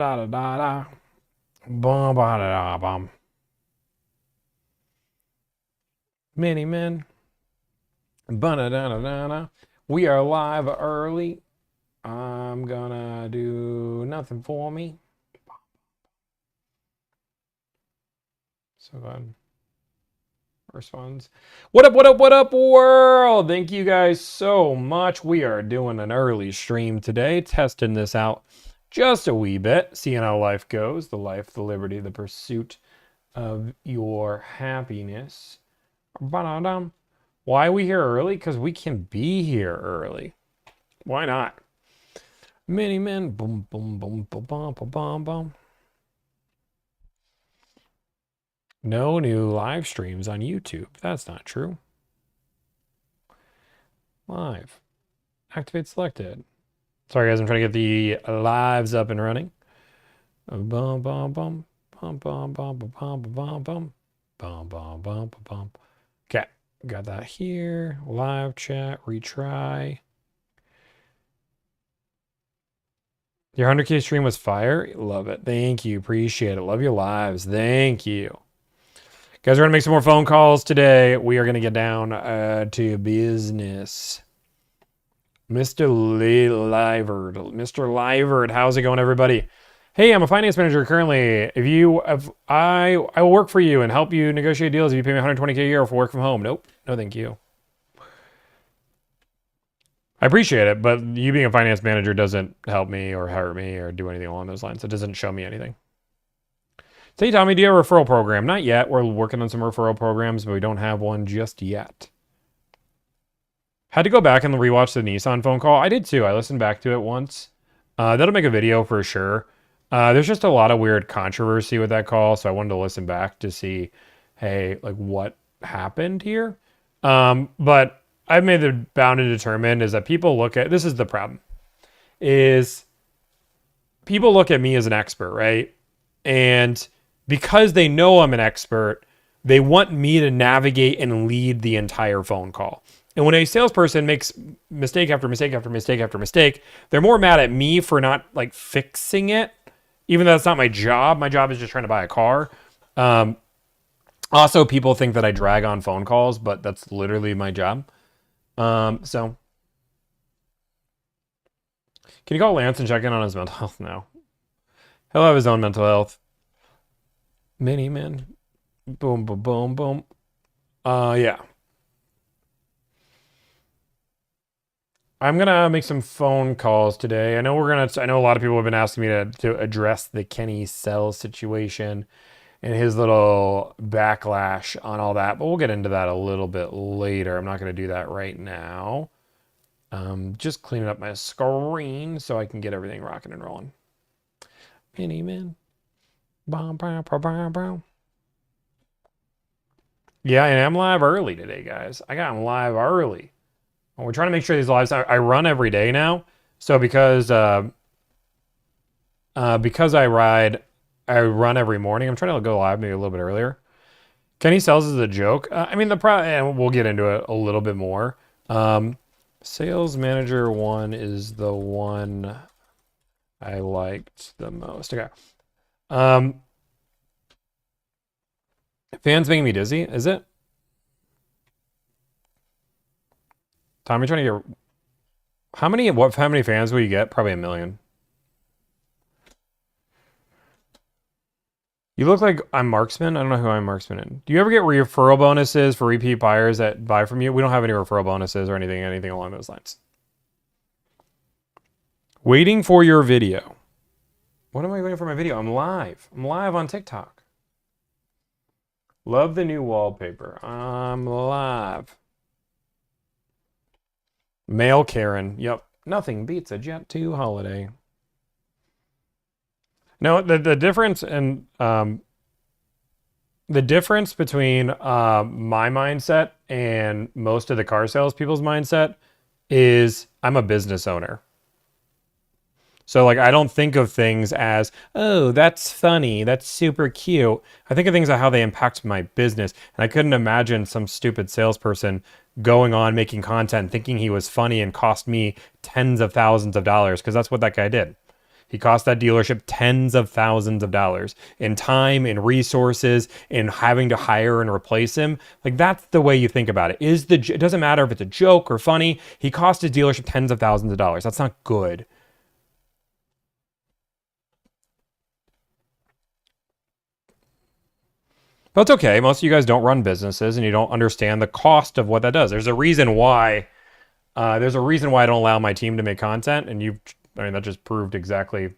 Da da da da. Bum ba da da bum. Mini men. Ba da da da da da. We are live early. I'm gonna do nothing for me. So then responds. What up, what up, what up, world? Thank you guys so much. We are doing an early stream today, testing this out just a wee bit, seeing how life goes, the life, the liberty, the pursuit of your happiness. Ba-da-dum. Why are we here early? Because we can be here early. Why not? Mini men. Boom, boom, boom, boom, boom, boom, boom, boom. No new live streams on YouTube. That's not true. Live. Activate selected. Sorry, guys. I'm trying to get the lives up and running. Bum, bum, bum. Bum, bum, bum, bum, bum, bum, bum. Bum, bum, bum, bum, bum. Okay. Got that here. Live chat. Retry. Your 100K stream was fire. Love it. Thank you. Appreciate it. Love your lives. Thank you. Guys, we're going to make some more phone calls today. We are going to get down to business. Mr. Liverd. Mr. Liverd, how's it going, everybody? Hey, I'm a finance manager currently. I will work for you and help you negotiate deals if you pay me 120K a year for work from home. Nope. No, thank you. I appreciate it, but you being a finance manager doesn't help me or hurt me or do anything along those lines. It doesn't show me anything. Say, Tommy, do you have a referral program? Not yet. We're working on some referral programs, but we don't have one just yet. Had to go back and rewatch the Nissan phone call. I did too. I listened back to it once. That'll make a video for sure. There's just a lot of weird controversy with that call, so I wanted to listen back to see, hey, like what happened here. But I've made the bound and determined is that people look at, this is the problem, is people look at me as an expert, right? And because they know I'm an expert, they want me to navigate and lead the entire phone call. And when a salesperson makes mistake after mistake after mistake after mistake, they're more mad at me for not like fixing it, even though that's not my job. My job is just trying to buy a car. Also, people think that I drag on phone calls, but that's literally my job. So can you call Lance and check in on his mental health now? He'll have his own mental health. Mini man. Boom, boom, boom, boom. Yeah. I'm gonna make some phone calls today. I know I know a lot of people have been asking me to address the Kenny Sell situation and his little backlash on all that, but we'll get into that a little bit later. I'm not gonna do that right now. Just cleaning up my screen so I can get everything rocking and rolling. Mini man. Yeah, and I'm live early today, guys. I got them live early. We're trying to make sure these lives. I run every day now, so because I run every morning. I'm trying to go live maybe a little bit earlier. Kenny Sells is a joke. I mean, and we'll get into it a little bit more. Sales Manager 1 is the one I liked the most. Okay. Fans making me dizzy, is it? Tom, you're trying to get how many fans will you get? Probably 1 million. You look like I'm Marksman. I don't know who I'm Marksman in. Do you ever get referral bonuses for repeat buyers that buy from you? We don't have any referral bonuses or anything along those lines. Waiting for your video. What am I waiting for my video? I'm live. I'm live on TikTok. Love the new wallpaper. I'm live. Mail Karen. Yep. Nothing beats a Jet 2 holiday. No, the difference and the difference between my mindset and most of the car sales people's mindset is I'm a business owner. So like I don't think of things as, oh, that's funny, that's super cute. I think of things as how they impact my business. And I couldn't imagine some stupid salesperson going on making content thinking he was funny and cost me tens of thousands of dollars, because that's what that guy did. He cost that dealership tens of thousands of dollars in time, in resources, in having to hire and replace him. Like, that's the way you think about it. It doesn't matter if it's a joke or funny. He cost his dealership tens of thousands of dollars. That's not good. But it's okay. Most of you guys don't run businesses and you don't understand the cost of what that does. There's a reason why. There's a reason why I don't allow my team to make content, and that just proved exactly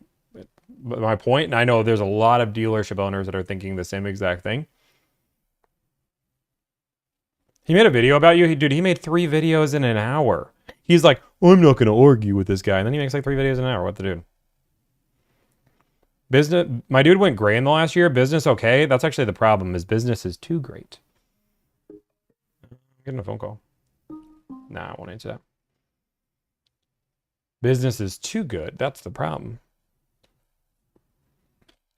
my point. And I know there's a lot of dealership owners that are thinking the same exact thing. He made a video about you. He made 3 videos in an hour. He's like, I'm not going to argue with this guy. And then he makes like 3 videos in an hour. What the dude? Business, my dude went gray in the last year. Business, okay. That's actually the problem, is business is too great. I'm getting a phone call. Nah, I won't answer that. Business is too good. That's the problem.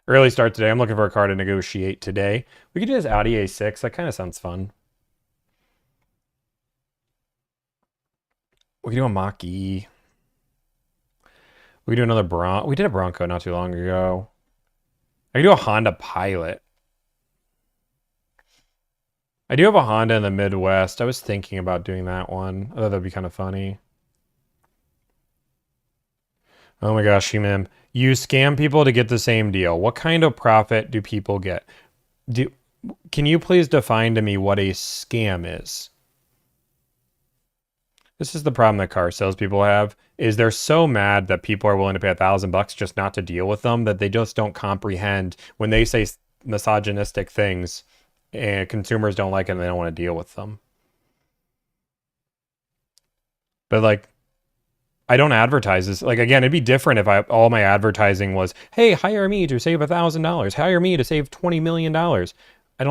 Early start today. I'm looking for a car to negotiate today. We could do this Audi A6. That kind of sounds fun. We could do a Mach-E. We could do another Bronco. We did a Bronco not too long ago. I could do a Honda Pilot. I do have a Honda in the Midwest. I was thinking about doing that one. I thought that'd be kind of funny. Oh my gosh, Shimim. You scam people to get the same deal. What kind of profit do people get? Can you please define to me what a scam is? This is the problem that car salespeople have, is they're so mad that people are willing to pay $1,000 just not to deal with them, that they just don't comprehend when they say misogynistic things and consumers don't like it and they don't want to deal with them. But like, I don't advertise this. Like, again, it'd be different if all my advertising was, hey, hire me to save $1,000. Hire me to save $20 million. I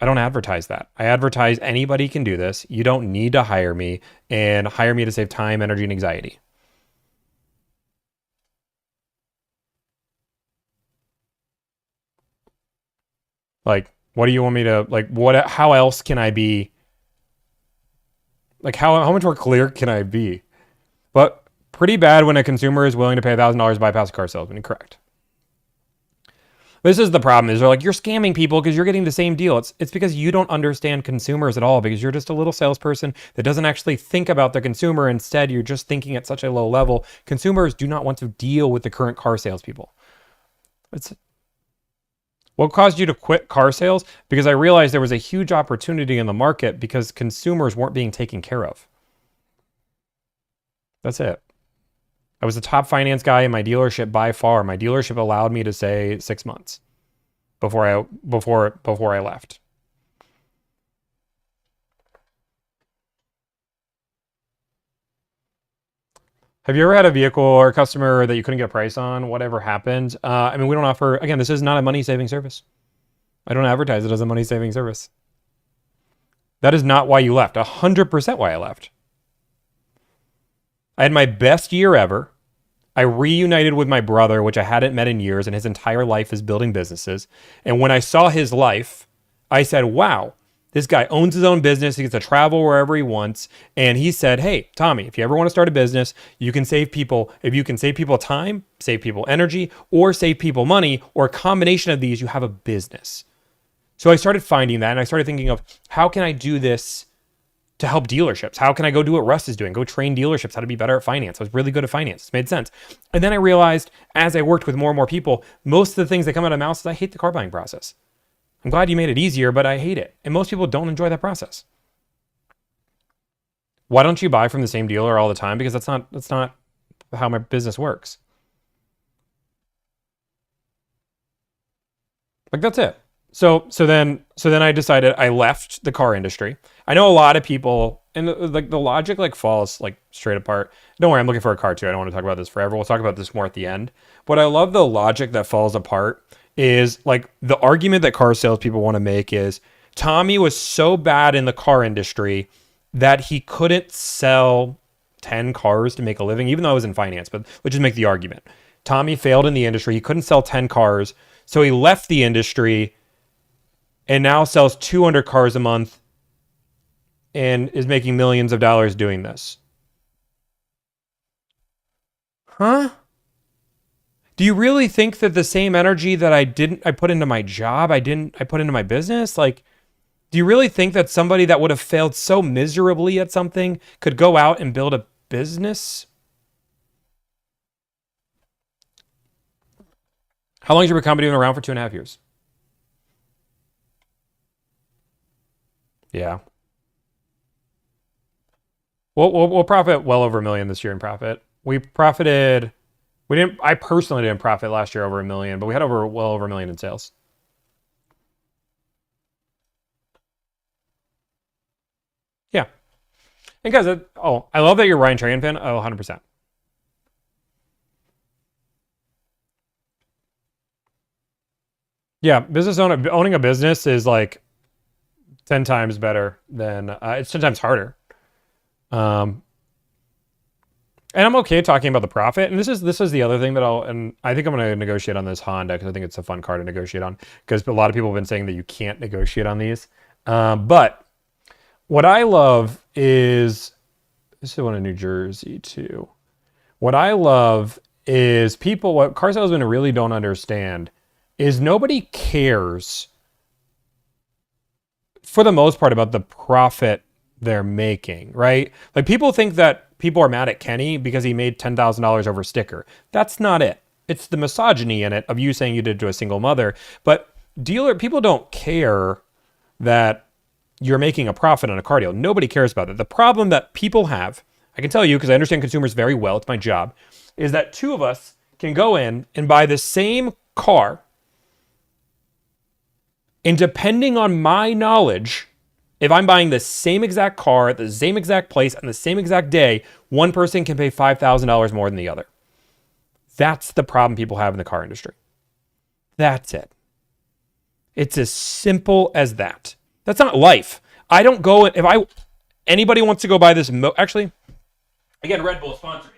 don't advertise that. I advertise anybody can do this. You don't need to hire me, and hire me to save time, energy, and anxiety. Like, what do you want me to, like, how else can I be, like, how much more clear can I be? But pretty bad when a consumer is willing to pay $1,000 to bypass a car salesman. Incorrect. This is the problem, is they're like, you're scamming people because you're getting the same deal. It's because you don't understand consumers at all, because you're just a little salesperson that doesn't actually think about the consumer. Instead, you're just thinking at such a low level. Consumers do not want to deal with the current car salespeople. What caused you to quit car sales? Because I realized there was a huge opportunity in the market because consumers weren't being taken care of. That's it. I was the top finance guy in my dealership by far. My dealership allowed me to say 6 months before I left. Have you ever had a vehicle or a customer that you couldn't get a price on? Whatever happened? I mean, we don't offer, again, this is not a money-saving service. I don't advertise it as a money-saving service. That is not why you left. 100% why I left. I had my best year ever. I reunited with my brother, which I hadn't met in years, and his entire life is building businesses. And when I saw his life, I said, wow, this guy owns his own business. He gets to travel wherever he wants. And he said, hey, Tommy, if you ever want to start a business, you can save people. If you can save people time, save people energy, or save people money, or a combination of these, you have a business. So I started finding that, and I started thinking of, how can I do this to help dealerships? How can I go do what Russ is doing? Go train dealerships how to be better at finance. I was really good at finance. It made sense. And then I realized, as I worked with more and more people, most of the things that come out of my mouth is, I hate the car buying process. I'm glad you made it easier, but I hate it. And most people don't enjoy that process. Why don't you buy from the same dealer all the time? Because that's not how my business works. Like, that's it. So then I decided, I left the car industry. I know a lot of people, and the logic like falls like straight apart. Don't worry, I'm looking for a car too. I don't want to talk about this forever. We'll talk about this more at the end. But I love the logic that falls apart is like the argument that car salespeople want to make is Tommy was so bad in the car industry that he couldn't sell 10 cars to make a living, even though I was in finance. But let's just make the argument. Tommy failed in the industry. He couldn't sell 10 cars. So he left the industry and now sells 200 cars a month and is making millions of dollars doing this. Huh? Do you really think that the same energy that I put into my job, I put into my business? Like, do you really think that somebody that would have failed so miserably at something could go out and build a business? How long has your company been around for 2.5 years? Yeah. We'll profit well over 1 million this year in profit. We didn't, I personally didn't profit last year over 1 million, but we had well over 1 million in sales. Yeah. And guys, I love that you're Ryan Trahan fan. Oh, 100%. Yeah, owning a business is like 10 times better than it's 10 times harder. Um, and I'm okay talking about the profit. And this is the other thing that and I think I'm going to negotiate on this Honda because I think it's a fun car to negotiate on because a lot of people have been saying that you can't negotiate on these. But what I love is this is one in New Jersey too. What I love is what car salesmen really don't understand is nobody cares for the most part about the profit they're making, right? Like people think that people are mad at Kenny because he made $10,000 over sticker. That's not it. It's the misogyny in it of you saying you did it to a single mother. But people don't care that you're making a profit on a car deal. Nobody cares about it. The problem that people have, I can tell you because I understand consumers very well, it's my job, is that two of us can go in and buy the same car. And depending on my knowledge, if I'm buying the same exact car at the same exact place on the same exact day, one person can pay $5,000 more than the other. That's the problem people have in the car industry. That's it. It's as simple as that. That's not life. I don't go, anybody wants to go buy this, actually, again, Red Bull sponsor me.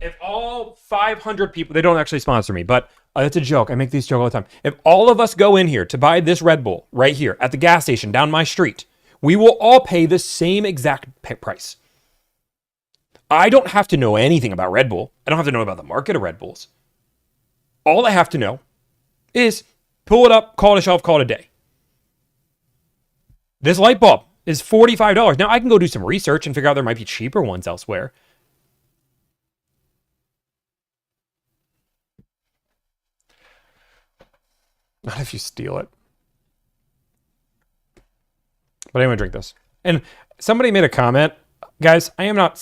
If all 500 people, they don't actually sponsor me, but it's a joke. I make these jokes all the time. If all of us go in here to buy this Red Bull right here at the gas station down my street, we will all pay the same exact price. I don't have to know anything about Red Bull. I don't have to know about the market of Red Bulls. All I have to know is pull it up, call it a shelf, call it a day. This light bulb is $45. Now I can go do some research and figure out there might be cheaper ones elsewhere. Not if you steal it. But I'm gonna drink this. And somebody made a comment, guys. I'm not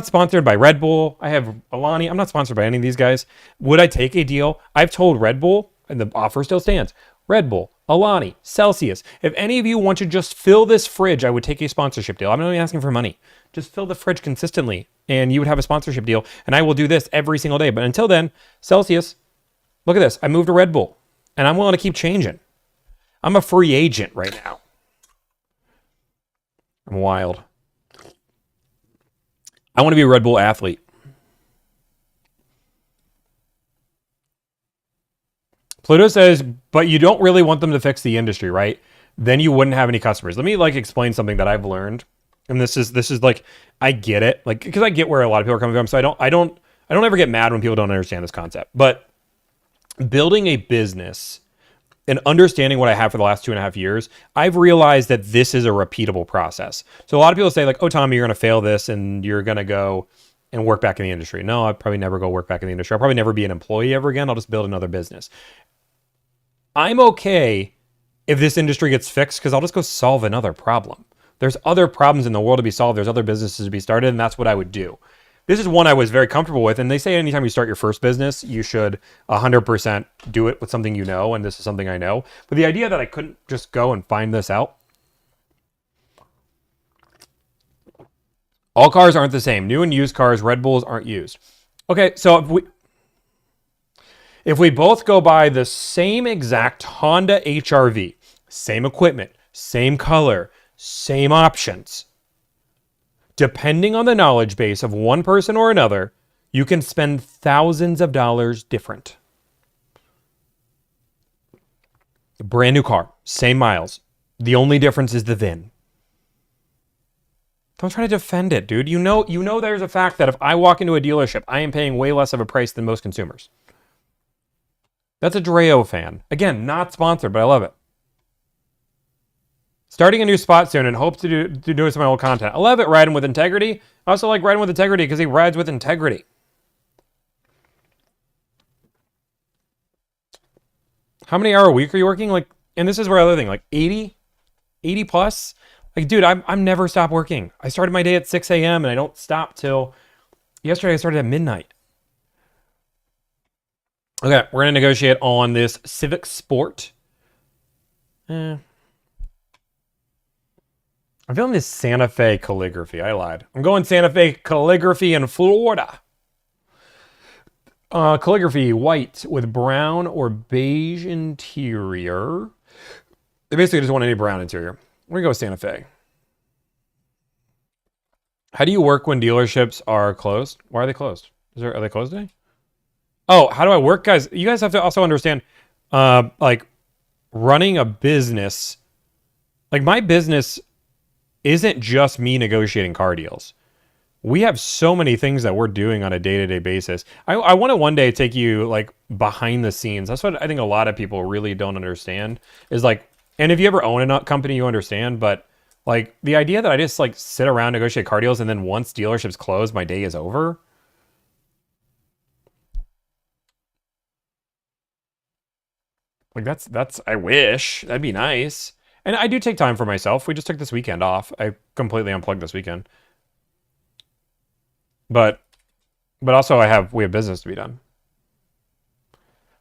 sponsored by Red Bull. I have Alani. I'm not sponsored by any of these guys. Would I take a deal? I've told Red Bull, and the offer still stands. Red Bull, Alani, Celsius. If any of you want to just fill this fridge, I would take a sponsorship deal. I'm not even asking for money. Just fill the fridge consistently, and you would have a sponsorship deal. And I will do this every single day. But until then, Celsius, look at this. I moved to Red Bull, and I'm willing to keep changing. I'm a free agent right now. I'm wild. I want to be a Red Bull athlete. Pluto says, but you don't really want them to fix the industry, right? Then you wouldn't have any customers. Let me explain something that I've learned. And this is like, I get it. Because I get where a lot of people are coming from. So I don't ever get mad when people don't understand this concept. But building a business and understanding what I have for the last 2.5 years, I've realized that this is a repeatable process. So a lot of people say oh, Tommy, you're going to fail this and you're going to go and work back in the industry. No, I'd probably never go work back in the industry. I'll probably never be an employee ever again. I'll just build another business. I'm okay if this industry gets fixed because I'll just go solve another problem. There's other problems in the world to be solved. There's other businesses to be started, and that's what I would do. This is one I was very comfortable with, and they say anytime you start your first business, you should 100% do it with something you know, and this is something I know. But the idea that I couldn't just go and find this out. All cars aren't the same. New and used cars, Red Bulls aren't used. Okay, so if we both go buy the same exact Honda HR-V, same equipment, same color, same options, depending on the knowledge base of one person or another, you can spend thousands of dollars different. A brand new car, same miles. The only difference is the VIN. Don't try to defend it, dude. You know there's a fact that if I walk into a dealership, I am paying way less of a price than most consumers. That's a Dreo fan. Again, not sponsored, but I love it. Starting a new spot soon and hope to do some of my old content. I love it, riding with integrity. I also like riding with integrity because he rides with integrity. How many hour a week are you working? Like, and this is where other thing, like 80 plus. Like, dude, I'm never stop working. I started my day at 6 a.m. and I don't stop till yesterday. I started at midnight. Okay, we're gonna negotiate on this Civic Sport. I'm feeling this Santa Fe calligraphy. I lied. I'm going Santa Fe calligraphy in Florida. Calligraphy, white with brown or beige interior. They basically just want any brown interior. We're gonna go with Santa Fe. How do you work when dealerships are closed? Why are they closed? Are they closed today? Oh, how do I work, guys? You guys have to also understand, like running a business. Like my business isn't just me negotiating car deals. We have so many things that we're doing on a day-to-day basis. I want to one day take you like behind the scenes. That's what I think a lot of people really don't understand is like, and if you ever own a company, you understand, but like the idea that I just like sit around, negotiate car deals, and then once dealerships close, my day is over. Like that's I wish. That'd be nice. And I do take time for myself. We just took this weekend off. I completely unplugged this weekend. But also we have business to be done.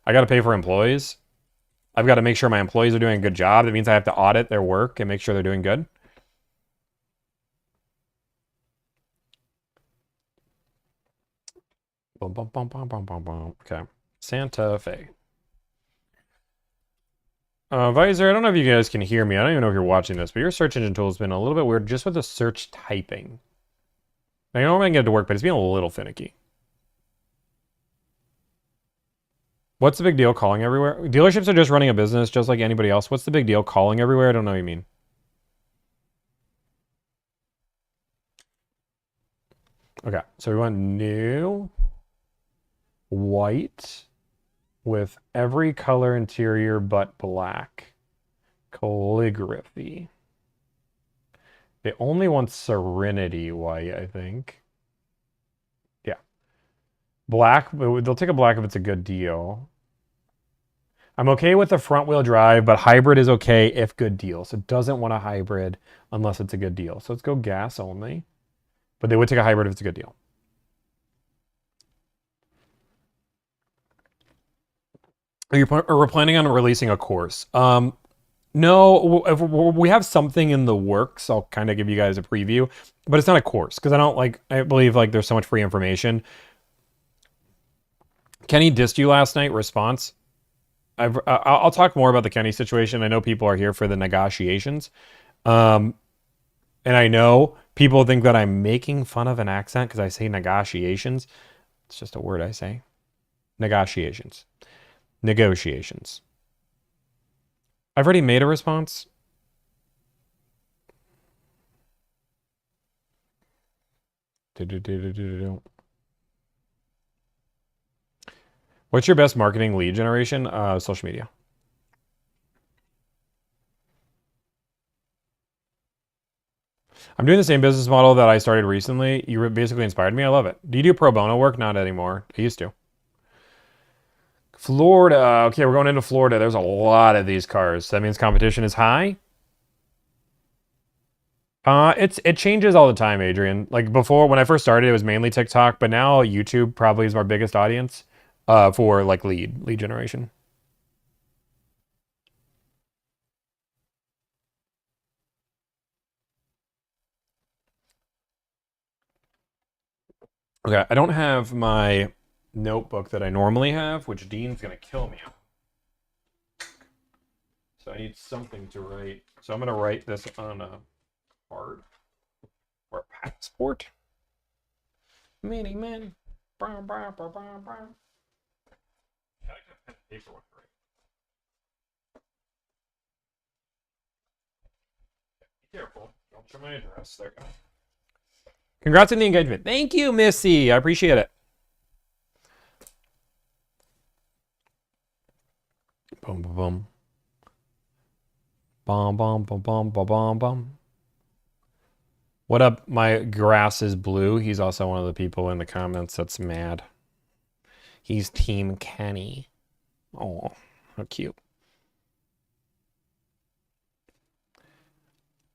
I got to pay for employees. I've got to make sure my employees are doing a good job. That means I have to audit their work and make sure they're doing good. Bum, bum, bum, bum, bum, bum, bum. Okay. Santa Fe. Visor, I don't know if you guys can hear me. I don't even know if you're watching this, but your search engine tool has been a little bit weird just with the search typing. Now, I know I'm going to get it to work, but it's being a little finicky. What's the big deal calling everywhere? Dealerships are just running a business just like anybody else. What's the big deal calling everywhere? I don't know what you mean. Okay, so we want new white with every color interior but black. Calligraphy. They only want Serenity white, I think. Yeah. Black, they'll take a black if it's a good deal. I'm okay with the front wheel drive, but hybrid is okay if good deal. So it doesn't want a hybrid unless it's a good deal. So let's go gas only. But they would take a hybrid if it's a good deal. Are we planning on releasing a course? No, if we have something in the works. I'll kind of give you guys a preview, but it's not a course because I believe like there's so much free information. Kenny dissed you last night. Response. I'll talk more about the Kenny situation. I know people are here for the negotiations. And I know people think that I'm making fun of an accent because I say negotiations. It's just a word I say. Negotiations. Negotiations. I've already made a response. What's your best marketing lead generation? Social media. I'm doing the same business model that I started recently. You basically inspired me. I love it. Do you do pro bono work? Not anymore. I used to. Florida. Okay, we're going into Florida. There's a lot of these cars. That means competition is high. It changes all the time, Adrian. Like before, when I first started, it was mainly TikTok, but now YouTube probably is our biggest audience for like lead generation. Okay, I don't have my notebook that I normally have, which Dean's gonna kill me on. So I need something to write. So I'm gonna write this on a card or a passport. Mini man. Brown, brown, brown, brown, brown. I like to have paperwork, right? Be careful. Don't show my address. There you go. Congrats on the engagement. Thank you, Missy. I appreciate it. Boom, boom, boom. Bom, bom, bom, bom, bom, bom, bom. What up? My grass is blue. He's also one of the people in the comments that's mad. He's Team Kenny. Oh, how cute.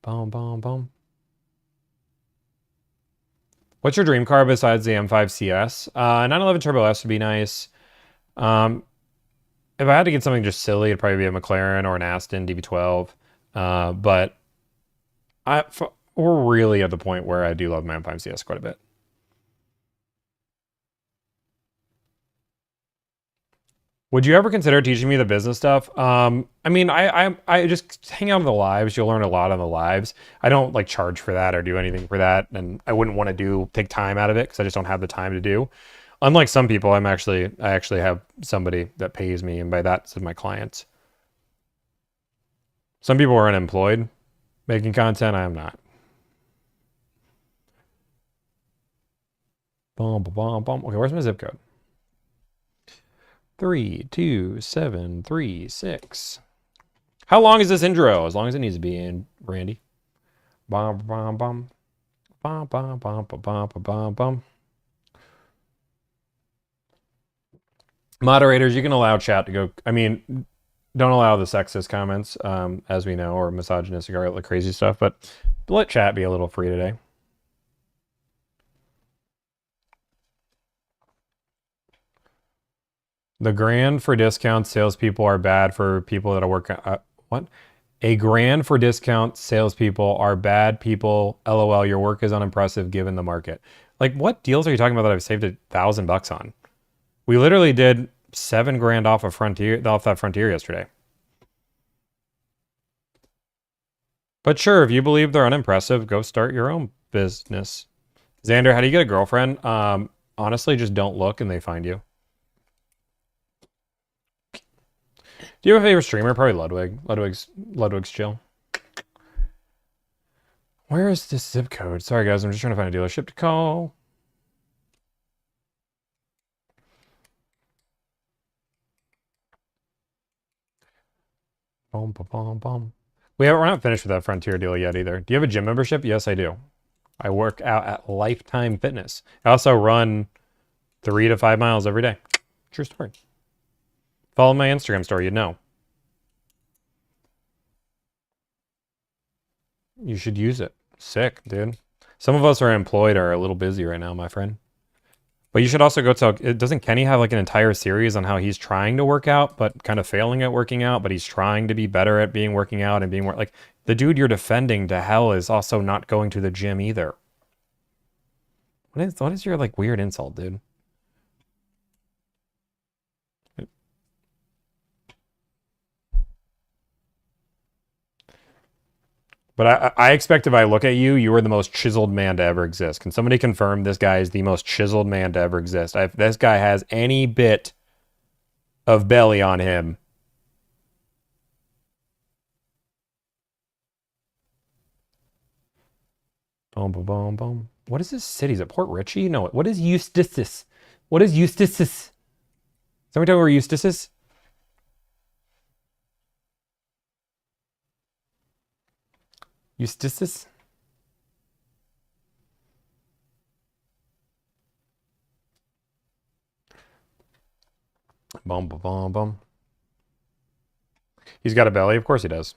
Boom, boom, boom. What's your dream car besides the M5 CS? 911 Turbo S would be nice. If I had to get something just silly, it'd probably be a McLaren or an Aston DB12. But we're really at the point where I do love my M5 CS quite a bit. Would you ever consider teaching me the business stuff? I mean, I just hang out on the lives. You'll learn a lot on the lives. I don't like charge for that or do anything for that, and I wouldn't want to take time out of it because I just don't have the time to do. Unlike some people, I actually have somebody that pays me, and by that, it's my clients. Some people are unemployed making content. I am not. Boom, boom, boom. Okay, where's my zip code? 32736. How long is this intro? As long as it needs to be in, Randy. Bum, bum, bum. Bum, bum, bum, bum, bum, bum, bum. Moderators, you can allow chat to go. I mean, don't allow the sexist comments, as we know, or misogynistic or like crazy stuff, but let chat be a little free today. The grand for discount salespeople are bad for people that are working. What? A grand for discount salespeople are bad people. LOL. Your work is unimpressive given the market. Like, what deals are you talking about that I've saved $1,000 on? We literally did $7,000 off that Frontier yesterday. But sure, if you believe they're unimpressive, go start your own business. Xander, how do you get a girlfriend? Honestly, just don't look and they find you. Do you have a favorite streamer? Probably Ludwig. Ludwig's chill. Where is this zip code? Sorry, guys. I'm just trying to find a dealership to call. Boom, boom, boom, boom. We're not finished with that Frontier deal yet either. Do you have a gym membership? Yes, I do. I work out at Lifetime Fitness. I also run 3 to 5 miles every day. True story. Follow my Instagram story, you'd know. You should use it. Sick, dude. Some of us are employed or a little busy right now, my friend. But you should also go to, doesn't Kenny have like an entire series on how he's trying to work out, but kind of failing at working out, but he's trying to be better at working out and being more, like, the dude you're defending to hell is also not going to the gym either. What is your, like, weird insult, dude? But I expect if I look at you, you are the most chiseled man to ever exist. Can somebody confirm this guy is the most chiseled man to ever exist? If this guy has any bit of belly on him. Boom, boom, boom, boom. What is this city? Is it Port Richey? No. What is Eustis? What is Eustis? Somebody tell me where Eustis is? Eustis? Boom, boom, boom, boom. He's got a belly? Of course he does.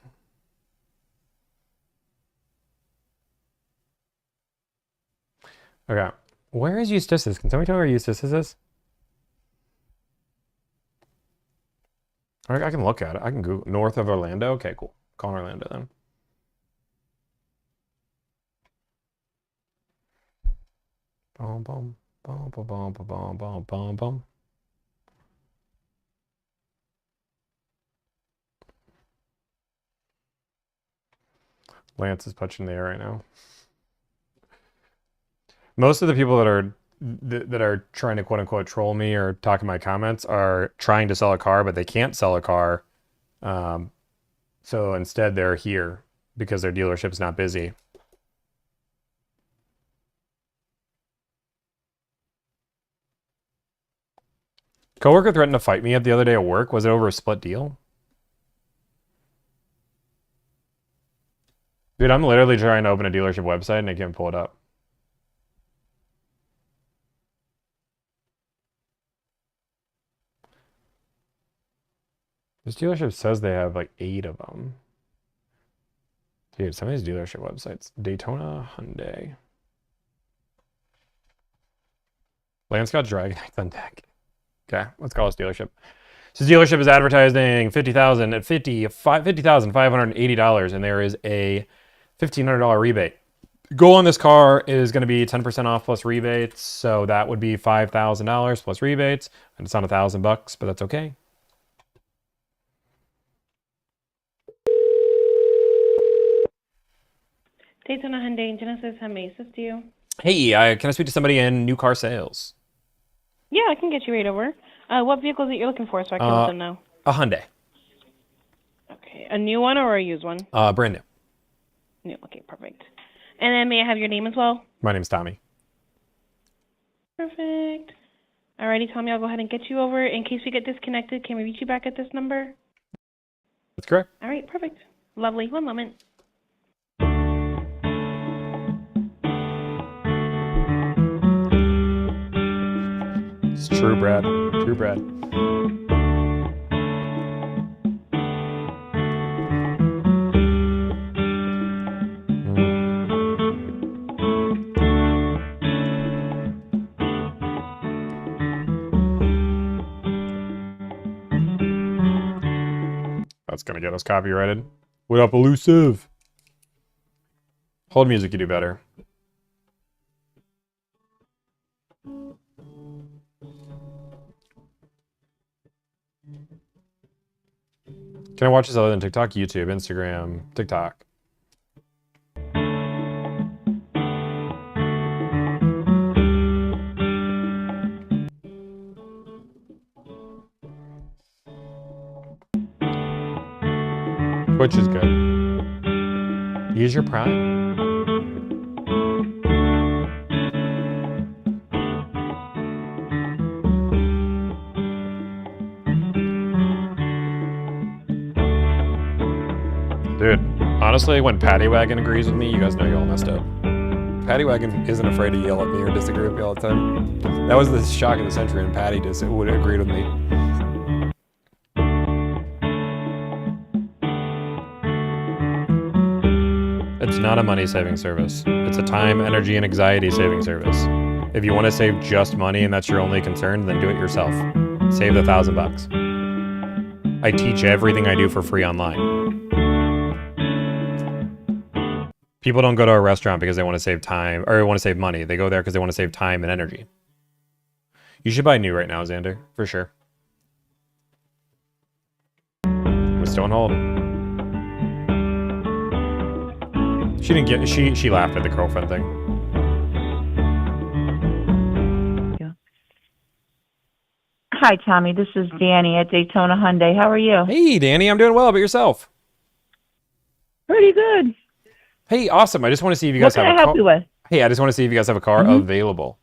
Okay. Where is Eustis? Can somebody tell me where Eustis is? I can look at it. I can Google. North of Orlando? Okay, cool. Call Orlando then. Boom, boom, boom, boom, boom, boom, boom, boom, boom. Lance is punching the air right now. Most of the people that are trying to quote unquote troll me or talk in my comments are trying to sell a car, but they can't sell a car. So instead they're here because their dealership's not busy. Coworker threatened to fight me the other day at work. Was it over a split deal? Dude, I'm literally trying to open a dealership website and I can't pull it up. This dealership says they have like 8 of them. Dude, some of these dealership websites. Daytona Hyundai. Landscott's Dragon Knights on deck. Okay, let's call this dealership. So this dealership is advertising $50,000 at $50,580, and there is a $1,500 rebate. Goal on this car is going to be 10% off plus rebates, so that would be $5,000 plus rebates, and it's on $1,000 bucks, but that's okay. Daytona Hyundai and Genesis, how may I assist you? Hey, can I speak to somebody in new car sales? Yeah, I can get you right over. What vehicle is it you're looking for so I can let them know? A Hyundai. Okay, a new one or a used one? Brand new. New, okay, perfect. And then may I have your name as well? My name's Tommy. Perfect. Alrighty, Tommy, I'll go ahead and get you over. In case we get disconnected, can we reach you back at this number? That's correct. Alright, perfect. Lovely. One moment. It's true, Brad. True, Brad. That's gonna get us copyrighted. What up, elusive? Hold music, you do better. Can I watch this other than TikTok? YouTube, Instagram, TikTok. Twitch is good. Use your Prime. Dude, honestly, when Patty Wagon agrees with me, you guys know you all messed up. Patty Wagon isn't afraid to yell at me or disagree with me all the time. That was the shock of the century, and Patty just would agree with me. It's not a money-saving service. It's a time, energy, and anxiety-saving service. If you want to save just money and that's your only concern, then do it yourself. Save the $1,000 bucks. I teach everything I do for free online. People don't go to a restaurant because they want to save time or want to save money. They go there because they want to save time and energy. You should buy new right now, Xander, for sure. We're still on hold. She didn't get. She laughed at the girlfriend thing. Yeah. Hi, Tommy. This is Danny at Daytona Hyundai. How are you? Hey, Danny. I'm doing well. How about yourself? Pretty good. Hey, awesome. I just want to see if you guys What have can I help you with? Hey, I just want to see if you guys have a car available.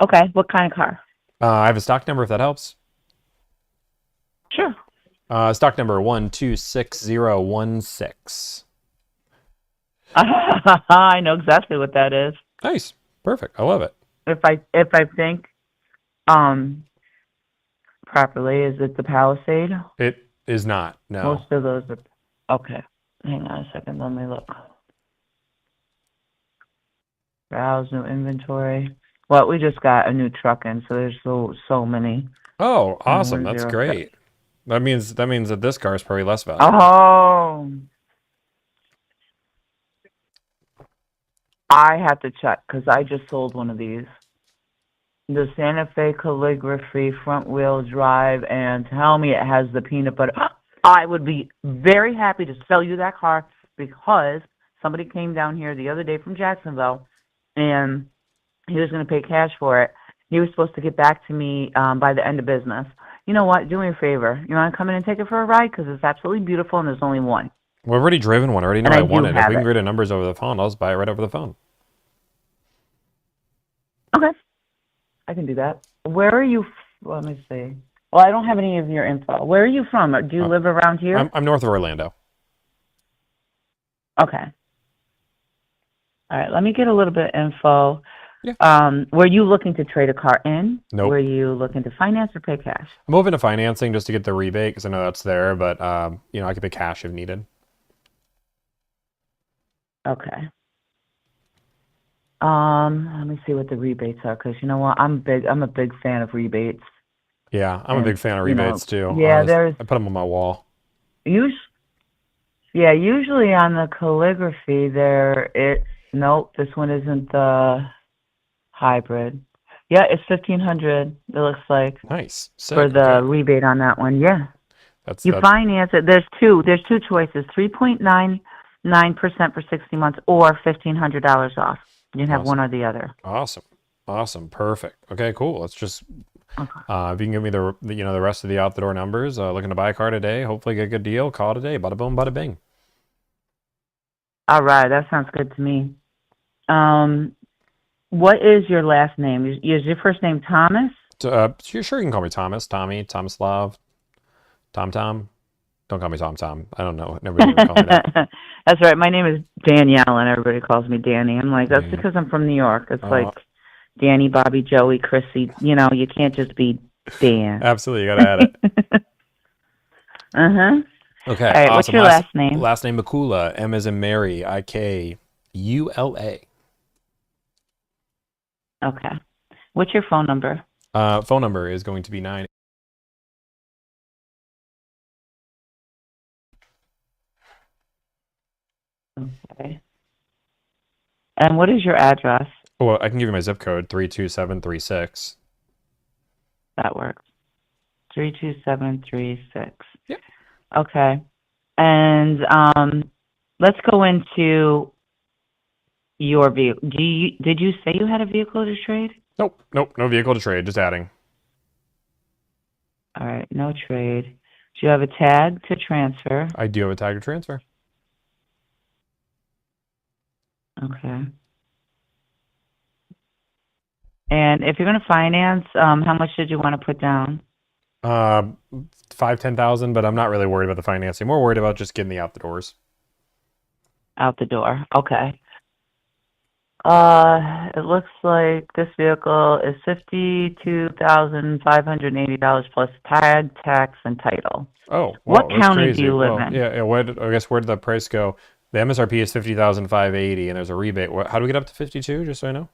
Okay. What kind of car? I have a stock number if that helps. Sure. Stock number 126016. I know exactly what that is. Nice. Perfect. I love it. If I think properly, is it the Palisade? It is not. No. Most of those are. Okay. Hang on a second. Let me look. Browse new inventory. Well, we just got a new truck in, so there's so many. Oh, awesome. That's 106. great. That means that this car is probably less valuable. Oh. I have to check because I just sold one of these. The Santa Fe Calligraphy front wheel drive, and tell me it has the peanut butter. I would be very happy to sell you that car because somebody came down here the other day from Jacksonville and he was going to pay cash for it. He was supposed to get back to me by the end of business. You know what? Do me a favor. You want to come in and take it for a ride? Because it's absolutely beautiful and there's only one. Well, I've already driven one. I already know And I want it. If we can it. get the numbers over the phone, I'll just buy it right over the phone. Okay. I can do that. Where are you? Let me see. Well, I don't have any of your info. Where are you from? Do you Uh, live around here? I'm north of Orlando. Okay. All right. Let me get a little bit of info. Yeah. Were you looking to trade a car in? Nope. Were you looking to finance or pay cash? I'm open to financing just to get the rebate because I know that's there, but I could pay cash if needed. Okay. Let me see what the rebates are, because you know what? I'm a big fan of rebates. Yeah, I'm a big And, fan of you know, rebates too. yeah, there's I put them on my wall. us yeah, usually on the calligraphy nope, this one isn't the hybrid. Yeah, it's 1,500, it looks like, Nice, for sick. the Okay, rebate on that one. Yeah. You that's finance it. There's two choices, 3.99% for 60 months or $1,500 off. You can have one awesome, or the other. awesome, perfect. Okay, cool. Let's just Okay. if you can give me the rest of the out the door numbers. Looking to buy a car today. Hopefully get a good deal. Call it a day. Bada boom, bada bing. All right, that sounds good to me. Um, what is your last name? Is your first name Thomas? Sure, you can call me Thomas, Tommy, Tomislav, Tom Tom. Don't call me Tom Tom. I don't know. Nobody ever called me that. That's right. My name is Danielle, and everybody calls me Danny. I'm like, that's Yeah. because I'm from New York. It's Uh, like Danny, Bobby, Joey, Chrissy. You can't just be Dan. absolutely, you gotta add it. Uh-huh. Okay, All right, what's awesome. your last name? Last name Makula. M as in Mary. Ikula. Okay. What's your phone number? Phone number is going to be 9. Okay. And what is your address? Well, I can give you my zip code 32736. That works. 32736. Yeah. Okay. And let's go into your vehicle. Did you say you had a vehicle to trade? Nope, no vehicle to trade. Just adding. All right, no trade. Do you have a tag to transfer? I do have a tag to transfer. Okay. And if you're going to finance, how much did you want to put down? 5, 10,000, but I'm not really worried about the financing. More worried about just getting the out the doors. Out the door. Okay. It looks like this vehicle is $52,580 plus tag, tax, and title. Oh, What wow, that's county do crazy. you live Well, in? yeah. I guess where did the price go? The MSRP is 50,580, and there's a rebate. How do we get up to 52? Just so I know.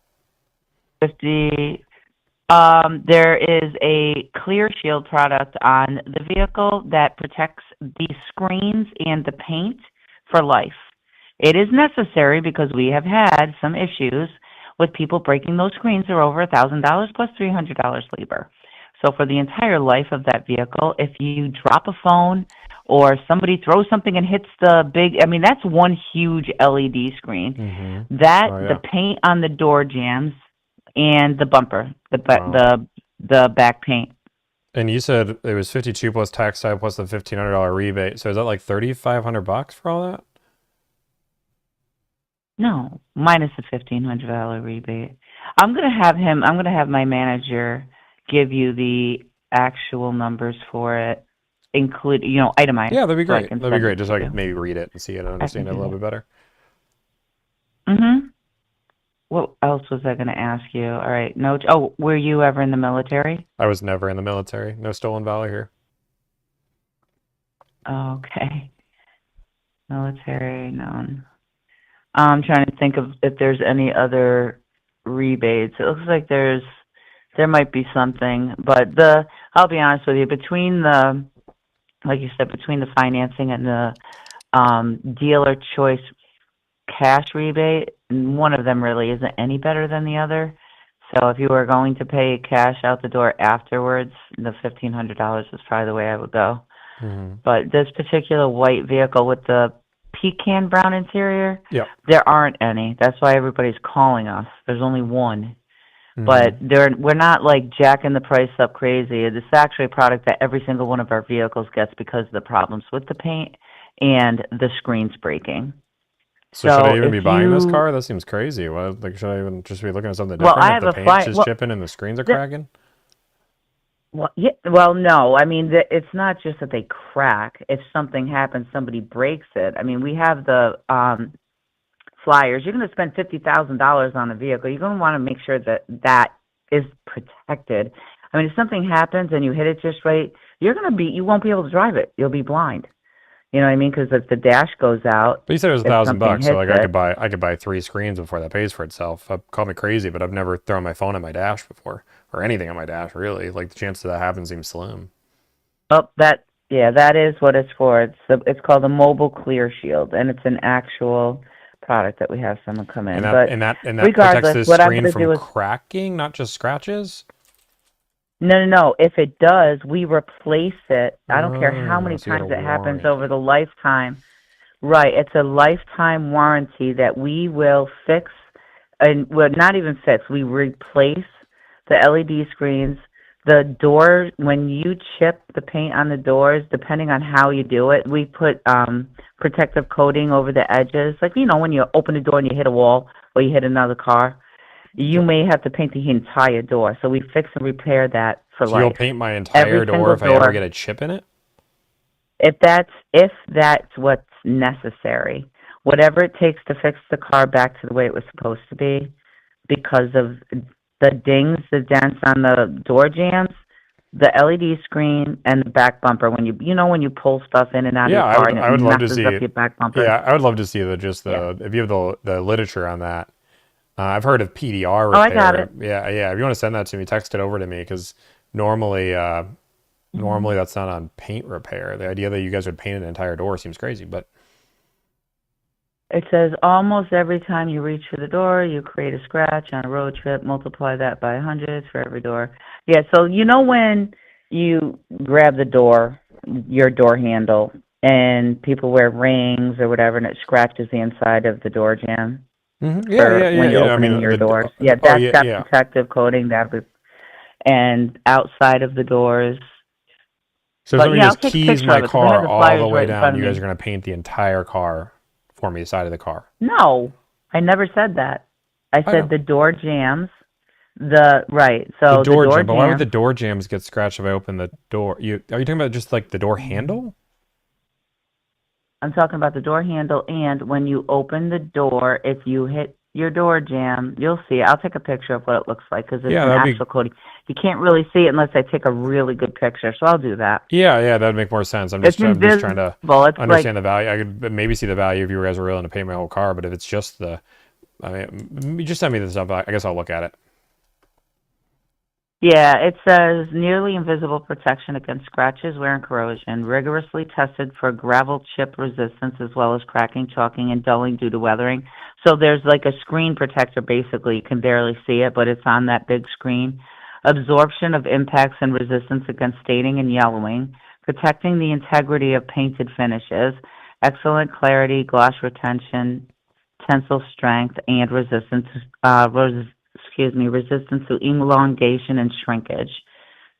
50. There is a Clear Shield product on the vehicle that protects the screens and the paint for life. It is necessary because we have had some issues with people breaking those screens. They're over $1,000 plus $300 labor. So for the entire life of that vehicle, if you drop a phone or somebody throws something and hits that's one huge LED screen. Mm-hmm. That Oh, the yeah. paint on the door jams and the bumper, Wow. the back paint. And you said it was 52 plus tax side plus the $1,500 rebate. So is that like $3,500 for all that? No, minus the $1,500 rebate. I'm gonna have my manager give you the actual numbers for it, include, itemized, Yeah, that'd be so I great. can That'd be send it great. Just to so I you. could maybe read it and see it and I can understand it a do little that. bit better. Mm-hmm. What else was I gonna ask you? All right, no. Oh, were you ever in the military? I was never in the military. No stolen valor here. Okay, military, none. I'm trying to think of if there's any other rebates. It looks like there might be something, but I'll be honest with you, like you said, between the financing and the dealer choice cash rebate, one of them really isn't any better than the other. So if you were going to pay cash out the door afterwards, the $1,500 is probably the way I would go. Mm-hmm. But this particular white vehicle with the pecan brown interior, Yep. there aren't any. That's why everybody's calling us. There's only one. Mm-hmm. But we're not like jacking the price up crazy. It's actually a product that every single one of our vehicles gets because of the problems with the paint and the screens breaking. So should I even if be buying this you, car? That seems crazy. What, like, should I even just be looking at something well, different I if have the a paint's flyer. just chipping and the screens are The, cracking? well, yeah, well, no. I mean, it's not just that they crack. If something happens, somebody breaks it. I mean, we have the flyers. You're going to spend $50,000 on a vehicle. You're going to want to make sure that that is protected. I mean, if something happens and you hit it just right, you won't be able to drive it. You'll be blind. You know what I mean? Because if the dash goes out, But you said it was if something $1,000, so hits like it, I could buy 3 screens before that pays for itself. Call me crazy, but I've never thrown my phone at my dash before, or anything on my dash really. Like the chance of that happening seems slim. oh, yeah, that is what it's for. It's called a mobile clear shield, and it's an actual product that we have someone come And in. But that protects regardless, this what I'm screen going to from do is cracking, not just scratches. no, no, no. If it does, we replace it. I don't care how Oh, many so you got a times it happens over warranty. the lifetime. Right, it's a lifetime warranty that we will fix, and well, not even fix. We replace the LED screens, the door. When you chip the paint on the doors, depending on how you do it, we put protective coating over the edges. Like when you open the door and you hit a wall or you hit another car, you may have to paint the entire door. So we fix and repair that for So you'll life. paint my entire Every door single if I ever door. get a chip in it? If that's what's necessary, whatever it takes to fix the car back to the way it was supposed to be, because of the dings, the dents on the door jambs, the LED screen, and the back bumper. When you pull stuff in and out of Yeah, your car and it I would love to messes see up it. your back bumper. Yeah, I would love to see Yeah. if you have the literature on that. I've heard of PDR Oh, I got repair. it. Yeah, yeah. If you want to send that to me, text it over to me because normally, Mhm. normally that's not on paint repair. The idea that you guys would paint an entire door seems crazy, but It says almost every time you reach for the door, you create a scratch on a road trip. Multiply that by hundreds for every door. Yeah, so when you grab the door, your door handle, and people wear rings or whatever, and it scratches the inside of the door jamb yeah, for yeah, yeah. when You you're know, I opening mean, your doors. Yeah, oh that's yeah, that yeah. protective coating and outside of the doors. So if But somebody yeah, I'll just take a keys picture my of it because I have car the all the flyers way right in down, front of you guys me. are gonna paint the entire car for me, the side of the car. No, I never said that. I I said know. the door jams. Right. The So the door door jam, but why would the jams. door jams get scratched if I open the door? Are you talking about just like the door handle? I'm talking about the door handle, and when you open the door, if you hit your door jam, you'll see it. I'll take a picture of what it looks like because it's Yeah, an that'd be actual coating. You can't really see it unless I take a really good picture, so I'll do that. yeah, yeah, that'd make more sense. It's I'm just trying invisible. to It's like, understand the value. I could maybe see the value if you guys were willing to paint my whole car, but if it's just I mean, you just send me the stuff. I guess I'll look at it. yeah, it says nearly invisible protection against scratches, wear, and corrosion, rigorously tested for gravel chip resistance as well as cracking, chalking, and dulling due to weathering. So there's like a screen protector, basically. You can barely see it, but it's on that big screen. Absorption of impacts and resistance against staining and yellowing, protecting the integrity of painted finishes, excellent clarity, gloss retention, tensile strength, and resistance to elongation and shrinkage.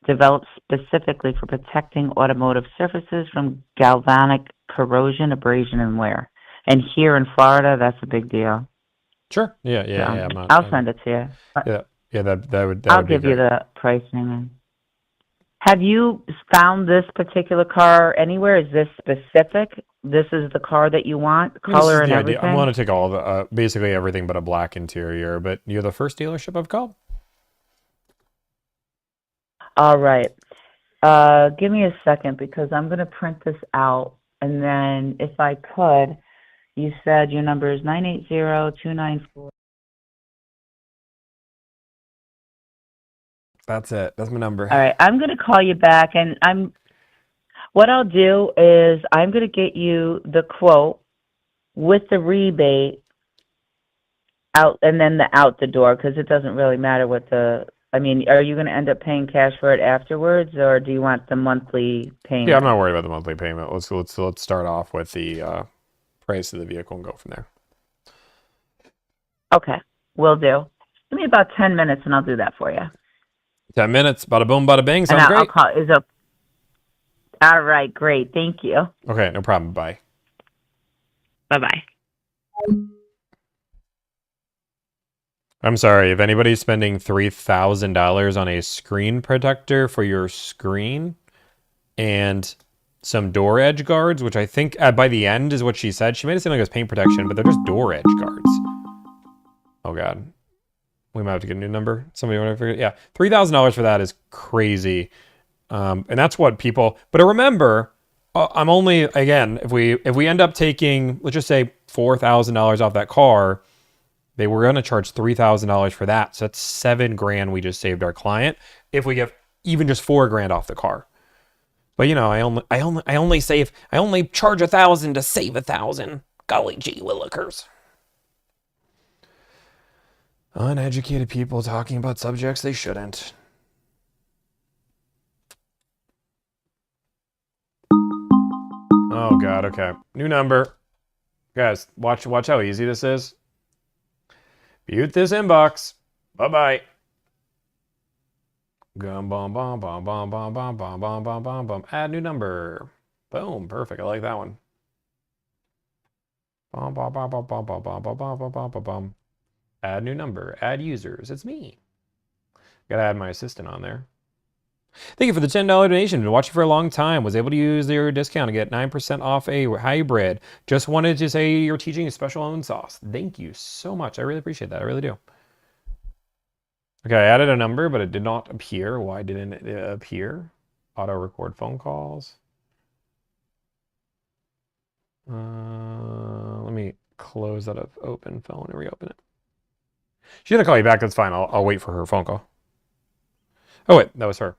Developed specifically for protecting automotive surfaces from galvanic corrosion, abrasion, and wear. And here in Florida, that's a big deal. Sure. Yeah, yeah, So yeah. I'll send it to you. Yeah, yeah. That I'll would be give you great. the pricing. Have you found this particular car anywhere? Is this specific? This is the car that you want, I mean, this is color and the idea. I'm willing everything? to take all the basically everything but a black interior. But you're the first dealership I've called. All right. Give me a second because I'm going to print this out. And then if I could, you said your number is 980-294. That's it. That's my number. All right. I'm going to call you back, and what I'll do is I'm going to get you the quote with the rebate out and then the out the door because it doesn't really matter I mean, are you going to end up paying cash for it afterwards, or do you want the monthly Yeah, I'm payment? not worried about the monthly payment. Let's start off with the price of the vehicle and go from there. Okay, will do. Give me about 10 minutes, and I'll do that for you. 10 minutes. Bada boom, bada bing. And Sounds I'll great. call. All right, great. Thank you. Okay, no problem. Bye. Bye-bye. I'm sorry, if anybody's spending $3,000 on a screen protector for your screen and some door edge guards, which I think by the end is what she said. She made it seem like it was paint protection, but they're just door edge guards. Oh God. We might have to get a new number. Somebody want to figure it? Yeah. $3,000 for that is crazy. And that's what people, but remember, I'm only, again, if we end up taking, let's just say $4,000 off that car, they were going to charge $3,000 for that. So that's $7,000 we just saved our client if we get even just $4,000 off the car. But you know, I only charge 1,000 to save 1,000. Golly gee willikers. Uneducated people talking about subjects they shouldn't. Oh God, okay. New number. Guys, watch how easy this is. Mute this inbox. Bye-bye. Bum bum bum bum bum bum bum bum bum bum bum bum. Add new number. Boom, perfect. I like that one. Bum bum bum bum bum bum bum bum bum bum bum bum. Add new number. Add users. It's me. Gotta add my assistant on there. Thank you for the $10 donation. Been watching for a long time. Was able to use your discount to get 9% off a hybrid. Just wanted to say you're teaching a special own sauce. Thank you so much. I really appreciate that. I really do. Okay, I added a number, but it did not appear. Why didn't it appear? Auto record phone calls. Let me close that up. Open phone and reopen it. She's gonna call you back. That's fine. I'll wait for her phone call. Oh wait, that was her.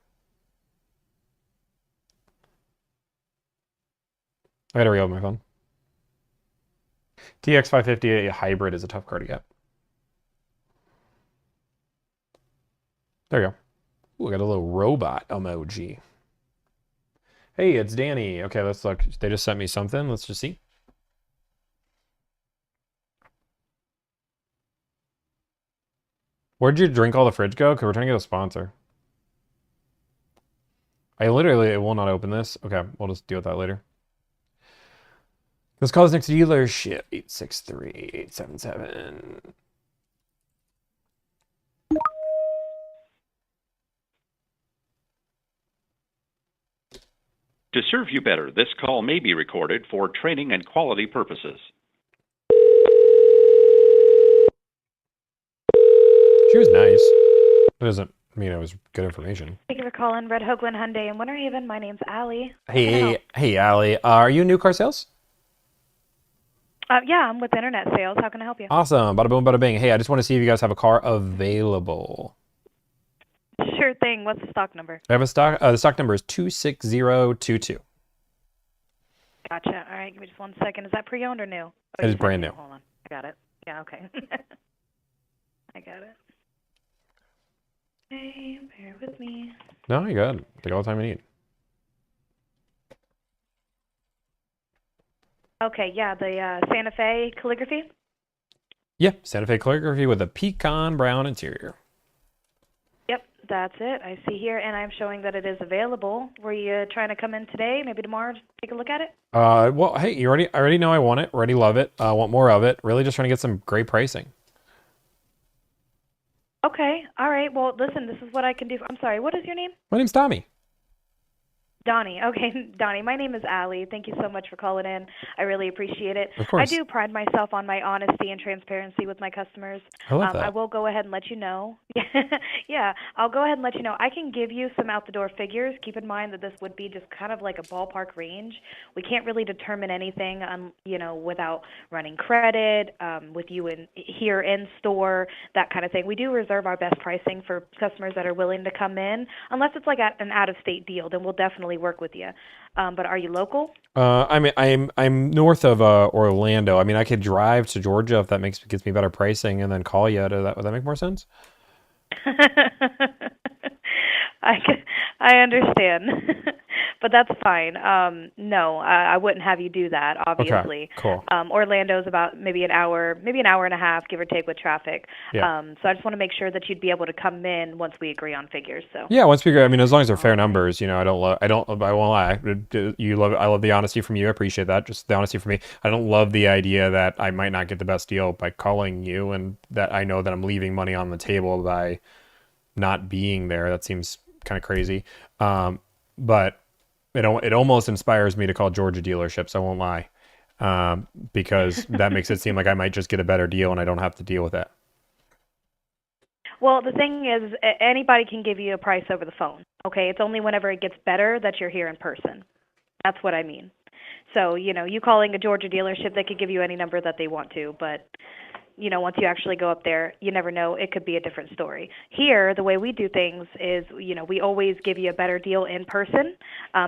I gotta reopen my phone. TX550 hybrid is a tough car to get. There you go. Ooh, I got a little robot emoji. Hey, it's Danny. Okay, let's look. They just sent me something. Let's just see. Where'd your drink all the fridge go? Because we're trying to get a sponsor. It will not open this. Okay, we'll just deal with that later. Let's call this next dealership. 863-877. To serve you better, this call may be recorded for training and quality purposes. She was nice. That doesn't mean it was good information. Thank you for calling Red Hoagland Hyundai in Winter Haven. My name's Allie. Hey, Allie. Are you new car sales? Yeah, I'm with Internet Sales. How can I help you? Awesome. Bada boom, bada bing. Hey, I just want to see if you guys have a car available. Sure thing. What's the stock number? I have a stock. The stock number is 26022. Gotcha. All right, give me just 1 second. Is that pre-owned or new? It is brand new. Hold on. I got it. Yeah, okay. I got it. Okay, bear with me. No, you're good. Take all the time you need. Okay, yeah, the Santa Fe calligraphy. Yeah, Santa Fe calligraphy with a pecan brown interior. Yep, that's it. I see here, and I'm showing that it is available. Were you trying to come in today, maybe tomorrow, to take a look at it? Well, hey, I already know I want it. Already love it. I want more of it. Really just trying to get some great pricing. Okay, all right. Well, listen, this is what I can do. I'm sorry, what is your name? My name's Tommy. Donnie. Okay, Donnie, my name is Allie. Thank you so much for calling in. I really appreciate it. Of course. I do pride myself on my honesty and transparency with my customers. I love that. I will go ahead and let you know. Yeah, I'll go ahead and let you know. I can give you some out-the-door figures. Keep in mind that this would be just kind of like a ballpark range. We can't really determine anything, without running credit, with you here in store, that kind of thing. We do reserve our best pricing for customers that are willing to come in, unless it's like an out-of-state deal. Then we'll definitely work with you. But are you local? I'm north of Orlando. I mean, I could drive to Georgia if that gets me better pricing, and then call you. Would that make more sense? I understand. But that's fine. No, I wouldn't have you do that, obviously. Okay, cool. Orlando's about maybe an hour and a half, give or take, with traffic. Yeah. So I just want to make sure that you'd be able to come in once we agree on figures. So. Yeah, once we go, I mean, as long as they're fair numbers, I won't lie. I love the honesty from you. I appreciate that. Just the honesty from me. I don't love the idea that I might not get the best deal by calling you, and that I know that I'm leaving money on the table by not being there. That seems kind of crazy. But it almost inspires me to call Georgia dealerships. I won't lie, because that makes it seem like I might just get a better deal and I don't have to deal with it. Well, the thing is, anybody can give you a price over the phone, okay? It's only whenever it gets better that you're here in person. That's what I mean. So, you calling a Georgia dealership, they could give you any number that they want to, but, once you actually go up there, you never know. It could be a different story. Here, the way we do things is, we always give you a better deal in person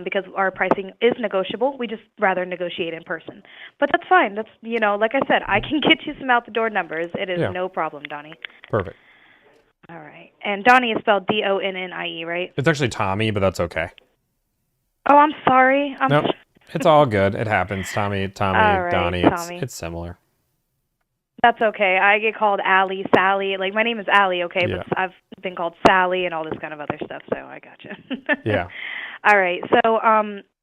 because our pricing is negotiable. We just rather negotiate in person. But that's fine. That's, like I said, I can get you some out-the-door numbers. It is no problem, Donnie. Perfect. All right. And Donnie is spelled Donnie, right? It's actually Tommy, but that's okay. Oh, I'm sorry. Nope. It's all good. It happens. Tommy, all right, Donnie. Tommy. It's similar. That's okay. I get called Allie, Sally. Like, my name is Allie, okay? Yeah. But I've been called Sally and all this kind of other stuff, so I gotcha. Yeah. All right. So,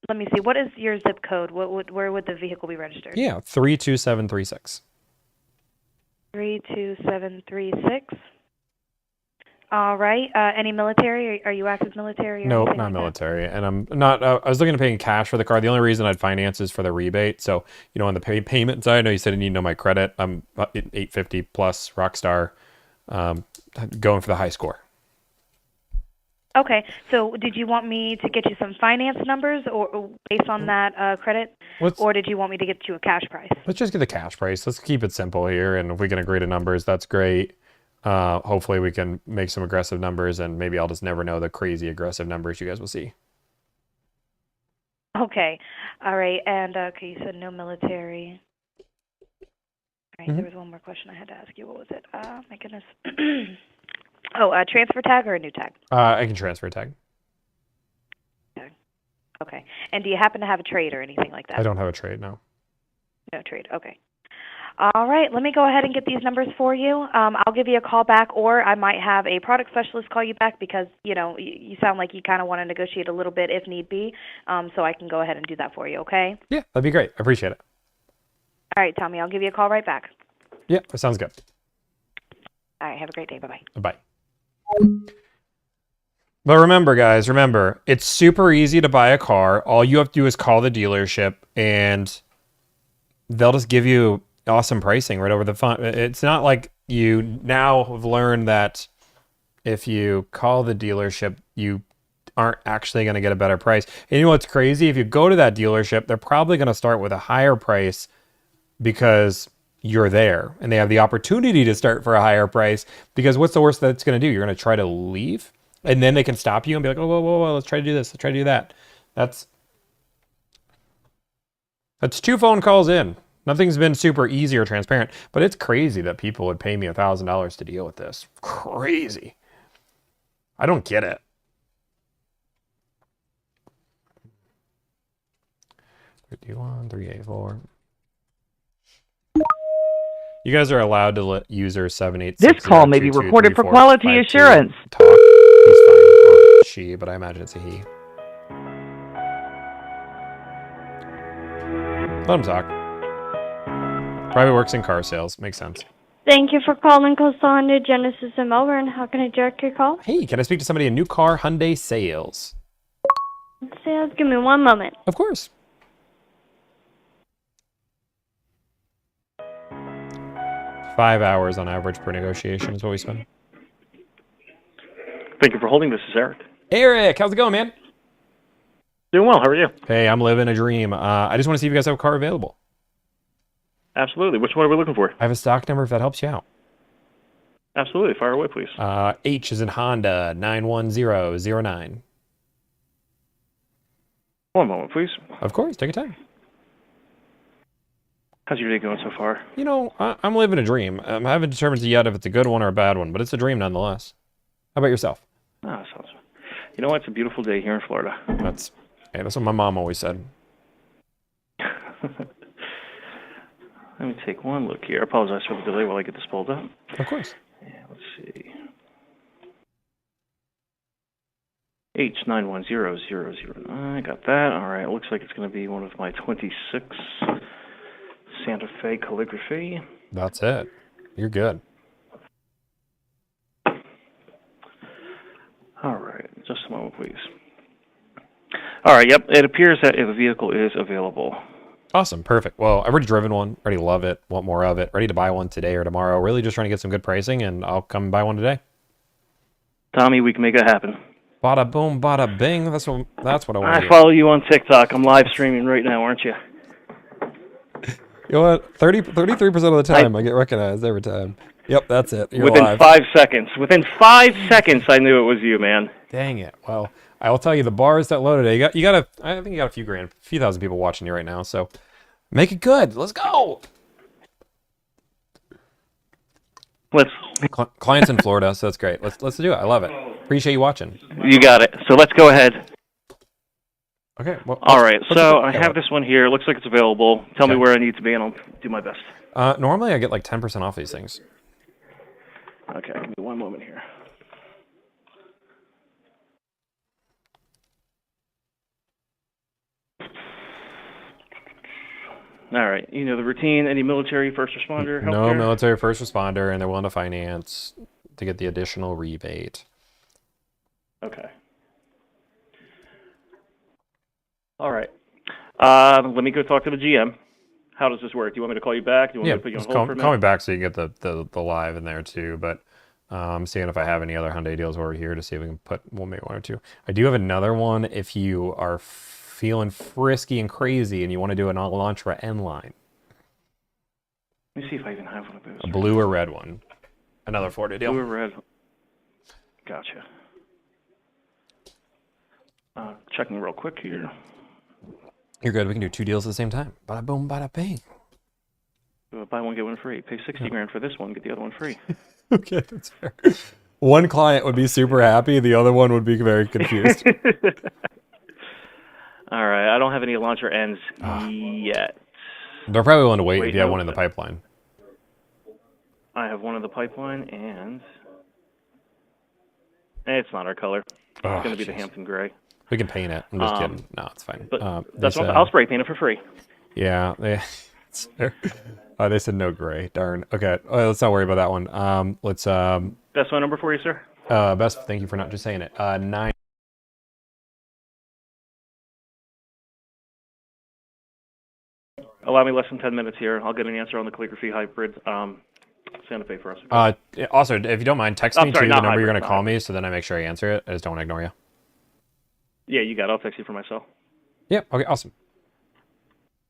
let me see. What is your zip code? Where would the vehicle be registered? Yeah, 32736. 32736. All right. Any military? Are you active military? Or Nope, anything not like that? military. And I'm not, I was looking to pay in cash for the car. The only reason I'd finance is for the rebate. So, on the payment side, I know you said you need to know my credit. I'm 850 plus Rockstar, going for the high score. Okay. So did you want me to get you some finance numbers or based on that credit? Or did you want me to get you a cash price? Let's just get the cash price. Let's keep it simple here. And if we can agree to numbers, that's great. Hopefully we can make some aggressive numbers, and maybe I'll just never know the crazy aggressive numbers you guys will see. Okay. All right. And, okay, you said no military. All right. There was one more question I had to ask you. What was it? My goodness. A transfer tag or a new tag? I can transfer tag. Okay. And do you happen to have a trade or anything like that? I don't have a trade, no. No trade. Okay. All right. Let me go ahead and get these numbers for you. I'll give you a call back, or I might have a product specialist call you back because, you sound like you kind of want to negotiate a little bit if need be. So I can go ahead and do that for you, okay? Yeah, that'd be great. I appreciate it. All right, Tommy. I'll give you a call right back. Yeah, that sounds good. All right. Have a great day. Bye-bye. Bye. But remember, guys, it's super easy to buy a car. All you have to do is call the dealership, and they'll just give you awesome pricing right over the phone. It's not like you now have learned that if you call the dealership, you aren't actually going to get a better price. And you know what's crazy? If you go to that dealership, they're probably going to start with a higher price because you're there, and they have the opportunity to start for a higher price, because what's the worst that's going to do? You're going to try to leave, and then they can stop you and be like, oh, whoa, let's try to do this. Let's try to do that. That's 2 phone calls in. Nothing's been super easy or transparent, but it's crazy that people would pay me $1,000 to deal with this. Crazy. I don't get it. $321, $384. You guys are allowed to let user 786. This call may be recorded for quality assurance. Talk. He's fine. Or she, but I imagine it's a he. Let him talk. Probably works in car sales. Makes sense. Thank you for calling Coastal Hyundai Genesis in Melbourne. How can I direct your call? Hey, can I speak to somebody in new car Hyundai sales? Sales, give me 1 moment. Of course. $5 hours on average per negotiation is what we spend. Thank you for holding. This is Eric. Eric, how's it going, man? Doing well. How are you? Hey, I'm living a dream. I just want to see if you guys have a car available. Absolutely. Which one are we looking for? I have a stock number if that helps you out. Absolutely. Fire away, please. H is in Honda, 91009. 1 moment, please. Of course, take your time. How's your day going so far? I'm living a dream. I haven't determined yet if it's a good one or a bad one, but it's a dream nonetheless. How about yourself? Sounds. You know what? It's a beautiful day here in Florida. Hey, that's what my mom always said. Let me take one look here. I apologize for the delay while I get this pulled up. Of course. Yeah, let's see. H910009. I got that. All right. Looks like it's going to be one of my 26 Santa Fe calligraphy. That's it. You're good. All right. Just a moment, please. All right. Yep. It appears that the vehicle is available. Awesome. Perfect. Well, I've already driven one. Already love it. Want more of it. Ready to buy one today or tomorrow. Really just trying to get some good pricing, and I'll come and buy one today. Tommy, we can make it happen. Bada boom, bada bing. That's what I want to I follow you on TikTok. I'm live streaming right now, aren't you? You know what? 33% of the time I get recognized every time. Yep, that's it. You're Within live. 5 seconds. Within 5 seconds, I knew it was you, man. Dang it. Well, I will tell you, the bar is that low today. I think you got a few thousand people watching you right now. So make it good. Let's go. Clients in Florida, so that's great. Let's do it. I love it. Appreciate you watching. You got it. So let's go ahead. Okay. Well, All right. So I have this one here. It looks like it's available. Tell me where I need to be, and I'll do my best. Normally, I get like 10% off these things. Okay. Give me one moment here. All right. You know the routine. Any military, first responder, healthcare? No military, first responder, and they're willing to finance to get the additional rebate. Okay. All right. Let me go talk to the GM. How does this work? Do you want me to call you back? Do you want me to put you on hold for a minute? Call me back so you can get the live in there too. But I'm seeing if I have any other Hyundai deals over here to see if we can we'll make one or two. I do have another one if you are feeling frisky and crazy and you want to do an Elantra N line. Let me see if I even have one of those. A blue or red one. Another Florida deal. Blue or red. Gotcha. Checking real quick here. You're good. We can do two deals at the same time. Bada boom, bada bang. Buy one, get one free. Pay $60,000 for this one, get the other one free. Okay, that's fair. One client would be super happy. The other one would be very confused. All right. I don't have any launcher ends yet. They're probably willing to wait if you have one in the pipeline. I have one in the pipeline, and it's not our color. It's going to be the Hampton Gray. We can paint it. I'm just kidding. No, it's fine. But that's what I'll spray paint it for free. Yeah, they said no gray. Darn. Okay, let's not worry about that one. Let's. Best phone number for you, sir? Best. Thank you for not just saying it. 9. Allow me less than 10 minutes here. I'll get an answer on the calligraphy hybrid Santa Fe for us. Also, if you don't mind, text me sorry, too the number hybrid, you're going to call me, so then I make sure I answer it. I just don't want to ignore you. Yeah, you got it. I'll text you for my cell. Yeah. Okay. Awesome.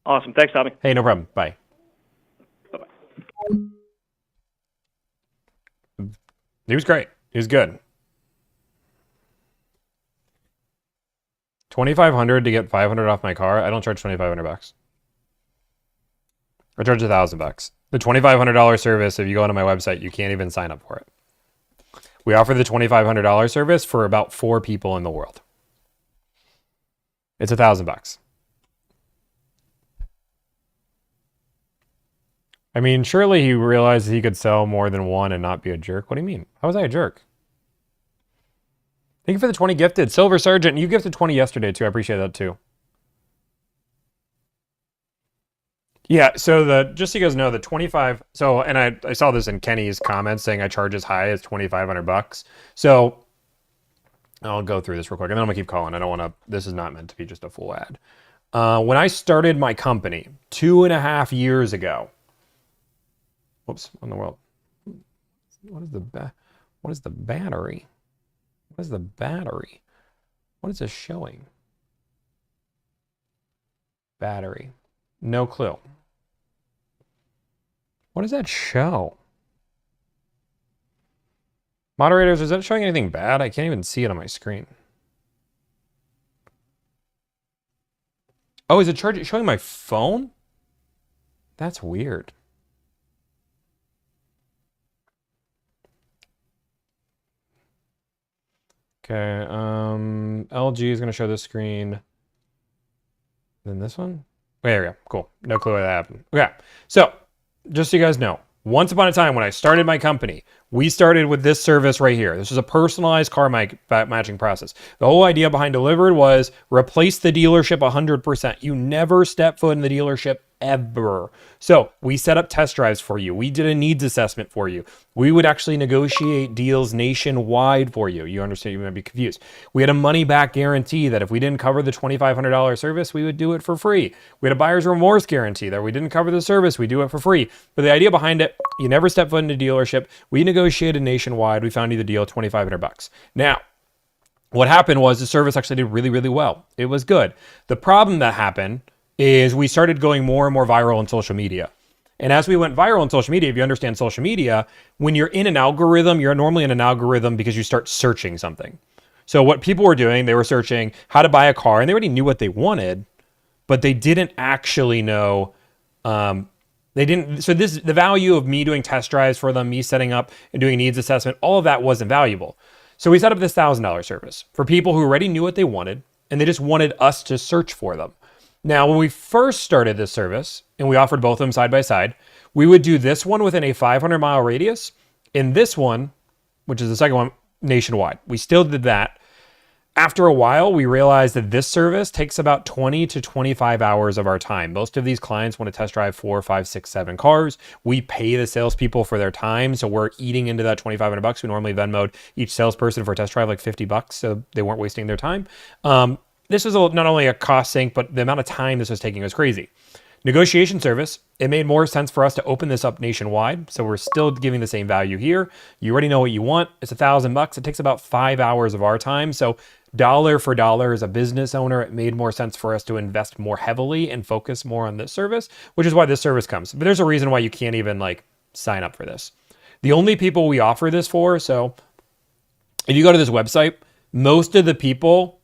Awesome. Thanks, Tommy. Hey, no problem. Bye. Bye-bye. He was great. He was good. 2,500 to get 500 off my car. I don't charge $2,500. I charge $1,000. The $2,500 service, if you go onto my website, you can't even sign up for it. We offer the $2,500 service for about 4 people in the world. It's $1,000. I mean, surely he realized he could sell more than one and not be a jerk. What do you mean? How was I a jerk? Thank you for the 20 gifted. Silver Sergeant, you gifted 20 yesterday too. I appreciate that too. Yeah, so just so you guys know, the 25, so, and I saw this in Kenny's comments saying I charge as high as $2,500. So I'll go through this real quick and then I'm gonna keep calling. I don't want to, this is not meant to be just a full ad. When I started my company 2.5 years ago, whoops, what in the world? What is the battery? What is the battery? What is this showing? Battery. No clue. What does that show? Moderators, is that showing anything bad? I can't even see it on my screen. Oh, is it showing my phone? That's weird. Okay, LG is going to show this screen. Then this one. There we go. Cool. No clue why that happened. Okay. So, just so you guys know, once upon a time when I started my company, we started with this service right here. This is a personalized car matching process. The whole idea behind Delivered was replace the dealership 100%. You never step foot in the dealership ever. So we set up test drives for you. We did a needs assessment for you. We would actually negotiate deals nationwide for you. You understand? You might be confused. We had a money back guarantee that if we didn't cover the $2,500 service, we would do it for free. We had a buyer's remorse guarantee that if we didn't cover the service, we do it for free. But the idea behind it, you never step foot in a dealership. We negotiated nationwide. We found you the deal, $2,500. Now, what happened was the service actually did really, really well. It was good. The problem that happened is we started going more and more viral on social media. And as we went viral on social media, if you understand social media, when you're in an algorithm, you're normally in an algorithm because you start searching something. So what people were doing, they were searching how to buy a car, and they already knew what they wanted, but they didn't actually know. So the value of me doing test drives for them, me setting up and doing a needs assessment, all of that wasn't valuable. So we set up this $1,000 service for people who already knew what they wanted, and they just wanted us to search for them. Now, when we first started this service, and we offered both of them side by side, we would do this one within a 500-mile radius, and this one, which is the second one, nationwide. We still did that. After a while, we realized that this service takes about 20 to 25 hours of our time. Most of these clients want to test drive 4, 5, 6, 7 cars. We pay the salespeople for their time, so we're eating into that $2,500. We normally Venmo'd each salesperson for a test drive like $50, so they weren't wasting their time. This was not only a cost sink, but the amount of time this was taking was crazy. Negotiation service, it made more sense for us to open this up nationwide. So we're still giving the same value here. You already know what you want. It's $1,000. It takes about 5 hours of our time. So dollar for dollar as a business owner, it made more sense for us to invest more heavily and focus more on this service, which is why this service comes. But there's a reason why you can't even sign up for this. The only people we offer this for, so if you go to this website, most of the people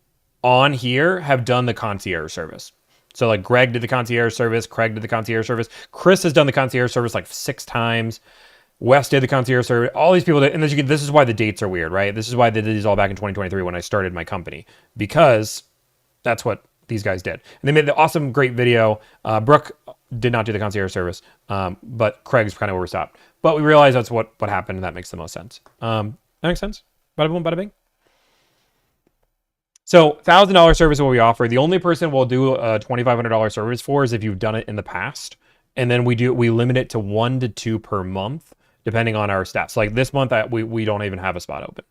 on here have done the concierge service. So Greg did the concierge service, Craig did the concierge service, Chris has done the concierge service 6 times, Wes did the concierge service, all these people did, and this is why the dates are weird, right? This is why they did these all back in 2023 when I started my company, because that's what these guys did. And they made the awesome, great video. Brooke did not do the concierge service, but Craig's kind of where we stopped. But we realized that's what happened, and that makes the most sense. That makes sense? Bada boom, bada bing. So $1,000 service is what we offer. The only person we'll do a $2,500 service for is if you've done it in the past. And then we limit it to 1 to 2 per month, depending on our stats. This month, we don't even have a spot open.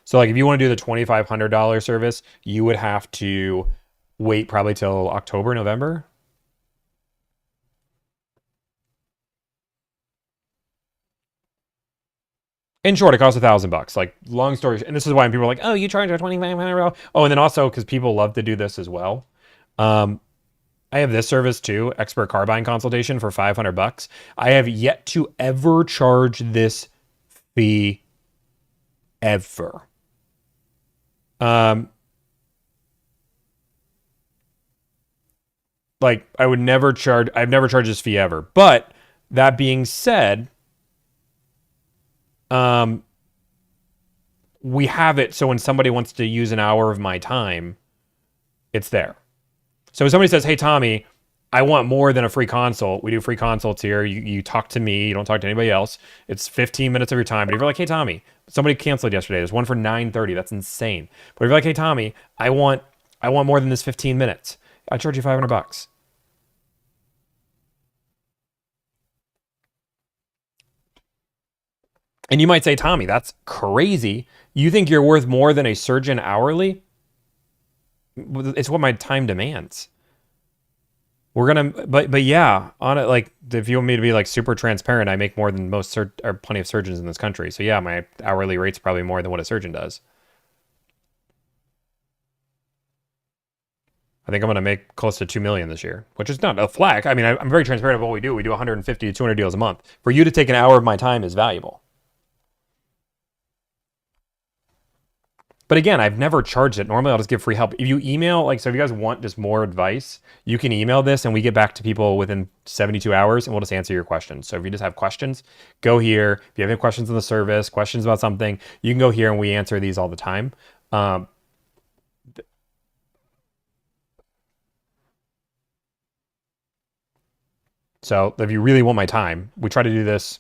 So if you want to do the $2,500 service, you would have to wait probably till October, November. In short, it costs $1,000. Long story, and this is why people are like, "Oh, you charge a $2,500." Oh, and then also because people love to do this as well. I have this service too, expert car buying consultation for $500. I have yet to ever charge this fee ever. I would never charge. I've never charged this fee ever. But that being said, we have it so when somebody wants to use an hour of my time, it's there. So if somebody says, "Hey, Tommy, I want more than a free consult," we do free consults here. You talk to me. You don't talk to anybody else. It's 15 minutes of your time. But if you're like, "Hey, Tommy, somebody canceled yesterday. There's one for 9:30. That's insane." But if you're like, "Hey, Tommy, I want more than this 15 minutes. I charge you $500. And you might say, "Tommy, that's crazy. You think you're worth more than a surgeon hourly?" It's what my time demands. But yeah, on it, if you want me to be super transparent, I make more than plenty of surgeons in this country. So yeah, my hourly rate's probably more than what a surgeon does. I think I'm going to make close to $2 million this year, which is not a flack. I mean, I'm very transparent about what we do. We do 150 to 200 deals a month. For you to take an hour of my time is valuable. But again, I've never charged it. Normally, I'll just give free help. If you email, so if you guys want just more advice, you can email this and we get back to people within 72 hours and we'll just answer your questions. So if you just have questions, go here. If you have any questions on the service, questions about something, you can go here and we answer these all the time. So if you really want my time, we try to do this.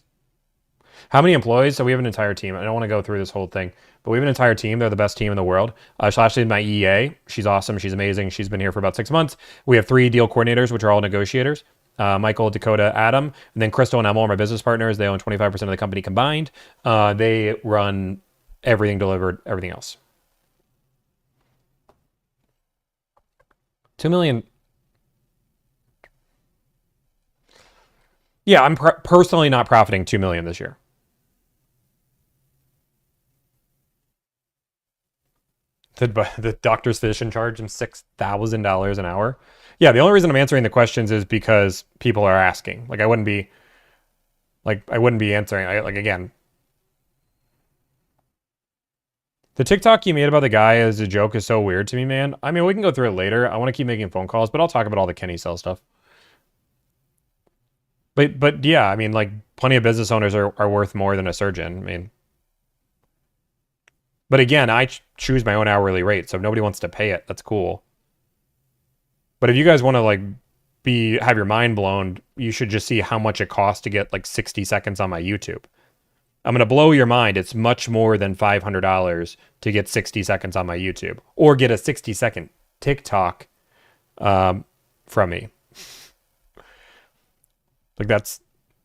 How many employees? So we have an entire team. I don't want to go through this whole thing, but we have an entire team. They're the best team in the world. Ashley is my EA. She's awesome. She's amazing. She's been here for about 6 months. We have 3 deal coordinators, which are all negotiators. Michael, Dakota, Adam, and then Crystal and Emma are my business partners. They own 25% of the company combined. They run everything delivered, everything else. 2 million. Yeah, I'm personally not profiting 2 million this year. The doctor's physician charge him $6,000 an hour. Yeah, the only reason I'm answering the questions is because people are asking. Like I wouldn't be answering. Again, the TikTok you made about the guy as a joke is so weird to me, man. I mean, we can go through it later. I want to keep making phone calls, but I'll talk about all the Kenny Sell stuff. But yeah, I mean, like plenty of business owners are worth more than a surgeon. I mean, but again, I choose my own hourly rate. So if nobody wants to pay it, that's cool. But if you guys want to like have your mind blown, you should just see how much it costs to get like 60 seconds on my YouTube. I'm going to blow your mind. It's much more than $500 to get 60 seconds on my YouTube or get a 60-second TikTok from me. Like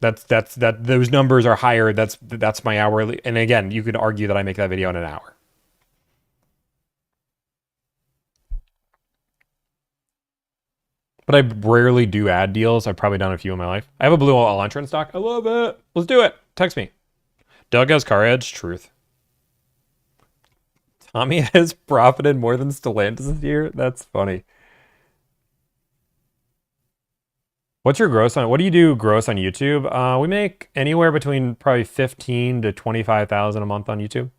those numbers are higher. That's my hourly. And again, you could argue that I make that video in an hour. But I rarely do ad deals. I've probably done a few in my life. I have a blue Elantra in stock. I love it. Let's do it. Text me. Doug has car edge. Truth. Tommy has profited more than Stellantis this year. That's funny. What's your gross on? What do you do gross on YouTube? We make anywhere between probably 15 to 25,000 a month on YouTube.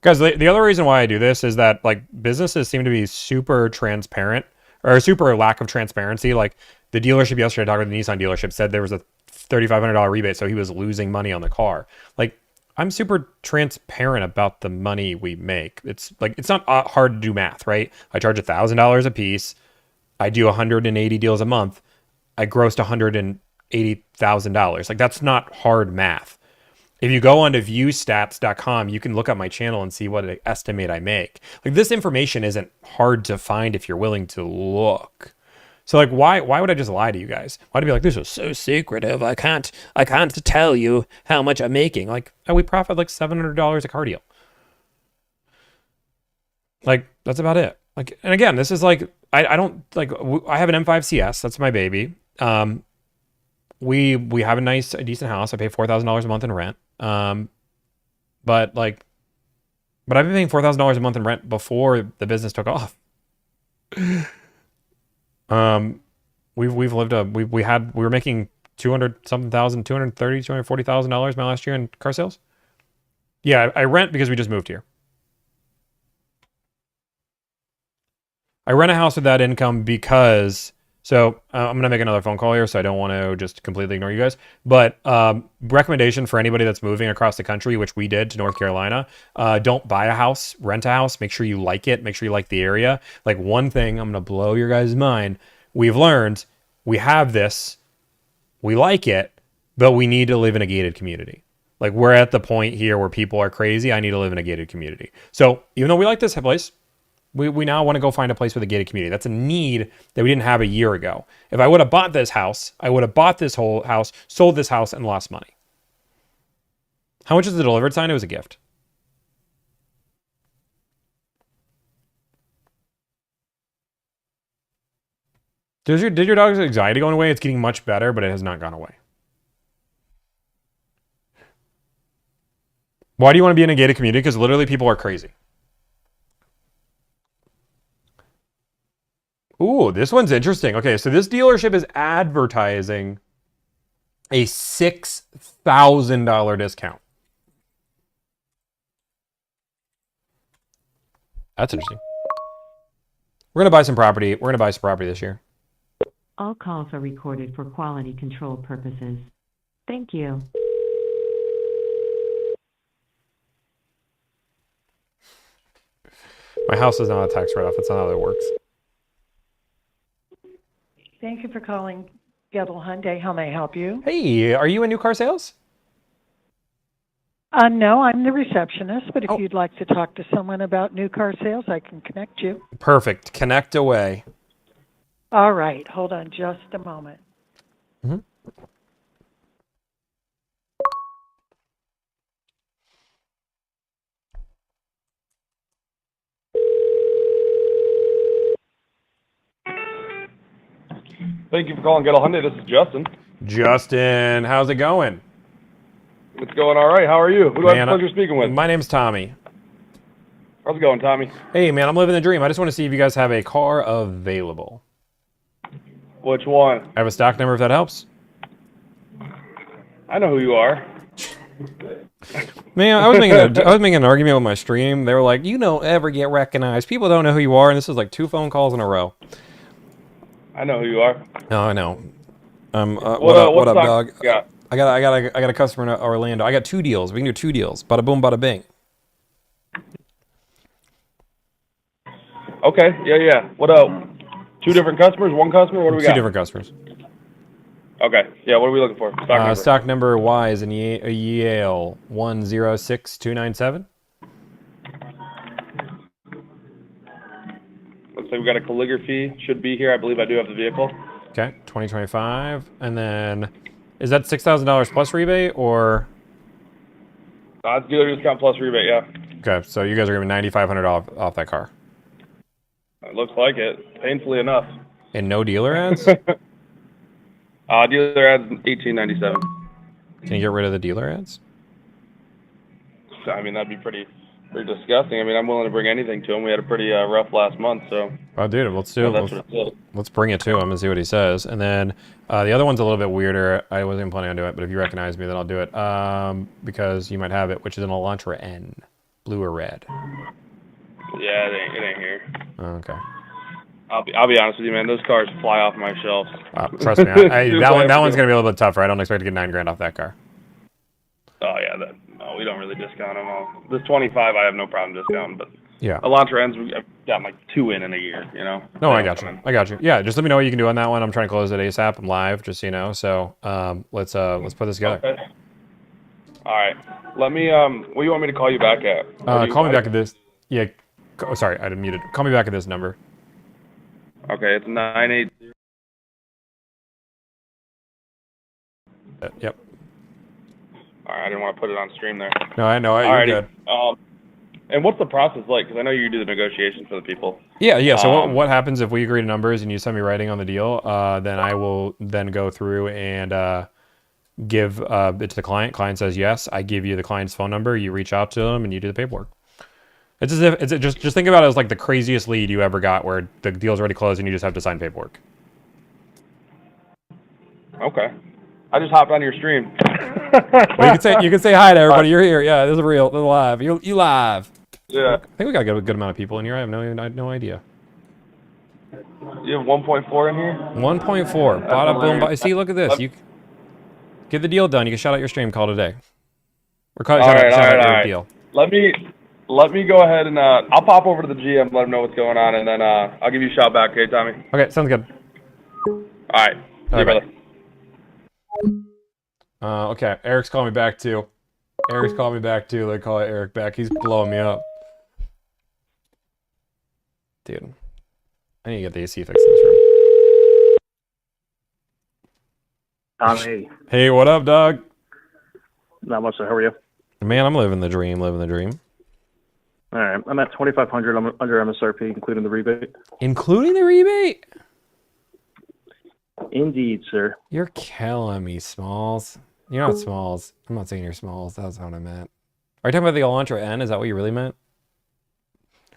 Guys, the other reason why I do this is that like businesses seem to be super transparent or super lack of transparency. Like the dealership yesterday, I talked with the Nissan dealership, said there was a $3,500 rebate, so he was losing money on the car. Like I'm super transparent about the money we make. It's like it's not hard to do math, right? I charge $1,000 a piece. I do 180 deals a month. I grossed $180,000. Like that's not hard math. If you go onto viewstats.com, you can look at my channel and see what I estimate I make. Like this information isn't hard to find if you're willing to look. So like why would I just lie to you guys? Why'd I be like, this is so secretive. I can't tell you how much I'm making. Like we profit like $700 a car deal. Like that's about it. Like, and again, this is like I don't like I have an M5 CS. That's my baby. We have a decent house. I pay $4,000 a month in rent. But I've been paying $4,000 a month in rent before the business took off. We were making $240,000 my last year in car sales. Yeah, I rent because we just moved here. I rent a house with that income because, I'm going to make another phone call here, so I don't want to just completely ignore you guys. But recommendation for anybody that's moving across the country, which we did to North Carolina, don't buy a house, rent a house. Make sure you like it. Make sure you like the area. Like one thing, I'm going to blow your guys' mind. We've learned we have this, we like it, but we need to live in a gated community. Like we're at the point here where people are crazy. I need to live in a gated community. So even though we like this place, we now want to go find a place with a gated community. That's a need that we didn't have a year ago. If I would have bought this house, I would have bought this whole house, sold this house, and lost money. How much is the delivered sign? It was a gift. Did your dog's anxiety going away? It's getting much better, but it has not gone away. Why do you want to be in a gated community? Because literally people are crazy. Ooh, this one's interesting. Okay, so this dealership is advertising a $6,000 discount. That's interesting. We're going to buy some property. We're going to buy some property this year. All calls are recorded for quality control purposes. Thank you. My house is not a tax write-off. That's not how that works. Thank you for calling Coastal Hyundai, how may I help you? Hey, are you in new car sales? No, I'm the receptionist, but if Oh. you'd like to talk to someone about new car sales, I can connect you. Perfect. Connect away. All right, hold on just a moment. Mm-hmm. Thank you for calling Coastal Hyundai. This is Justin. Justin, how's it going? It's going all right. How are you? Who do I have Man, the pleasure of speaking with? My name's Tommy. How's it going, Tommy? Hey, man, I'm living the dream. I just want to see if you guys have a car available. Which one? I have a stock number if that helps. I know who you are. Man, I was making an argument with my stream. They were like, "You don't ever get recognized. People don't know who you are." And this was like 2 phone calls in a row. I know who you are. No, I know. What up, dog? Yeah. I got a customer in Orlando. I got 2 deals. We can do 2 deals. Bada boom, bada bing. Okay. Yeah. What 2 different customers? 1 customer? What do we got? 2 different customers. Okay. Yeah. What are we looking for? Stock number Y is in Yale 106297. Looks like we got a calligraphy. Should be here. I believe I do have the vehicle. Okay, 2025, and then is that $6,000 plus rebate or? It's dealer discount plus rebate. Yeah. Okay, so you guys are giving $9,500 off that car. It looks like it. Painfully enough. And no dealer ads? Dealer ads $1,897. Can you get rid of the dealer ads? I mean, that'd be pretty disgusting. I mean, I'm willing to bring anything to him. We had a pretty rough last month, so. Oh, dude, let's do it. That's what it is. Let's bring it to him and see what he says. And then the other one's a little bit weirder. I wasn't even planning on doing it, but if you recognize me, then I'll do it. Because you might have it, which is an Elantra N, blue or red. Yeah, it ain't here. Okay. I'll be honest with you, man. Those cars fly off my shelves. Trust me, that one's gonna be a little bit tougher. I don't expect to get $9,000 off that car. Oh yeah, no, we don't really discount them all. This 25, I have no problem discounting, but yeah, Elantra N's, I've gotten like 2 in a year, you know. No, I got you. Yeah, just let me know what you can do on that one. I'm trying to close it ASAP. I'm live, just so you know. So let's put this together. Okay. All right. Let me. What do you want me to call you back at? Call me back at this. Yeah. Sorry, I didn't mute it. Call me back at this number. Okay, it's 98. Yep. All right, I didn't want to put it on stream there. No, I know. You're good. And what's the process like? Because I know you do the negotiations for the people. Yeah. So what happens if we agree to numbers and you send me writing on the deal? Then I will then go through and give it to the client. Client says yes. I give you the client's phone number. You reach out to them and you do the paperwork. It's as if just think about it as like the craziest lead you ever got, where the deal's already closed and you just have to sign paperwork. Okay. I just hopped on your stream. Well, you can say hi to everybody. You're here. Yeah, this is real. This is live. You live. Yeah. I think we got a good amount of people in here. I have no idea. You have 1.4 in here? 1.4. Bada boom. See, look at this. You get the deal done. You can shout out your stream call today. Or shout out your deal. Let me go ahead and I'll pop over to the GM, let him know what's going on, and then I'll give you a shout back, okay, Tommy? Okay, sounds good. All right. See you, brother. Okay, Eric's calling me back too. They call Eric back. He's blowing me up. Dude, I need to get the AC fixed in this room. Tommy. Hey, what up, dog? Not much, so how are you? Man, I'm living the dream. All right, I'm at 2,500. I'm under MSRP, including the rebate. Including the rebate? Indeed, sir. You're killing me, Smalls. You're not Smalls. I'm not saying you're Smalls. That's not what I meant. Are you talking about the Elantra N? Is that what you really meant?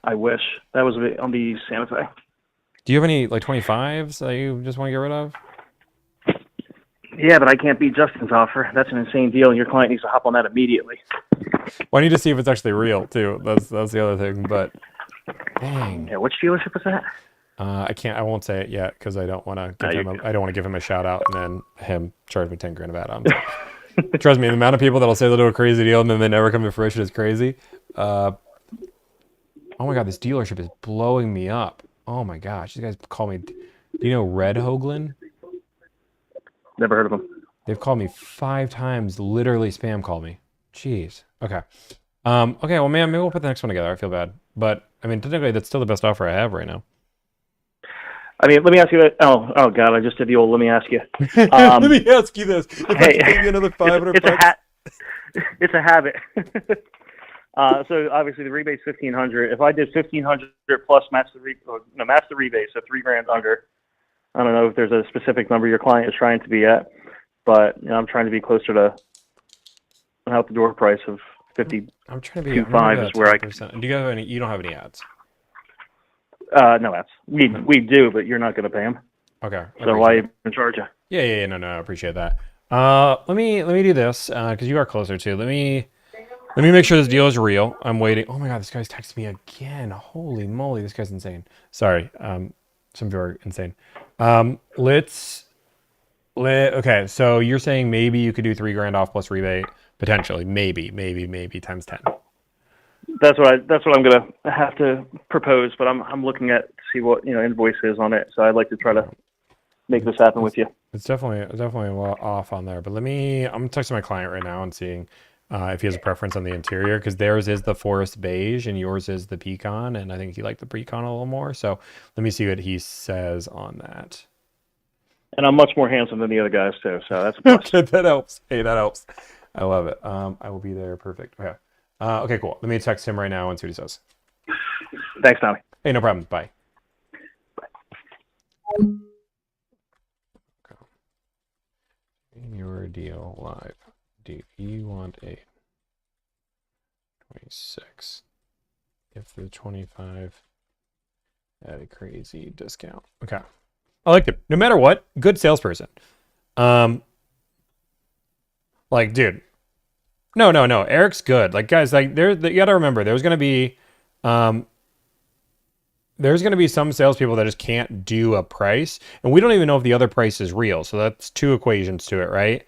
I wish. That was on the Santa Fe. Do you have any, like, 25s that you just want to get rid of? Yeah, but I can't beat Justin's offer. That's an insane deal, and your client needs to hop on that immediately. Well, I need to see if it's actually real, too. That's the other thing, but... Dang. Yeah, which dealership was that? I won't say it yet, because I don't want to give him a shout-out and then him charge me 10 grand of add-ons. Trust me, the amount of people that'll say they'll do a crazy deal and then they never come to fruition is crazy. Oh my god, this dealership is blowing me up. Oh my gosh, these guys call me... Do you know Red Hoagland? Never heard of them. They've called me 5 times, literally spam called me. Jeez. Okay. Okay, well, man, maybe we'll put the next one together. I feel bad. But, I mean, technically, that's still the best offer I have right now. I mean, let me ask you. Oh God, I just did the old. Let me ask you. Let me ask you this. If I Hey, could pay you another 500 it's a bucks. It's a habit. So obviously the rebate's $1,500. If I did $1,500 plus match the rebate, so $3,000 under. I don't know if there's a specific number your client is trying to be at, but I'm trying to be closer to an out the door price of 50. I'm trying to be 2.5 is where I can. Do you have any? You don't have any ads. No ads. We do, but you're not going to pay them. Okay. So why even charge you? Yeah. No, I appreciate that. Let me do this because you are closer to. Let me make sure this deal is real. I'm waiting. Oh my God, this guy's texting me again. Holy moly, this guy's insane. Sorry. Some people are insane. Okay. So you're saying maybe you could do $3,000 off plus rebate potentially. Maybe times 10. That's what I'm gonna have to propose, but I'm looking at to see what invoice is on it. So I'd like to try to make this happen with you. It's definitely a lot off on there. But I'm texting my client right now and seeing if he has a preference on the interior, because theirs is the forest beige and yours is the pecan, and I think he liked the pecan a little more. So let me see what he says on that. And I'm much more handsome than the other guys too, so that's a plus. Okay, that helps. Hey, that helps. I love it. I will be there. Perfect. Okay. Okay, cool. Let me text him right now and see what he says. Thanks, Tommy. Hey, no problem. Bye. Okay. In your deal live. Do you want a 26? If the 25 at a crazy discount. Okay. I like it. No matter what, good salesperson. Like, dude. No. Eric's good. Like, guys, like, you gotta remember, there's gonna be some salespeople that just can't do a price, and we don't even know if the other price is real. So that's 2 equations to it, right?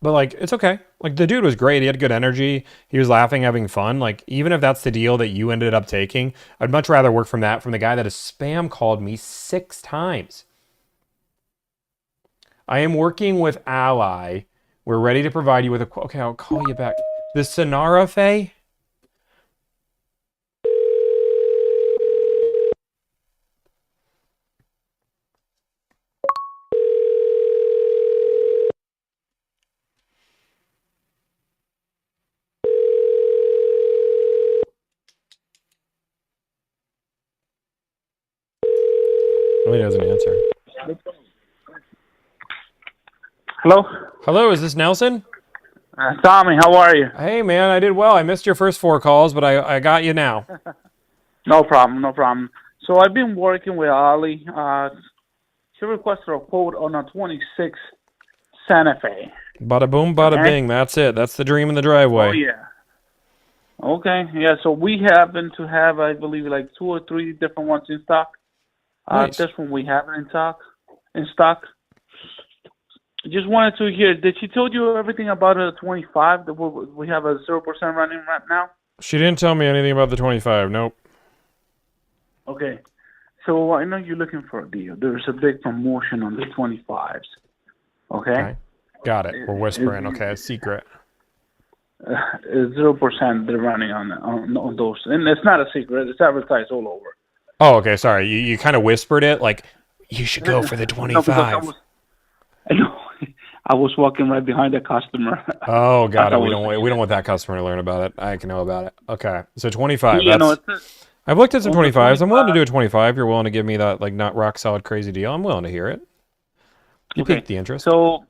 But like, it's okay. Like, the dude was great. He had good energy. He was laughing, having fun. Like, even if that's the deal that you ended up taking, I'd much rather work from the guy that has spam called me 6 times. I am working with Ally. We're ready to provide you with a quote. Okay, I'll call you back. The Sonara Faye? Oh, he doesn't answer. Hello, is this Nelson? Tommy, how are you? Hey, man, I did well. I missed your first 4 calls, but I got you now. No problem. So I've been working with Ali. She requested a quote on a 26 Santa Fe. Bada boom, bada bing. That's it. That's the dream in the driveway. Oh, yeah. Okay, yeah, so we happen to have, I believe, like 2 or 3 different ones in stock. Nice. This one we have in stock. Just wanted to hear, did she tell you everything about a 25? That we have a 0% running right now? She didn't tell me anything about the 25. Nope. Okay. So I know you're looking for a deal. There's a big promotion on the 25s. Okay? Got it. We're whispering. Okay, it's secret. 0% they're running on those. And it's not a secret. It's advertised all over. Oh, okay. Sorry. You kind of whispered it like, you should go for the 25. I was walking right behind the customer. Oh, got it. We don't want that customer to learn about it. I can know about it. Okay. So 25. I've looked at some 25s. I'm willing to do a 25. You're willing to give me that, like, not rock solid crazy deal. I'm willing to hear it. You piqued the interest. So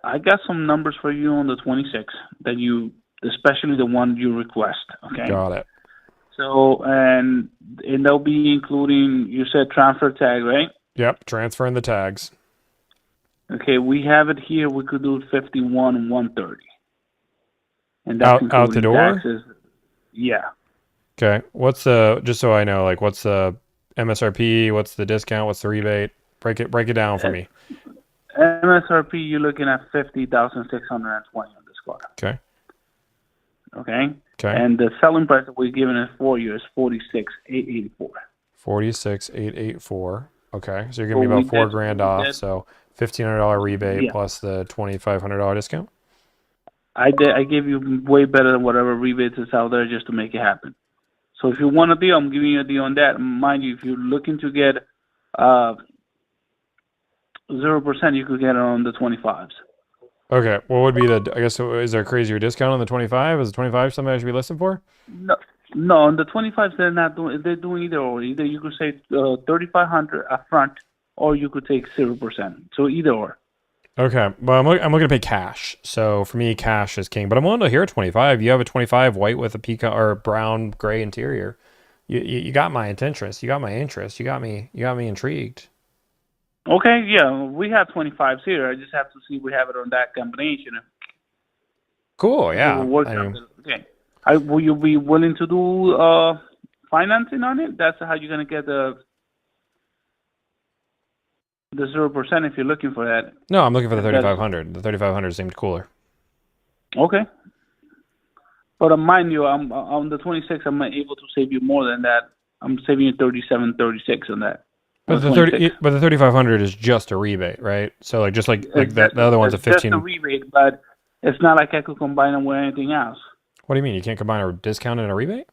I got some numbers for you on the 26 especially the one you request. Okay. Got it. So, and they'll be including, you said transfer tag, right? Yep. Transferring the tags. Okay, we have it here. We could do 51 and 130. And that's out the door? Taxes. Yeah. Okay. What's the, just so I know, like, what's the MSRP? What's the discount? What's the rebate? Break it down for me. MSRP, you're looking at 50,620 on this car. Okay. Okay. Okay. And the selling price that we're giving it for you is 46,884. 46,884. Okay. So you're giving me about $4,000 off. So $1,500 rebate Yeah. plus the $2,500 discount. I gave you way better than whatever rebates is out there just to make it happen. So if you want a deal, I'm giving you a deal on that. Mind you, if you're looking to get 0%, you could get it on the 25s. Okay, what would be the? I guess is there a crazier discount on the 25? Is the 25 something I should be listed for? No, no, on the 25s they're not doing. They're doing either or. Either you could say 3,500 up front, or you could take 0%. So either or. Okay, well I'm looking to pay cash. So for me, cash is king. But I'm willing to hear a 25. You have a 25 white with a peacock or brown gray interior. You got my interest. You got my interest. You got me intrigued. Okay, yeah, we have 25s here. I just have to see if we have it on that combination. Cool, yeah. Okay. Will you be willing to do financing on it? That's how you're gonna get the 0% if you're looking for that. No, I'm looking for the 3,500. The 3,500 seemed cooler. Okay. But mind you, I'm on the 26. I'm able to save you more than that. I'm saving you 37.36 on that. But the 3,500 is just a rebate, right? So like just like the other one's a 15. It's just a rebate, but it's not like I could combine them with anything else. What do you mean? You can't combine a discount and a rebate?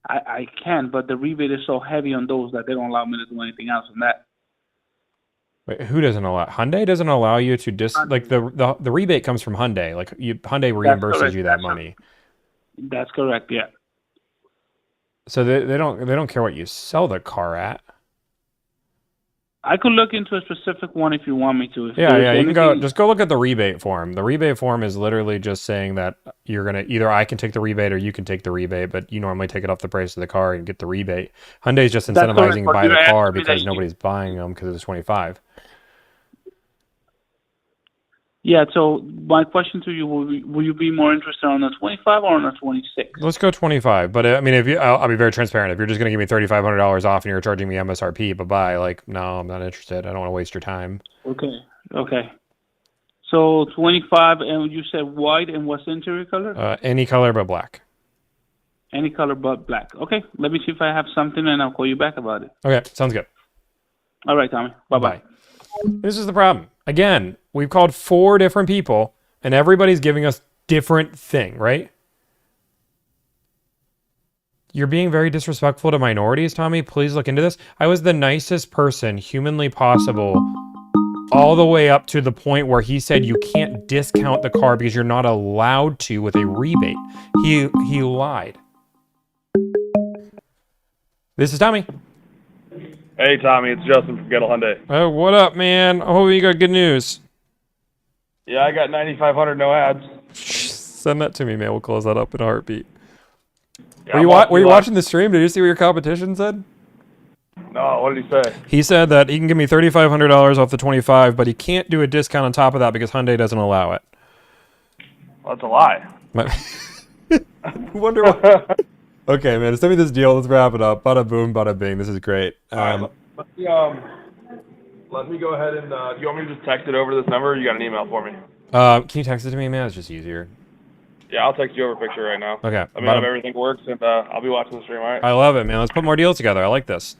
I can, but the rebate is so heavy on those that they don't allow me to do anything else on that. Wait, who doesn't allow? Hyundai doesn't allow you to like the rebate comes from Hyundai. Like Hyundai reimburses you that money. That's correct. Yeah. So they don't care what you sell the car at. I could look into a specific one if you want me to. Yeah. You can go look at the rebate form. The rebate form is literally just saying that you're gonna either I can take the rebate or you can take the rebate, but you normally take it off the price of the car and get the rebate. Hyundai's just incentivizing to buy the car because nobody's buying them because it's 25. Yeah. So my question to you will you be more interested on the 25 or on the 26? Let's go 25. But I mean, if I'll be very transparent. If you're just gonna give me $3,500 off and you're charging me MSRP, bye. Like, no, I'm not interested. I don't want to waste your time. Okay. So 25, and you said white, and what's the interior color? Any color but black. Any color but black. Okay. Let me see if I have something, and I'll call you back about it. Okay, sounds good. All right, Tommy. Bye-bye. This is the problem. Again, we've called 4 different people, and everybody's giving us different thing, right? You're being very disrespectful to minorities, Tommy. Please look into this. I was the nicest person humanly possible all the way up to the point where he said you can't discount the car because you're not allowed to with a rebate. He lied. This is Tommy. Hey, Tommy, it's Justin from Coastal Hyundai. Oh, what up, man? I hope you got good news. Yeah, I got 9,500 no ads. Send that to me, man. We'll close that up in a heartbeat. Yeah, were you watching the stream? Did you see what your competition said? No, what did he say? He said that he can give me $3,500 off the 25, but he can't do a discount on top of that because Hyundai doesn't allow it. Well, that's a lie. Wonder what. Okay, man, send me this deal. Let's wrap it up. Bada boom, bada bing. This is great. Let me go ahead and. Do you want me to just text it over to this number, or you got an email for me? Can you text it to me, man? It's just easier. Yeah, I'll text you over a picture right now. Okay. Let me know if everything works, and I'll be watching the stream. All right. I love it, man. Let's put more deals together. I like this.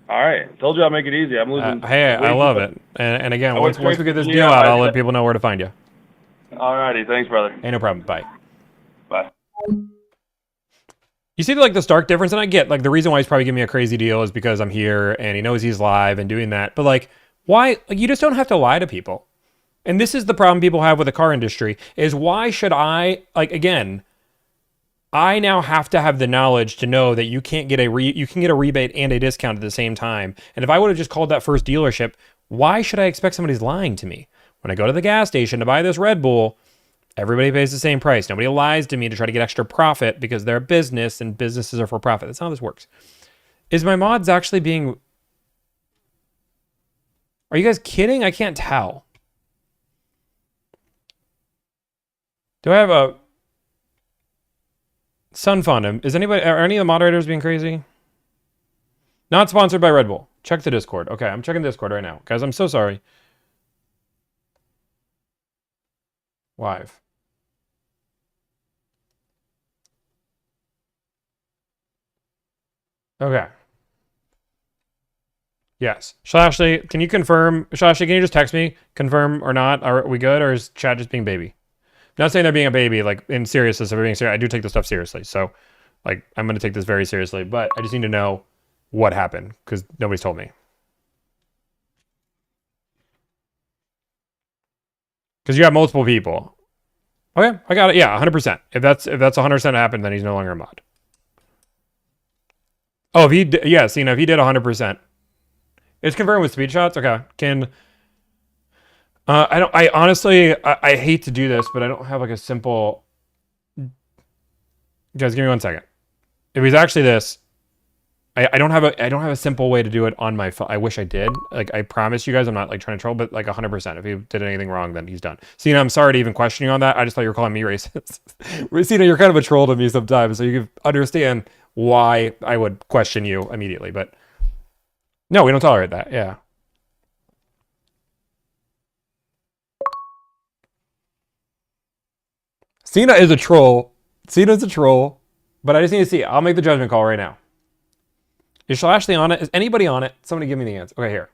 All right. Told you I'll make it easy. I'm losing. Hey, I love it. And again, once we get this deal out, I'll let people know where to find you. All righty. Thanks, brother. Hey, no problem. Bye. Bye. You see, like, the stark difference, and I get, like, the reason why he's probably giving me a crazy deal is because I'm here, and he knows he's live and doing that. But, like, why? Like, you just don't have to lie to people. And this is the problem people have with the car industry, is why should I, like, again, I now have to have the knowledge to know that you can't get you can get a rebate and a discount at the same time. And if I would have just called that first dealership, why should I expect somebody's lying to me? When I go to the gas station to buy this Red Bull, everybody pays the same price. Nobody lies to me to try to get extra profit because they're a business and businesses are for profit. That's not how this works. Is my mods actually being... Are you guys kidding? I can't tell. Do I have a... Sun Fund? Are any of the moderators being crazy? Not sponsored by Red Bull. Check the Discord. Okay, I'm checking Discord right now. Guys, I'm so sorry. Live. Okay. Yes. Ashley, can you confirm? Ashley, can you just text me, confirm or not? Are we good, or is Chad just being baby? Not saying they're being a baby, like in seriousness, if we're being serious. I do take this stuff seriously, so like I'm gonna take this very seriously. But I just need to know what happened because nobody's told me. Because you have multiple people. Okay, I got it. Yeah, 100%. If that's 100% happened, then he's no longer a mod. Oh, if he yeah, see, now if he did 100%, it's confirmed with speed shots. Okay, can I honestly I hate to do this, but I don't have like a simple. Guys, give me 1 second. If he's actually this, I don't have a simple way to do it on my phone. I wish I did. Like I promise you guys, I'm not like trying to troll, but like 100%. If he did anything wrong, then he's done. Cena, I'm sorry to even question you on that. I just thought you were calling me racist. Cena, you're kind of a troll to me sometimes, so you can understand why I would question you immediately. But no, we don't tolerate that. Yeah. Cena is a troll. Cena's a troll, but I just need to see it. I'll make the judgment call right now. Is Ashley on it? Is anybody on it? Somebody give me the answer. Okay, here.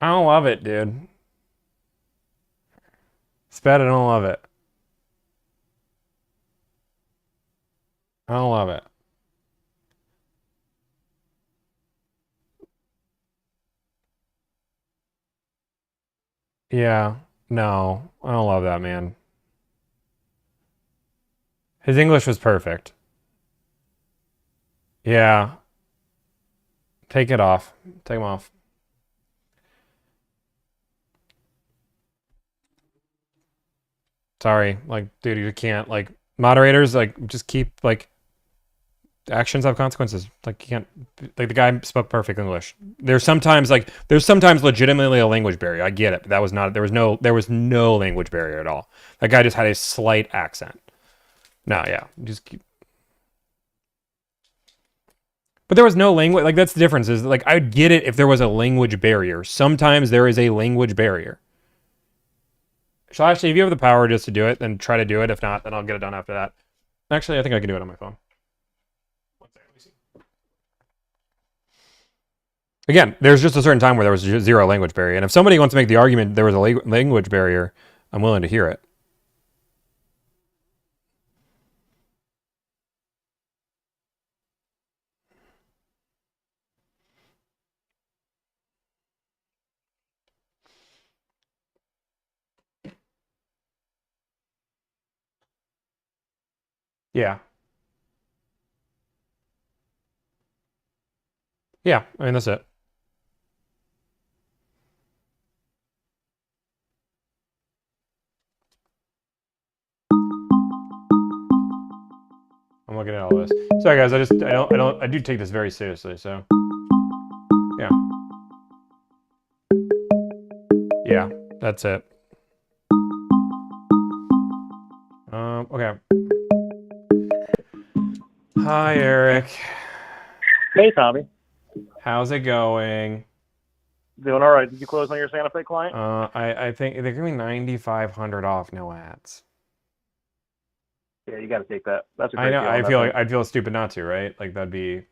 I don't love it, dude. Sped, I don't love it. I don't love it. Yeah, no, I don't love that, man. His English was perfect. Yeah. Take it off. Take him off. Sorry, like, dude, you can't, like, moderators, like, just keep, like, actions have consequences. Like, you can't, like, the guy spoke perfect English. There's sometimes legitimately a language barrier. I get it, but that was not, there was no language barrier at all. That guy just had a slight accent. No, yeah, just keep. But there was no language, like, that's the difference, is, like, I'd get it if there was a language barrier. Sometimes there is a language barrier. So actually, if you have the power just to do it, then try to do it. If not, then I'll get it done after that. Actually, I think I can do it on my phone. Again, there's just a certain time where there was zero language barrier. And if somebody wants to make the argument there was a language barrier, I'm willing to hear it. Yeah. Yeah, I mean, that's it. I'm looking at all this. Sorry, guys, I do take this very seriously, so. Yeah. Yeah, that's it. Okay. Hi, Eric. Hey, Tommy. How's it going? Doing all right. Did you close on your Santa Fe client? I think they're giving me $9,500 off, no ads. Yeah, you got to take that. That's a great I know. deal. I feel like I'd feel stupid not to, right? Like that'd be.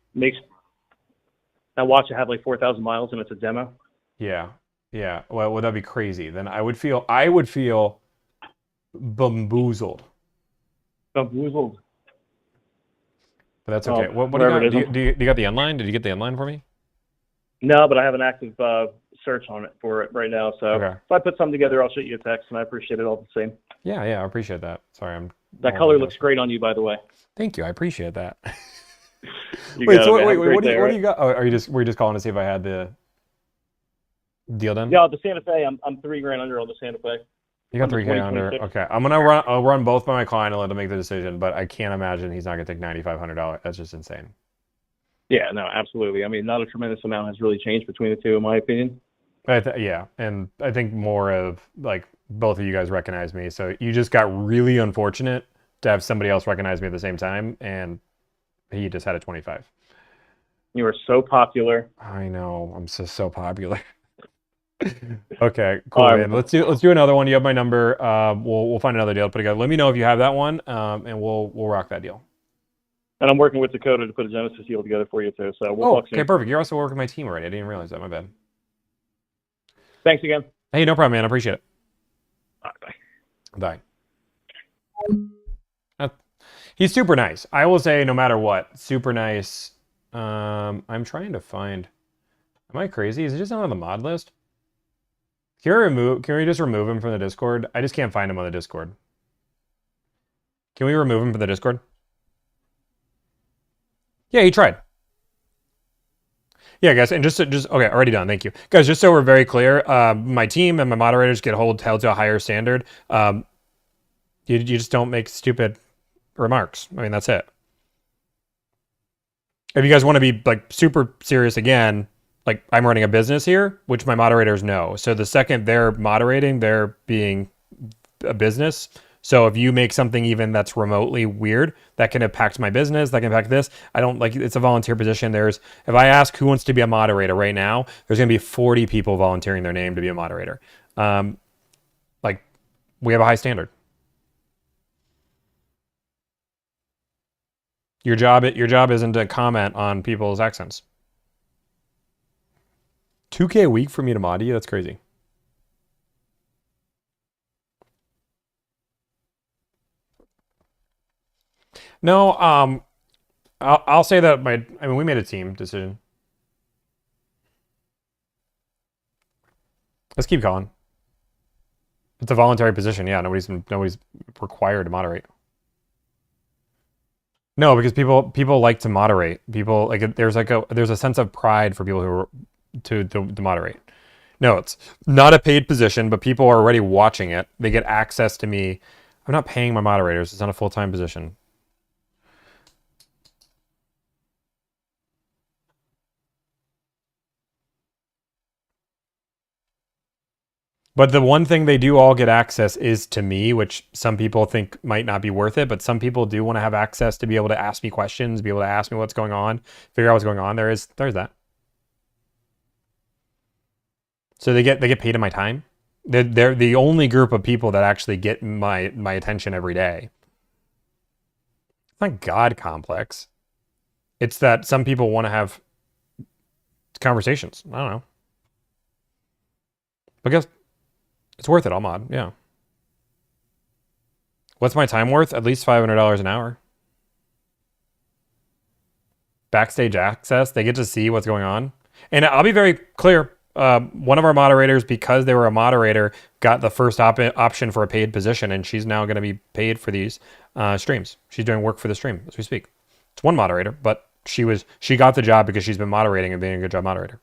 Now watch it have like 4,000 miles and it's a demo. Yeah, yeah. Well, that'd be crazy. Then I would feel bamboozled. Bamboozled. But that's okay. What do you got? Do you got the inline? Did you get the inline for me? No, but I have an active search on it for it right now. So okay. If I put something together, I'll shoot you a text, and I appreciate it all the same. Yeah, I appreciate that. Sorry, that color looks great on you, by the way. Thank you. I appreciate that. Wait, what do you got? Oh, were you just calling to see if I had the deal done? Yeah, the Santa Fe. I'm $3,000 under on the Santa Fe. You got $3K under. Okay, I'll run both by my client and let him make the decision. But I can't imagine he's not gonna take $9,500. That's just insane. Yeah, no, absolutely. I mean, not a tremendous amount has really changed between the two, in my opinion. Yeah, and I think more of like both of you guys recognize me, so you just got really unfortunate to have somebody else recognize me at the same time, and he just had a 25. You are so popular. I know, I'm so popular. Okay, cool, All right, man. Let's do another one. You have my number. We'll find another deal to put together. Let me know if you have that one, and we'll rock that deal. and I'm working with Dakota to put a Genesis deal together for you too. So we'll Oh, talk soon. okay, perfect. You're also working with my team already. I didn't realize that. My bad. Thanks again. Hey, no problem, man. I appreciate it. All right, bye. Bye. He's super nice. I will say, no matter what, super nice. I'm trying to find. Am I crazy? Is it just not on the mod list? Can we just remove him from the Discord? I just can't find him on the Discord. Can we remove him from the Discord? Yeah, he tried. Yeah, guys, and just okay, already done. Thank you, guys. Just so we're very clear, my team and my moderators get held to a higher standard. You just don't make stupid remarks. I mean, that's it. If you guys want to be like super serious again, like I'm running a business here, which my moderators know. So the second they're moderating, they're being a business. So if you make something even that's remotely weird, that can impact my business, that can impact this. I don't like, it's a volunteer position. If I ask who wants to be a moderator right now, there's going to be 40 people volunteering their name to be a moderator. Like we have a high standard. Your job isn't to comment on people's accents. $2K a week for me to mod you? That's crazy. No, I'll say that we made a team decision. Let's keep going. It's a voluntary position. Yeah, nobody's required to moderate. No, because people like to moderate. People like there's a sense of pride for people who are to moderate. No, it's not a paid position, but people are already watching it. They get access to me. I'm not paying my moderators. It's not a full-time position. But the one thing they do all get access is to me, which some people think might not be worth it, but some people do want to have access to be able to ask me questions, be able to ask me what's going on, figure out what's going on. There's that. So they get paid in my time. They're the only group of people that actually get my attention every day. It's not God complex. It's that some people want to have conversations. I don't know. But I guess it's worth it, I'll mod, yeah. What's my time worth? At least $500 an hour. Backstage access, they get to see what's going on. And I'll be very clear, one of our moderators, because they were a moderator, got the first option for a paid position, and she's now going to be paid for these streams. She's doing work for the stream as we speak. It's one moderator, but she got the job because she's been moderating and being a good job moderator.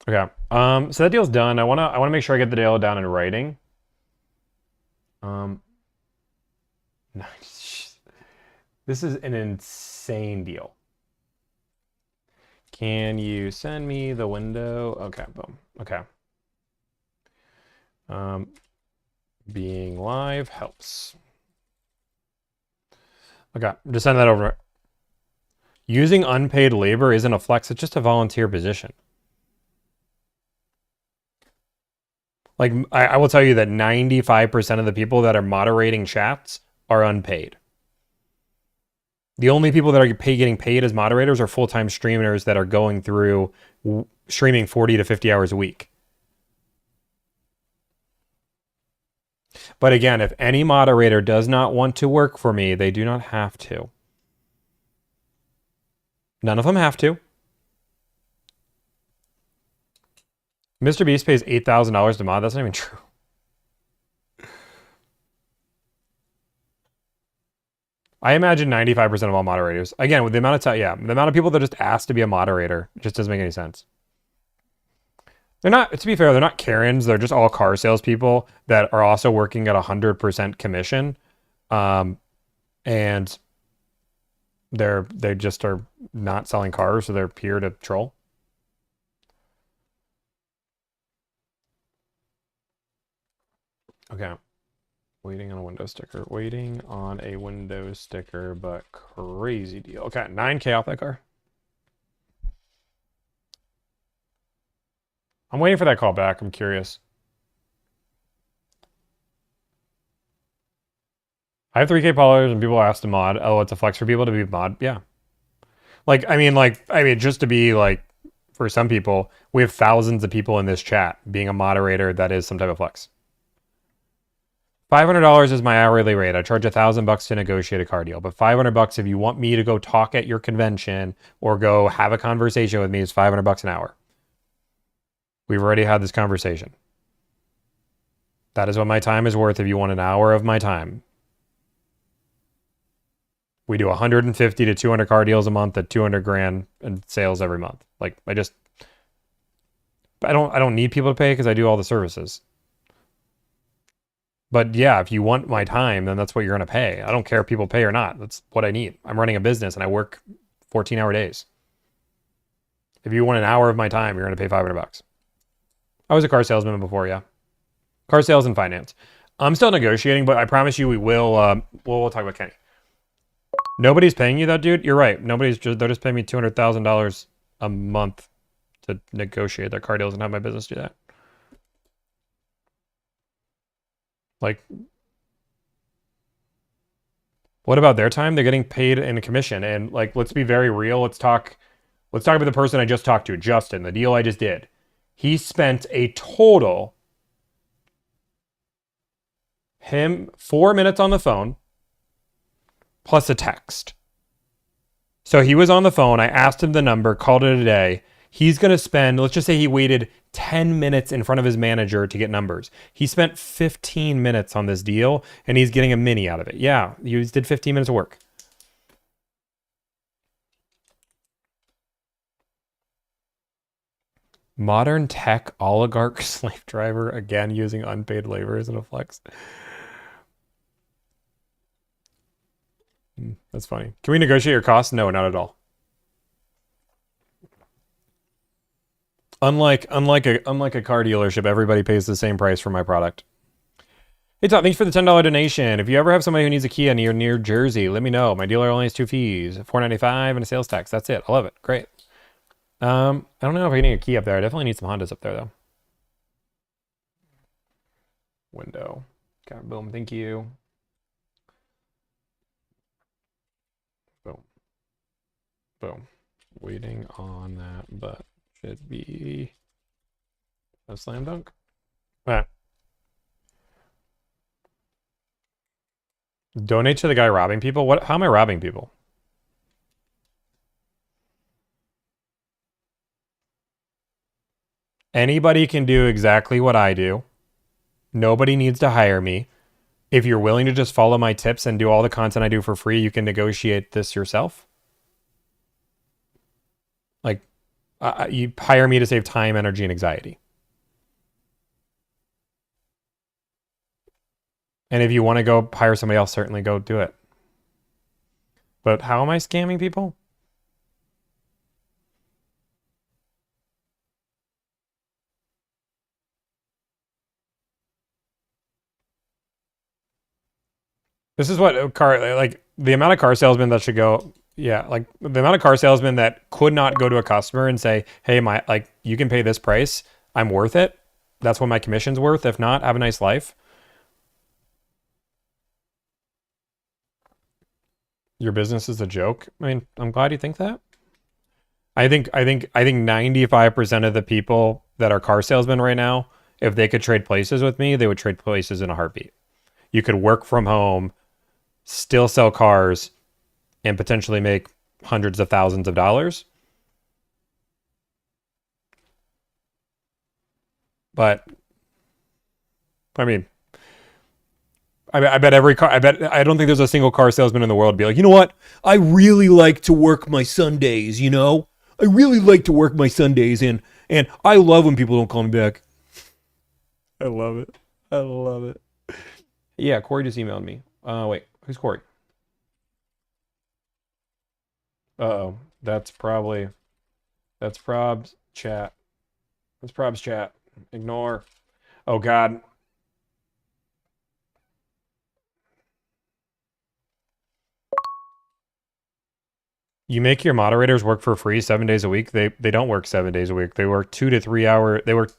Okay. So that deal's done. I wanna make sure I get the deal down in writing. Nice. This is an insane deal. Can you send me the window? Okay, boom. Okay. Being live helps. Okay, just send that over. Using unpaid labor isn't a flex, it's just a volunteer position. Like, I will tell you that 95% of the people that are moderating chats are unpaid. The only people that are getting paid as moderators are full-time streamers that are going through streaming 40 to 50 hours a week. But again, if any moderator does not want to work for me, they do not have to. None of them have to. Mr. Beast pays $8,000 to mod. That's not even true. I imagine 95% of all moderators. Again, with the amount of time, yeah, the amount of people that just ask to be a moderator just doesn't make any sense. They're not, to be fair, they're not Karens. They're just all car salespeople that are also working at 100% commission. And they just are not selling cars, so they're here to troll. Okay. Waiting on a window sticker. Waiting on a window sticker, but crazy deal. Okay, 9K off that car. I'm waiting for that call back. I'm curious. I have 3K followers and people ask to mod. Oh, it's a flex for people to be mod. Yeah. I mean, just to be like, for some people, we have thousands of people in this chat. Being a moderator, that is some type of flex. $500 is my hourly rate. I charge $1,000 to negotiate a car deal, but $500 if you want me to go talk at your convention or go have a conversation with me is $500 an hour. We've already had this conversation. That is what my time is worth if you want an hour of my time. We do 150 to 200 car deals a month at 200 grand in sales every month. Like I don't need people to pay because I do all the services. But yeah, if you want my time, then that's what you're going to pay. I don't care if people pay or not. That's what I need. I'm running a business and I work 14-hour days. If you want an hour of my time, you're going to pay $500. I was a car salesman before, yeah. Car sales and finance. I'm still negotiating, but I promise you we will. We'll talk about Kenny. Nobody's paying you that, dude. You're right. They're just paying me $200,000 a month to negotiate their car deals and have my business do that. Like, what about their time? They're getting paid in a commission. And like, let's be very real. Let's talk about the person I just talked to, Justin, the deal I just did. He spent a total 4 minutes on the phone plus a text. So he was on the phone. I asked him the number, called it a day. He's going to spend, let's just say he waited 10 minutes in front of his manager to get numbers. He spent 15 minutes on this deal and he's getting a mini out of it. Yeah, he did 15 minutes of work. Modern tech oligarch slave driver, again using unpaid labor as a flex. That's funny. Can we negotiate your costs? No, not at all. Unlike a car dealership, everybody pays the same price for my product. Hey Todd, thanks for the $10 donation. If you ever have somebody who needs a Kia near Jersey, let me know. My dealer only has 2 fees, $4.95 and a sales tax. That's it. I love it. Great. I don't know if I need a key up there. I definitely need some Hondas up there though. Window. Okay, boom. Thank you. Boom. Boom. Waiting on that, but should be a slam dunk. Ah. Donate to the guy robbing people? What? How am I robbing people? Anybody can do exactly what I do. Nobody needs to hire me. If you're willing to just follow my tips and do all the content I do for free, you can negotiate this yourself. Like, you hire me to save time, energy, and anxiety. And if you want to go hire somebody else, certainly go do it. But how am I scamming people? This is what the amount of car salesmen that should go, yeah, like the amount of car salesmen that could not go to a customer and say, hey, you can pay this price. I'm worth it. That's what my commission's worth. If not, have a nice life. Your business is a joke. I mean, I'm glad you think that. I think 95% of the people that are car salesmen right now, if they could trade places with me, they would trade places in a heartbeat. You could work from home, still sell cars, and potentially make hundreds of thousands of dollars. But I mean, I bet I don't think there's a single car salesman in the world be like, you know what? I really like to work my Sundays, you know? I really like to work my Sundays and I love when people don't call me back. I love it. I love it. Yeah, Corey just emailed me. Wait, who's Corey? Uh-oh. That's Prob's chat. That's Prob's chat. Ignore. Oh, God. You make your moderators work for free 7 days a week. They don't work 7 days a week. They work 2 to 3 hour. They work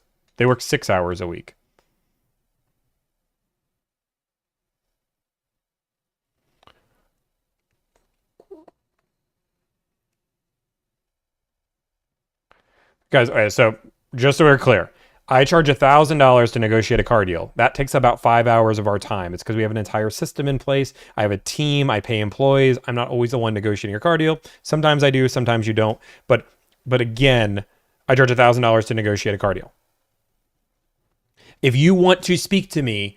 6 hours a week. Guys, all right, so just so we're clear, I charge $1,000 to negotiate a car deal. That takes about 5 hours of our time. It's because we have an entire system in place. I have a team. I pay employees. I'm not always the one negotiating a car deal. Sometimes I do. Sometimes you don't. But again, I charge $1,000 to negotiate a car deal. If you want to speak to me,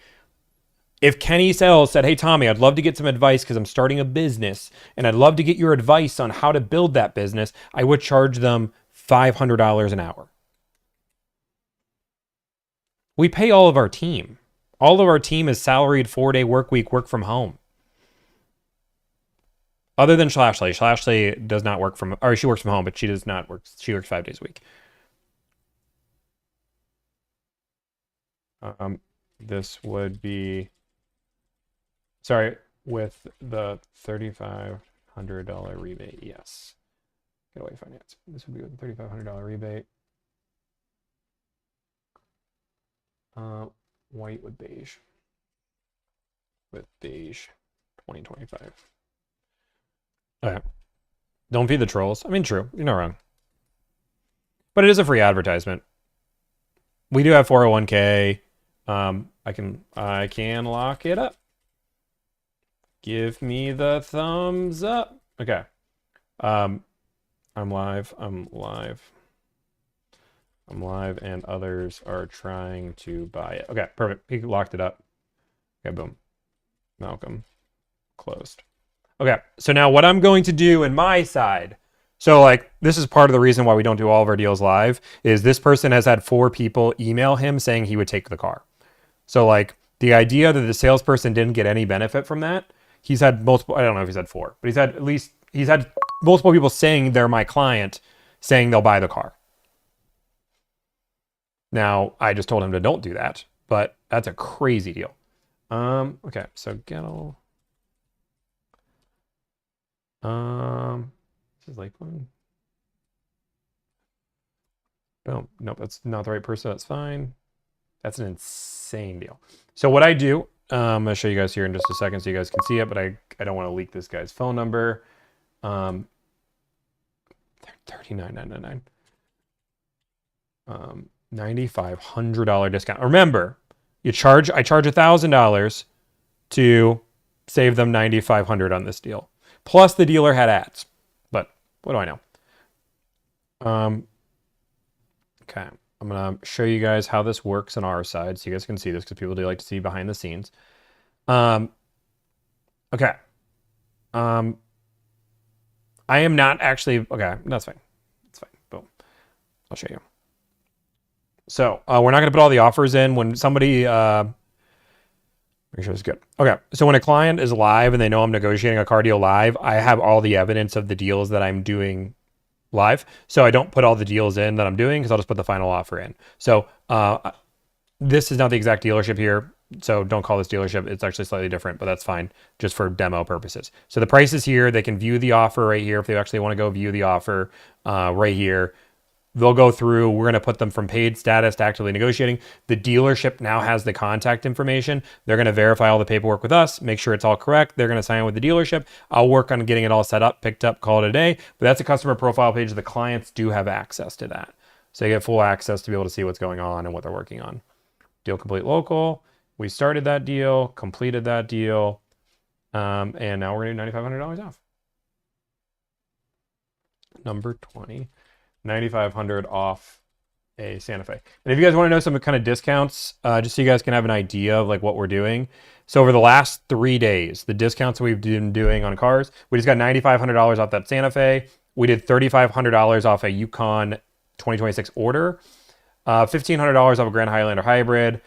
if Kenny Sells said, hey, Tommy, I'd love to get some advice because I'm starting a business and I'd love to get your advice on how to build that business, I would charge them $500 an hour. We pay all of our team. All of our team is salaried 4-day work week, work from home. Other than Slashley. Slashley does not work from, or she works from home, but she does not work. She works 5 days a week. This would be, sorry, with the $3,500 rebate. Yes. Getaway finance. This would be with the $3,500 rebate. White with beige. With beige 2025. Okay. Don't feed the trolls. I mean, true. You're not wrong. But it is a free advertisement. We do have 401k. I can lock it up. Give me the thumbs up. Okay. I'm live, and others are trying to buy it. Okay, perfect. He locked it up. Okay, boom. Malcolm. Closed. Okay, so now what I'm going to do in my side, so like this is part of the reason why we don't do all of our deals live, is this person has had 4 people email him saying he would take the car. So like the idea that the salesperson didn't get any benefit from that, he's had multiple, I don't know if he's had 4, but he's had multiple people saying they're my client, saying they'll buy the car. Now, I just told him to don't do that, but that's a crazy deal. Okay, so Gettle. This is Lakeland. Boom. Nope, that's not the right person. That's fine. That's an insane deal. So what I do, I'm going to show you guys here in just a second so you guys can see it, but I don't want to leak this guy's phone number. $39,999. $9,500 discount. Remember, I charge $1,000 to save them $9,500 on this deal. Plus the dealer had ads, but what do I know? Okay, I'm gonna show you guys how this works on our side, so you guys can see this because people do like to see behind the scenes. Okay. I am not actually, okay, that's fine. That's fine. Boom. I'll show you. So we're not going to put all the offers in when somebody, make sure it's good. Okay. So when a client is live and they know I'm negotiating a car deal live, I have all the evidence of the deals that I'm doing live. So I don't put all the deals in that I'm doing because I'll just put the final offer in. So this is not the exact dealership here. So don't call this dealership. It's actually slightly different, but that's fine just for demo purposes. So the price is here. They can view the offer right here. If they actually want to go view the offer right here, they'll go through. We're going to put them from paid status to actively negotiating. The dealership now has the contact information. They're going to verify all the paperwork with us, make sure it's all correct. They're going to sign with the dealership. I'll work on getting it all set up, picked up, call it a day. But that's a customer profile page. The clients do have access to that. So you get full access to be able to see what's going on and what they're working on. Deal complete local. We started that deal, completed that deal, and now we're going to do $9,500 off. Number 20, $9,500 off a Santa Fe. And if you guys want to know some kind of discounts, just so you guys can have an idea of like what we're doing. So over the last 3 days, the discounts we've been doing on cars, we just got $9,500 off that Santa Fe. We did $3,500 off a Yukon 2026 order, $1,500 off a Grand Highlander hybrid,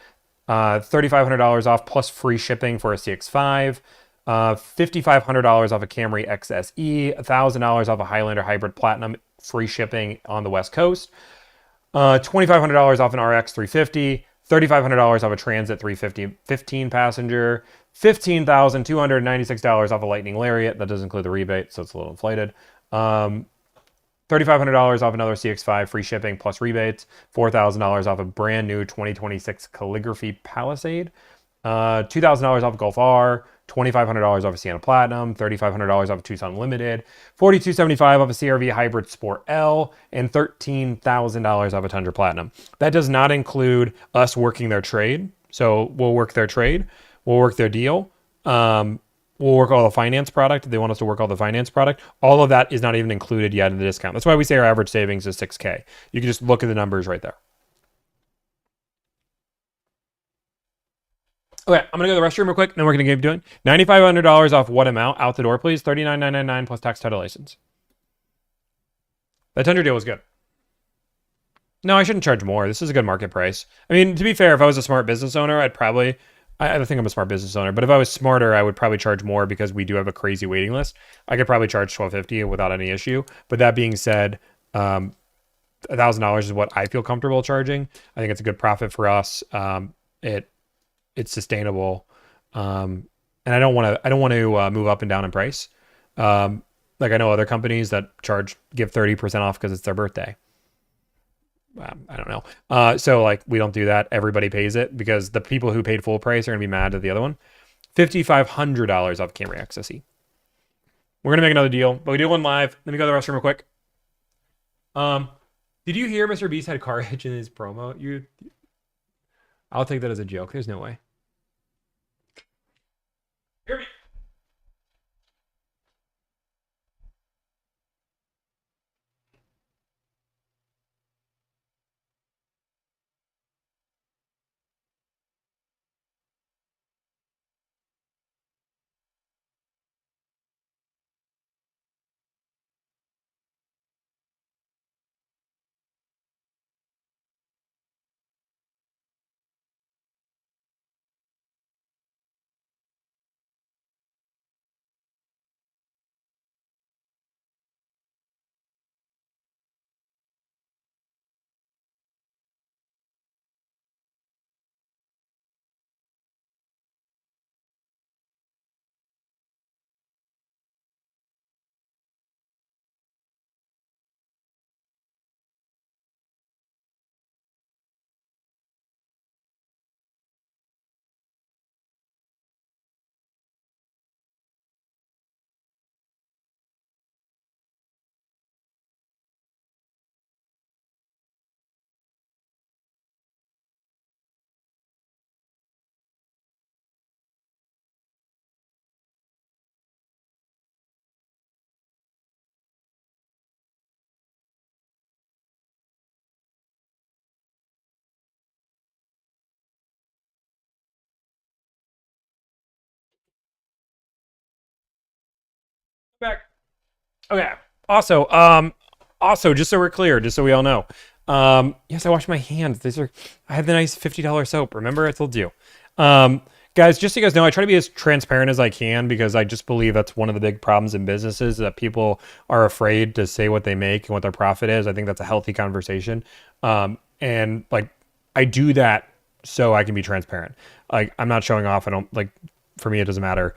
$3,500 off plus free shipping for a CX-5, $5,500 off a Camry XSE, $1,000 off a Highlander hybrid platinum, free shipping on the West Coast, $2,500 off an RX 350, $3,500 off a Transit 350 15 passenger, $15,296 off a Lightning Lariat. That does include the rebate, so it's a little inflated. $3,500 off another CX-5 free shipping plus rebates. $4,000 off a brand new 2026 Calligraphy Palisade. $2,000 off Golf R. $2,500 off a Sienna Platinum. $3,500 off a Tucson Limited. $4,275 off a CRV Hybrid Sport L. And $13,000 off a Tundra Platinum. That does not include us working their trade. So we'll work their trade. We'll work their deal. We'll work all the finance product. If they want us to work all the finance product. All of that is not even included yet in the discount. That's why we say our average savings is $6K. You can just look at the numbers right there. Okay, I'm going to go to the restroom real quick, and then we're going to keep doing $9,500 off what amount? Out the door, please. $39,999 plus tax, title, license. That Tundra deal was good. No, I shouldn't charge more. This is a good market price. I mean, to be fair, if I was a smart business owner, I'd probably... I think I'm a smart business owner, but if I was smarter, I would probably charge more because we do have a crazy waiting list. I could probably charge $1,250 without any issue. But that being said, $1,000 is what I feel comfortable charging. I think it's a good profit for us. It's sustainable, and I don't want to move up and down in price. Like I know other companies that give 30% off because it's their birthday. I don't know. So like we don't do that. Everybody pays it because the people who paid full price are gonna be mad at the other one. $5,500 off Camry XSE. We're gonna make another deal, but we do one live. Let me go to the restroom real quick. Did you hear Mr. Beast had car edge in his promo? I'll take that as a joke. There's no way. Hear me. Back. Okay. Also, just so we're clear, just so we all know, yes, I wash my hands. I have the nice $50 soap. Remember, I told you. Guys, just so you guys know, I try to be as transparent as I can because I just believe that's one of the big problems in businesses that people are afraid to say what they make and what their profit is. I think that's a healthy conversation. And like, I do that so I can be transparent. Like, I'm not showing off. For me, it doesn't matter.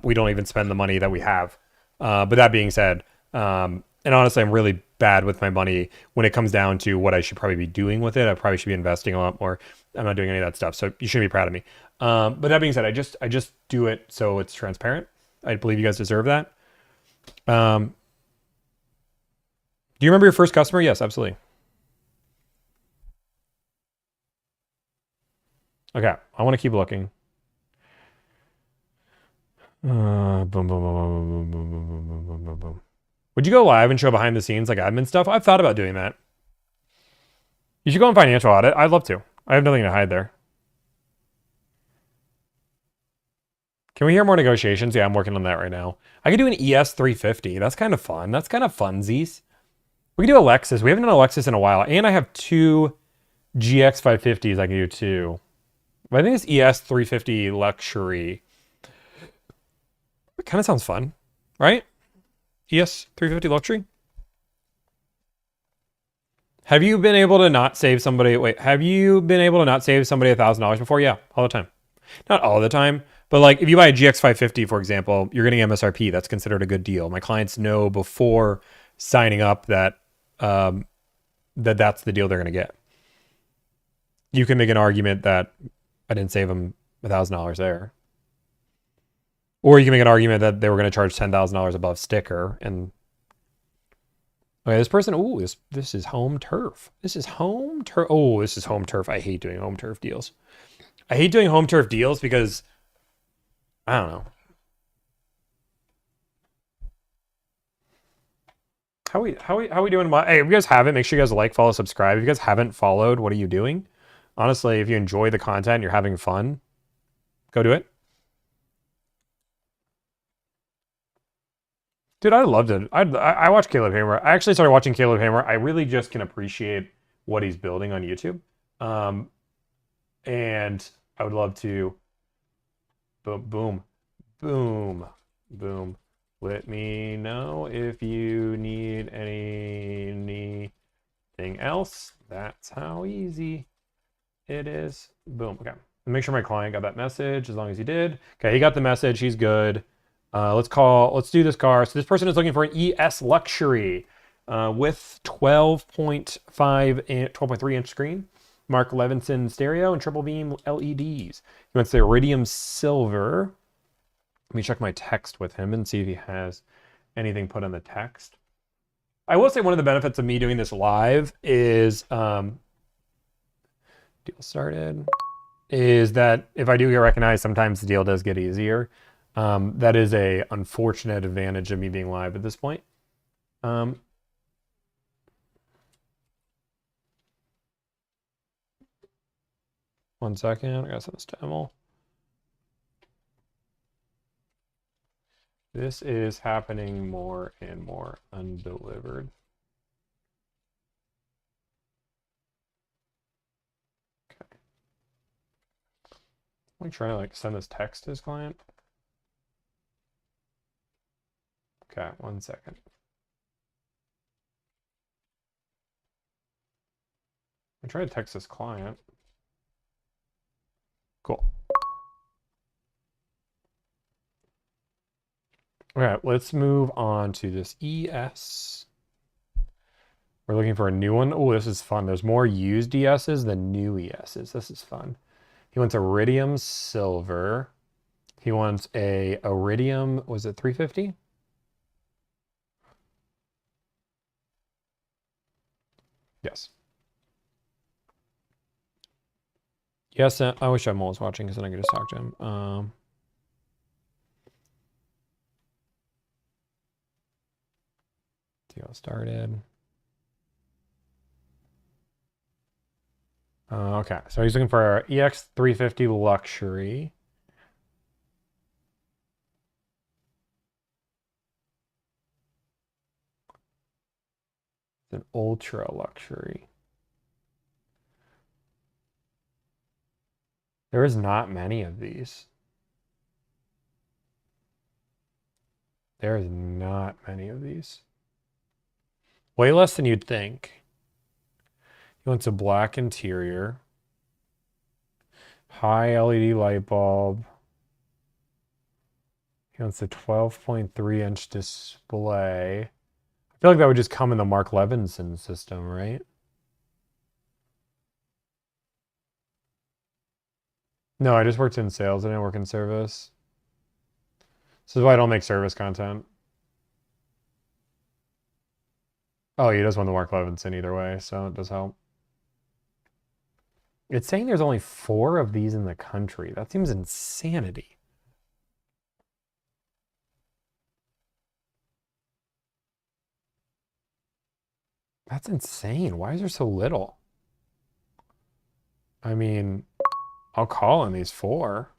We don't even spend the money that we have. But that being said, and honestly, I'm really bad with my money when it comes down to what I should probably be doing with it. I probably should be investing a lot more. I'm not doing any of that stuff, so you shouldn't be proud of me. But that being said, I just do it so it's transparent. I believe you guys deserve that. Do you remember your first customer? Yes, absolutely. Okay, I want to keep looking. Boom, boom, boom, boom, boom, boom, boom, boom, boom, boom, boom. Would you go live and show behind the scenes like admin stuff? I've thought about doing that. You should go on financial audit. I'd love to. I have nothing to hide there. Can we hear more negotiations? Yeah, I'm working on that right now. I could do an ES 350. That's kind of fun. That's kind of funsies. We could do a Lexus. We haven't done a Lexus in a while. And I have two GX 550s I can do too. But I think it's ES 350 luxury. It kind of sounds fun, right? ES 350 luxury. Have you been able to not save somebody? Wait, have you been able to not save somebody $1,000 before? Yeah, all the time. Not all the time, But like if you buy a GX 550, for example, you're getting MSRP. That's considered a good deal. My clients know before signing up that that's the deal they're going to get. You can make an argument that I didn't save them $1,000 there. Or you can make an argument that they were going to charge $10,000 above sticker. And okay, this person, ooh, this is home turf. This is home turf. Oh, this is home turf. I hate doing home turf deals. I hate doing home turf deals because I don't know. How we doing? Hey, if you guys haven't, make sure you guys like, follow, subscribe. If you guys haven't followed, what are you doing? Honestly, if you enjoy the content, you're having fun, go do it. Dude, I loved it. I watched Caleb Hamer. I actually started watching Caleb Hamer. I really just can appreciate what he's building on YouTube. And I would love to boom, boom, boom. Let me know if you need anything else. That's how easy it is. Boom. Okay. Make sure my client got that message as long as he did. Okay, he got the message. He's good. Let's do this car. So this person is looking for an ES Luxury with 12.3 inch screen, Mark Levinson stereo, and triple beam LEDs. He wants the iridium silver. Let me check my text with him and see if he has anything put on the text. I will say one of the benefits of me doing this live is deal started. Is that if I do get recognized, sometimes the deal does get easier. That is a unfortunate advantage of me being live at this point. One second, I gotta send this to Emil. This is happening more and more undelivered. Okay. I'm trying to like send this text to his client. Okay, 1 second. I'm trying to text this client. Cool. All right, let's move on to this ES. We're looking for a new one. Oh, this is fun. There's more used ESs than new ESs. This is fun. He wants iridium silver. He wants a iridium, was it 350? Yes. Yes, I wish Emil was watching because then I could just talk to him. Deal started. Okay, so he's looking for our EX350 Luxury. It's an ultra luxury. There is not many of these. There is not many of these. Way less than you'd think. He wants a black interior. High LED light bulb. He wants a 12.3 inch display. I feel like that would just come in the Mark Levinson system, right? No, I just worked in sales. I didn't work in service. This is why I don't make service content. Oh, he does want the Mark Levinson either way, so it does help. It's saying there's only 4 of these in the country. That seems insanity. That's insane. Why is there so little? I mean, I'll call in these 4.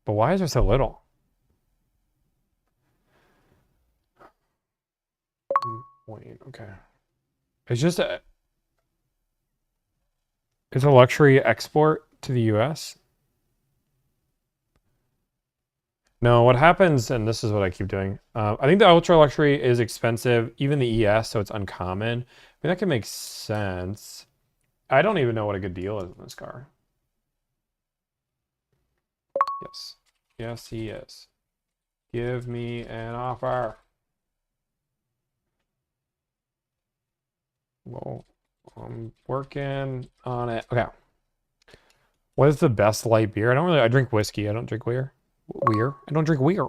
But why is there so little? Wait, okay. It's just it's a luxury export to the US. No, what happens, and this is what I keep doing. I think the ultra luxury is expensive, even the ES, so it's uncommon. I mean, that can make sense. I don't even know what a good deal is in this car. Yes. Yes, he is. Give me an offer. Well, I'm working on it. Okay. What is the best light beer? I drink whiskey. I don't drink beer. I don't drink beer.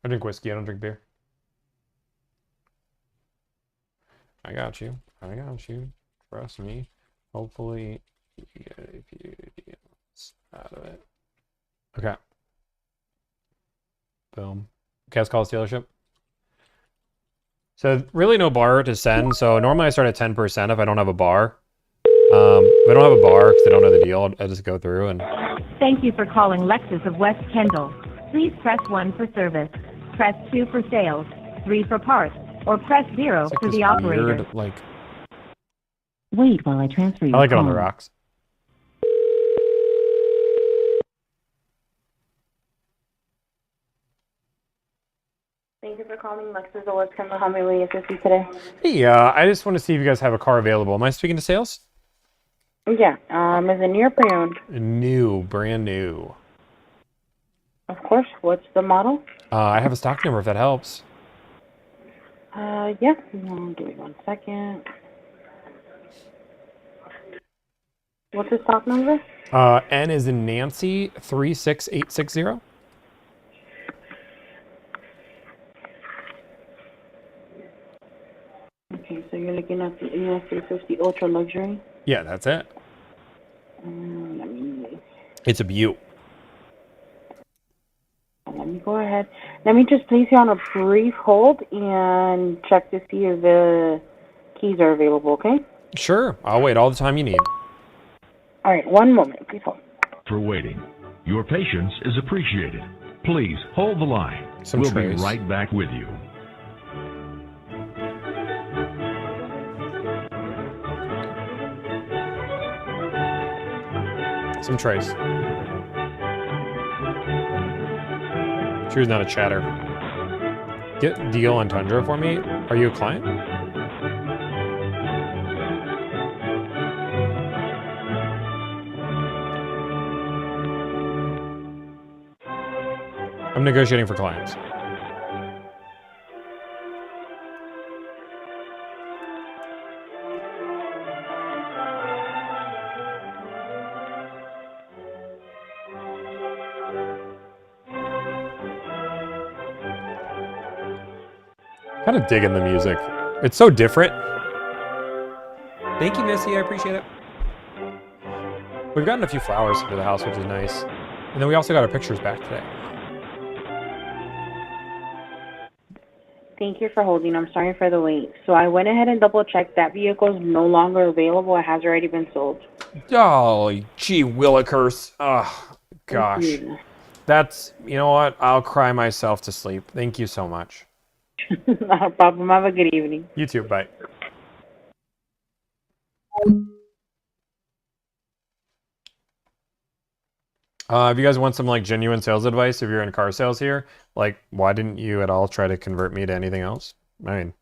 I drink whiskey. I don't drink beer. I got you. I got you. Trust me. Hopefully, you get a few deals out of it. Okay. Boom. Cast calls dealership. So really no bar to send. So normally I start at 10% if I don't have a bar. If I don't have a bar because I don't know the deal, I just go through and. Thank you for calling Lexus of West Kendall. Please press 1 for service, press 2 for sales, 3 for parts, or press 0 Like for this the operator. weird, like. Wait while I transfer your I like it call. on the rocks. Thank you for calling Lexus of West Kendall. How may we assist you today? Hey, I just want to see if you guys have a car available. Am I speaking to sales? Yeah. Is it new or pre-owned? New, brand new. Of course. What's the model? I have a stock number if that helps. Yeah. Give me 1 second. What's the stock number? N is in Nancy 36860. Okay, so you're looking at the ES 350 Ultra Luxury. Yeah, that's it. Let me It's a Butte. go ahead. Let me just place you on a brief hold and check to see if the keys are available, okay? Sure, I'll wait all the time you need. All right, 1 moment, please hold. For waiting. Your patience is appreciated. Please hold the line. We'll be right back with you. Some trays. Choose not a chatter. Get deal on Tundra for me. Are you a client? I'm negotiating for clients. Kind of digging the music. It's so different. Thank you, Missy. I appreciate it. We've gotten a few flowers into the house, which is nice. And then we also got our pictures back today. Thank you for holding. I'm sorry for the wait. So I went ahead and double-checked. That vehicle is no longer available. It has already been sold. Oh, gee willikers. Oh, gosh. That's, you know what? I'll cry myself to sleep. Thank you so much. No problem. Have a good evening. You too. Bye. If you guys want some like genuine sales advice, if you're in car sales here, like why didn't you at all try to convert me to anything else? I mean,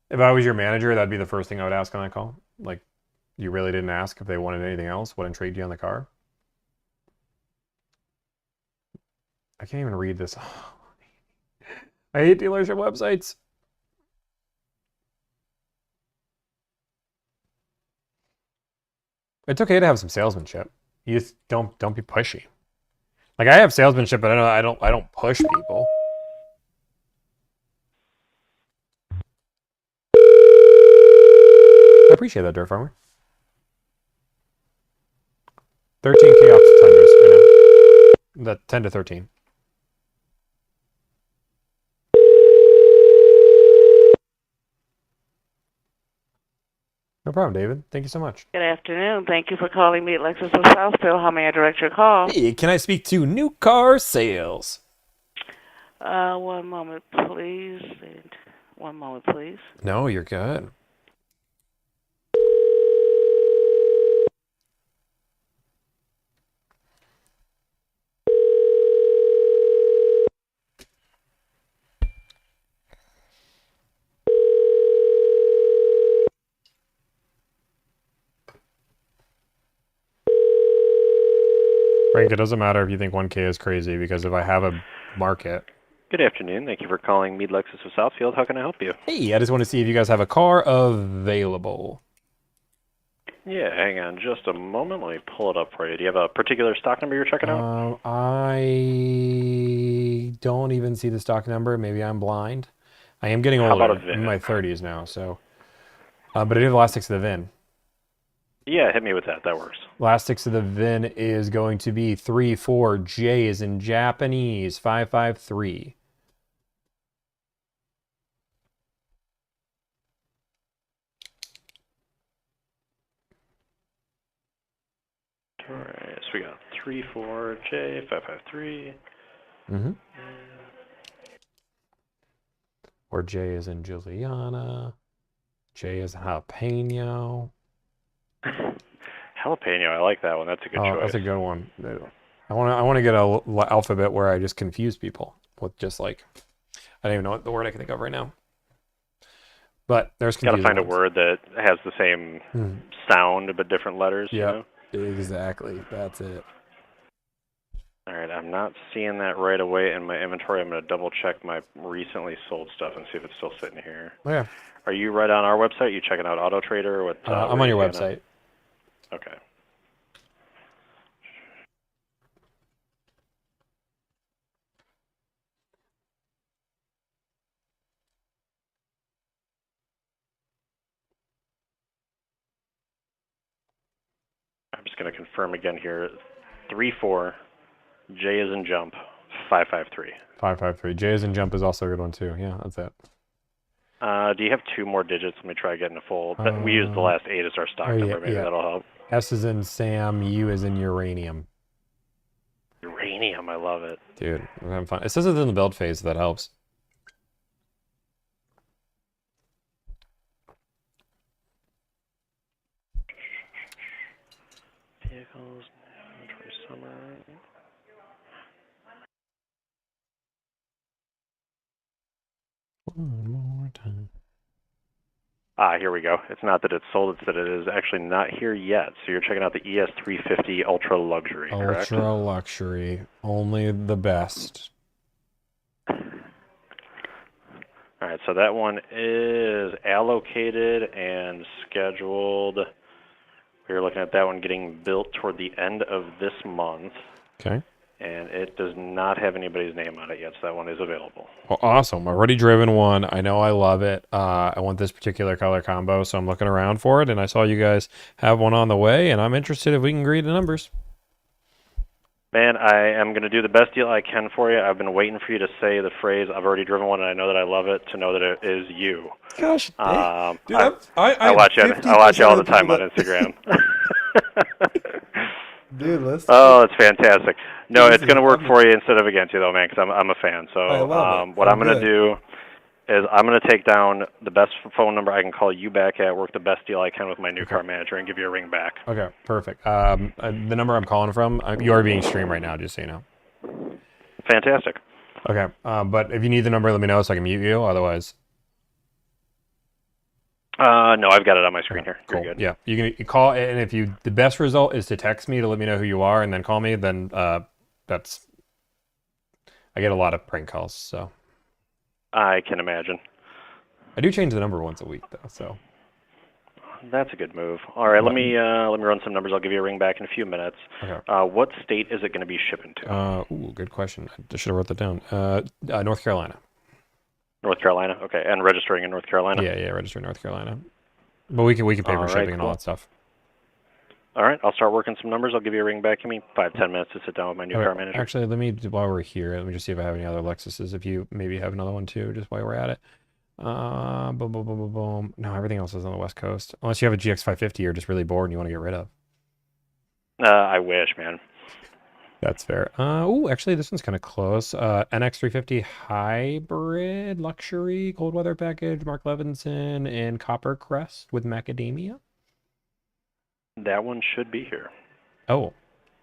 if I was your manager, that'd be the first thing I would ask on that call. Like, you really didn't ask if they wanted anything else? What intrigued you on the car? I can't even read this. I hate dealership websites. It's okay to have some salesmanship. You just don't be pushy. Like I have salesmanship, but I don't push people. I appreciate that, Dirt Farmer. 13K off the Tundras, I know. That 10 to 13. No problem, David. Thank you so much. Good afternoon. Thank you for calling me at Lexus of Southfield. How may I direct your call? Hey, can I speak to new car sales? 1 moment, please. 1 moment, please. No, you're good. Like, it doesn't matter if you think 1K is crazy, because if I have a market. Good afternoon. Thank you for calling Mead Lexus of Southfield. How can I help you? Hey, I just want to see if you guys have a car available. Yeah, hang on just a moment. Let me pull it up for you. Do you have a particular stock number you're checking out? I don't even see the stock number. Maybe I'm blind. I am getting older. How about a VIN? I'm in my 30s now, so. But I do have the last 6 of the VIN. Yeah, hit me with that. That works. Last 6 of the VIN is going to be 34J as in Japanese 553. All right, so we got 34J553. Mm-hmm. Or J as in Juliana. J as in jalapeno. Jalapeno, I like that one. That's a good choice. That's a good one. I want to get a alphabet where I just confuse people with just like, I don't even know what the word I can think of right now. But there's confusing Gotta find ones. a word that has the same sound but different letters. Yeah, You know? exactly. That's it. All right, I'm not seeing that right away in my inventory. I'm going to double check my recently sold stuff and see if it's still sitting here. Yeah. Are you right on our website? You checking out Auto Trader? What? I'm on your website. Okay. I'm just going to confirm again here. 34, J is in jump, 553. 553. J as in jump is also a good one too. Yeah, that's it. Do you have 2 more digits? Let me try getting a full. We use the last 8 as our stock number. Maybe that'll help. S is in Sam, U is in uranium. Uranium, I love it. Dude, we're having fun. It says it's in the build phase, so that helps. Vehicles, inventory summer. One more time. Here we go. It's not that it's sold, it's that it is actually not here yet. So you're checking out the ES350 Ultra Luxury, correct? Ultra luxury. Only the best. All right, so that one is allocated and scheduled. We're looking at that one getting built toward the end of this month. Okay. And it does not have anybody's name on it yet, so that one is available. Well, awesome. I've already driven one. I know I love it. I want this particular color combo, so I'm looking around for it, and I saw you guys have one on the way, and I'm interested if we can agree to numbers. Man, I am going to do the best deal I can for you. I've been waiting for you to say the phrase, I've already driven one and I know that I love it, to know that it is you. Gosh, dude, I watch you all the time on Instagram. Dude, let's. Oh, it's fantastic. No, it's going to work for you instead of against you, though, man, because I'm a fan. So what I'm going to do is I'm going to take down the best phone number I can call you back at, work the best deal I can with my new car manager, and give you a ring back. Okay, perfect. The number I'm calling from, you are being streamed right now, just so you know. Fantastic. Okay, but if you need the number, let me know so I can mute you. Otherwise. No, I've got it on my screen here. Cool. You're good. Yeah, you call, and if the best result is to text me to let me know who you are, and then call me. Then that's. I get a lot of prank calls, so. I can imagine. I do change the number once a week, though, so. That's a good move. All right, let me run some numbers. I'll give you a ring back in a few minutes. Okay. What state is it going to be shipping to? Good question. I should have wrote that down. North Carolina. North Carolina. Okay, and registering in North Carolina. Yeah, registering in North Carolina. But we can pay for shipping and all that stuff. All right, I'll start working some numbers. I'll give you a ring back. Give me 5-10 minutes to sit down with my new car manager. Actually, while we're here, let me just see if I have any other Lexuses. If you maybe have another one too, just while we're at it. Boom, boom, boom, boom, boom. No, everything else is on the West Coast. Unless you have a GX550 you're just really bored and you want to get rid of. I wish, man. That's fair. Actually, this one's kind of close. NX350 Hybrid Luxury Cold Weather Package, Mark Levinson, and Copper Crest with macadamia. That one should be here. Oh,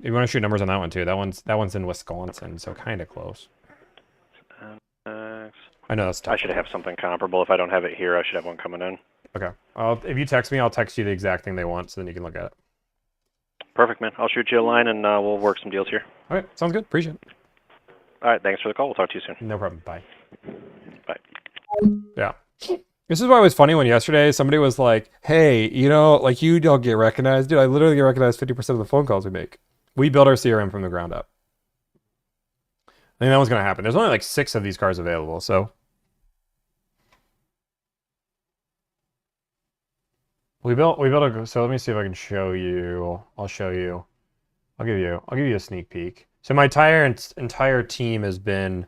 if you want to shoot numbers on that one too. That one's in Wisconsin, so kind of close. I know that's tough. I should have something comparable. If I don't have it here, I should have one coming in. Okay. If you text me, I'll text you the exact thing they want, so then you can look at it. Perfect, man. I'll shoot you a line, and we'll work some deals here. Okay, sounds good. Appreciate it. All right, thanks for the call. We'll talk to you soon. No problem. Bye. Bye. Yeah. This is why it was funny when yesterday somebody was like, hey, you know, like you don't get recognized. Dude, I literally get recognized 50% of the phone calls we make. We build our CRM from the ground up. I think that was going to happen. There's only like 6 of these cars available, so. We built a, so let me see if I can show you. I'll show you. I'll give you a sneak peek. So my entire team has been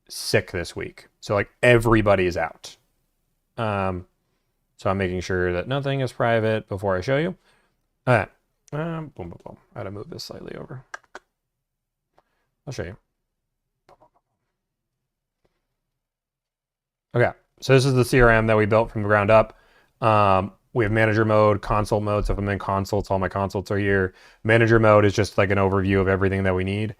sick this week. So like everybody is out. So I'm making sure that nothing is private before I show you. All right. Boom, boom, boom. I gotta move this slightly over. I'll show you. Okay. So this is the CRM that we built from the ground up. We have manager mode, consult mode. So if I'm in consults, all my consults are here. Manager mode is just like an overview of everything that we need.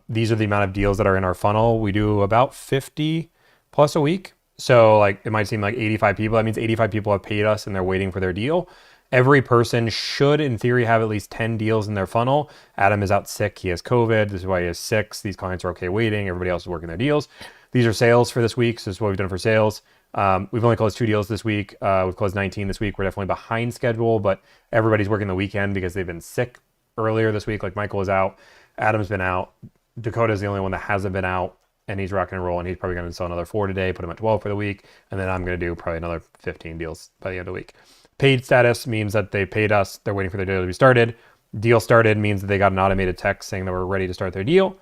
These are the amount of deals that are in our funnel. We do about 50 plus a week. So like it might seem like 85 people. That means 85 people have paid us and they're waiting for their deal. Every person should, in theory, have at least 10 deals in their funnel. Adam is out sick. He has COVID. This is why he has 6. These clients are okay waiting. Everybody else is working their deals. These are sales for this week. So this is what we've done for sales. We've only closed 2 deals this week. We've closed 19 this week. We're definitely behind schedule, but everybody's working the weekend because they've been sick earlier this week. Like Michael was out. Adam's been out. Dakota's the only one that hasn't been out, and he's rocking and rolling. He's probably going to sell another 4 today, put him at 12 for the week, and then I'm going to do probably another 15 deals by the end of the week. Paid status means that they paid us. They're waiting for their deal to be started. Deal started means that they got an automated text saying that we're ready to start their deal.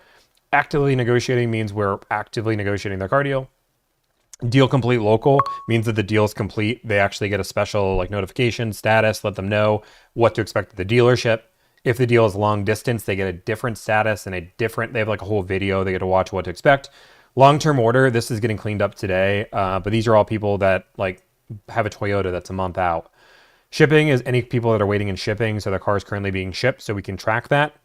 Actively negotiating means we're actively negotiating their car deal. Deal complete local means that the deal is complete. They actually get a special like notification status, let them know what to expect at the dealership. If the deal is long distance, they get a different status and they have like a whole video. They get to watch what to expect. Long-term order, this is getting cleaned up today. But these are all people that like have a Toyota that's a month out. Shipping is any people that are waiting in shipping. So their car is currently being shipped, so we can track that.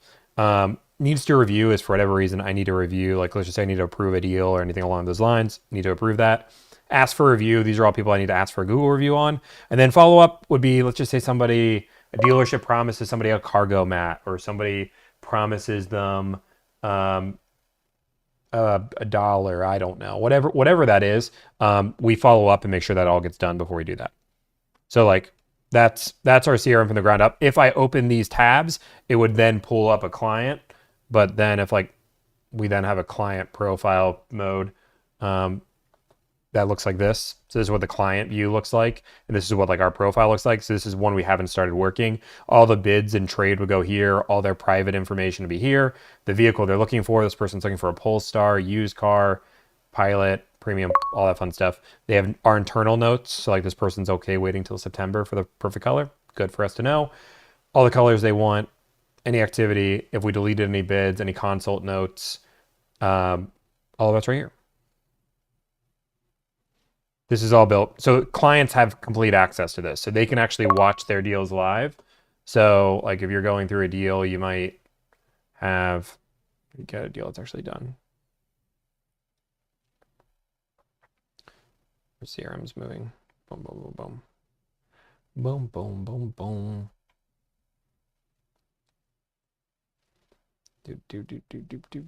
Needs to review is for whatever reason I need to review. Like let's just say I need to approve a deal or anything along those lines. Need to approve that. Ask for review. These are all people I need to ask for a Google review on. And then follow up would be, let's just say a dealership promises somebody a cargo mat, or somebody promises them $1. I don't know. Whatever that is, we follow up and make sure that all gets done before we do that. So like that's our CRM from the ground up. If I open these tabs, it would then pull up a client. But then if like we then have a client profile mode, that looks like this. So this is what the client view looks like. And this is what like our profile looks like. So this is one we haven't started working. All the bids and trade would go here. All their private information would be here. The vehicle they're looking for, this person's looking for a Polestar, used car, Pilot, premium, all that fun stuff. They have our internal notes. So like this person's okay waiting till September for the perfect color. Good for us to know. All the colors they want, any activity, if we deleted any bids, any consult notes, all of that's right here. This is all built. So clients have complete access to this. So they can actually watch their deals live. So like if you're going through a deal, you might get a deal that's actually done. Your CRM's moving. Boom, boom, boom, boom. Boom, boom, boom, boom.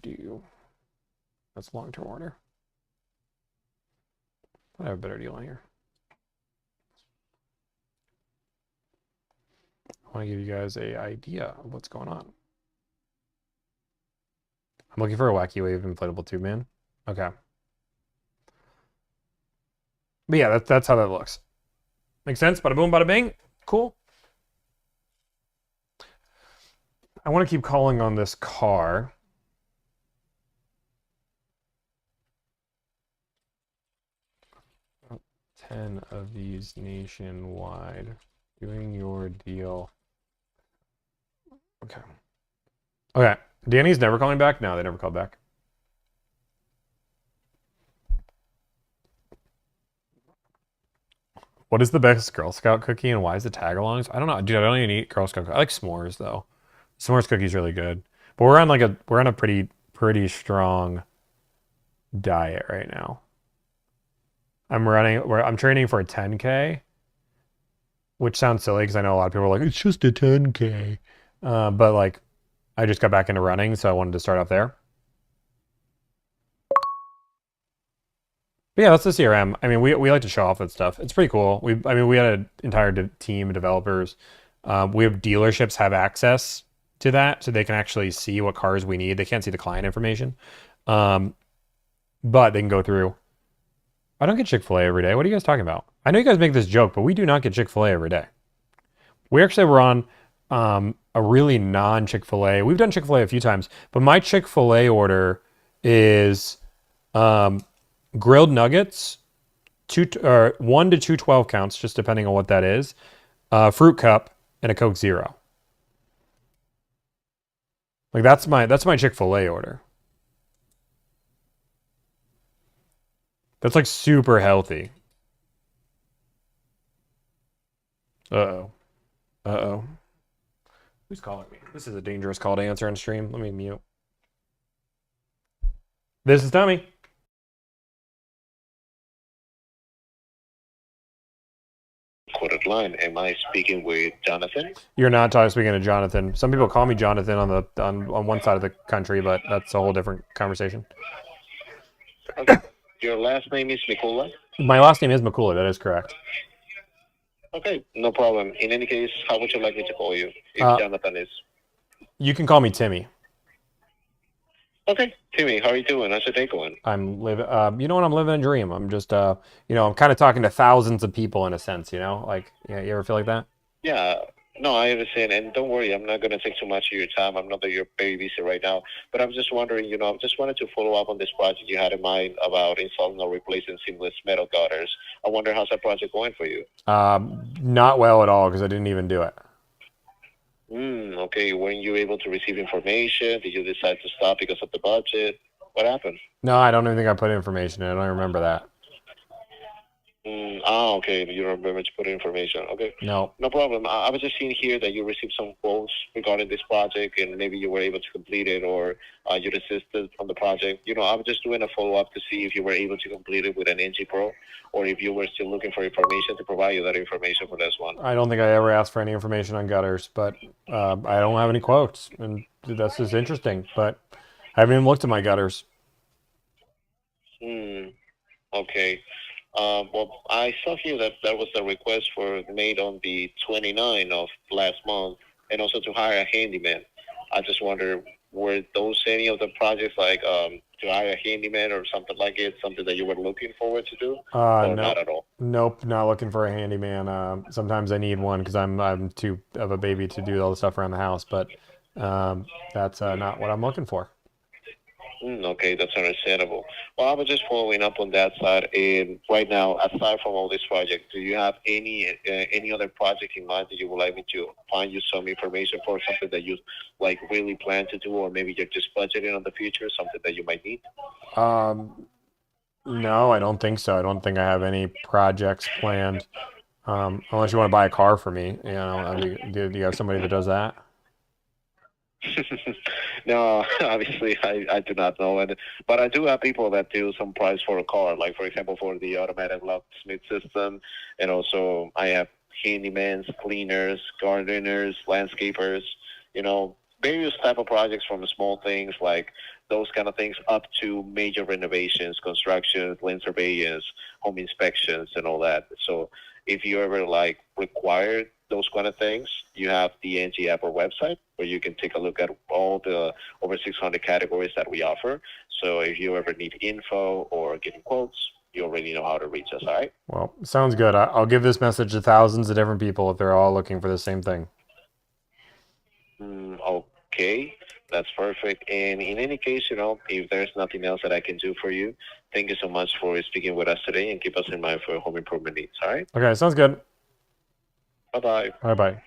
Do. That's long-term order. I have a better deal on here. I want to give you guys an idea of what's going on. I'm looking for a Wacky Wave inflatable tube, man. Okay. But yeah, that's how that looks. Makes sense? Bada boom, bada bing. Cool. I want to keep calling on this car. Oh, 10 of these nationwide. Doing your deal. Okay. Okay. Danny's never calling back? No, they never called back. What is the best Girl Scout cookie and why is it tag-alongs? I don't know. Dude, I don't even eat Girl Scout cookies. I like s'mores though. S'mores cookie's really good. But we're on a pretty strong diet right now. I'm training for a 10K, which sounds silly because I know a lot of people are like, it's just a 10K. But like I just got back into running, so I wanted to start off there. But yeah, that's the CRM. I mean, we like to show off that stuff. It's pretty cool. We had an entire team of developers. We have dealerships have access to that, so they can actually see what cars we need. They can't see the client information, but they can go through. I don't get Chick-fil-A every day. What are you guys talking about? I know you guys make this joke, but we do not get Chick-fil-A every day. We actually were on a really non-Chick-fil-A. We've done Chick-fil-A a few times, but my Chick-fil-A order is grilled nuggets, 1 to 2 12 counts, just depending on what that is, fruit cup, and a Coke Zero. Like that's my Chick-fil-A order. That's like super healthy. Uh-oh. Uh-oh. Who's calling me? This is a dangerous call to answer on stream. Let me mute. This is Tommy. Recorded line. Am I speaking with Jonathan? You're not speaking to Jonathan. Some people call me Jonathan on one side of the country, but that's a whole different conversation. Okay. Your last name is Mikula? My last name is Mikula. That is correct. Okay, no problem. In any case, how would you like me to call you if Jonathan is? You can call me Timmy. Okay, Timmy, how are you doing? How's your day going? I'm living. You know what? I'm living a dream. I'm just, I'm kind of talking to thousands of people in a sense. You you ever feel like that? Yeah. No, I understand, and don't worry, I'm not going to take too much of your time. I know that you're very busy right now, but I'm just wondering, I just wanted to follow up on this project you had in mind about installing or replacing seamless metal gutters. I wonder how's that project going for you? Not well at all, because I didn't even do it. Okay, weren't you able to receive information? Did you decide to stop because of the budget? What happened? No, I don't even think I put information in. I don't remember that. Okay. You don't remember to put information. Okay. No. No problem. I was just seeing here that you received some quotes regarding this project, and maybe you were able to complete it, or you desisted from the project. I was just doing a follow-up to see if you were able to complete it with an NG Pro, or if you were still looking for information to provide you that information for this one. I don't think I ever asked for any information on gutters, but I don't have any quotes, and that's just interesting. But I haven't even looked at my gutters. Okay. Well, I saw here that was the request made on the 29th of last month, and also to hire a handyman. I just wonder, were those any of the projects like to hire a handyman or something like it, something that you were looking forward to do, or No, not at all? Nope, not looking for a handyman. Sometimes I need one because I'm too of a baby to do all the stuff around the house, but that's not what I'm looking for. Okay, that's understandable. Well, I was just following up on that side. And right now, aside from all this project, do you have any other project in mind that you would like me to find you some information for, something that you really plan to do, or maybe you're just budgeting on the future, something that you might need? No, I don't think so. I don't think I have any projects planned, unless you want to buy a car for me. Do you have somebody that does that? No, obviously I do not know, but I do have people that do some price for a car, like for example for the automatic locksmith system, and also I have handymans, cleaners, gardeners, landscapers, various type of projects, from small things like those kind of things up to major renovations, construction, land surveillance, home inspections, and all that. So if you ever require those kind of things, you have the NG app or website where you can take a look at all the over 600 categories that we offer. So if you ever need info or getting quotes, you already know how to reach us, all right? Well, sounds good. I'll give this message to thousands of different people if they're all looking for the same thing. Okay, that's perfect. And in any case, if there's nothing else that I can do for you, thank you so much for speaking with us today, and keep us in mind for home improvement needs, all right? Okay, sounds good. Bye-bye. Bye-bye.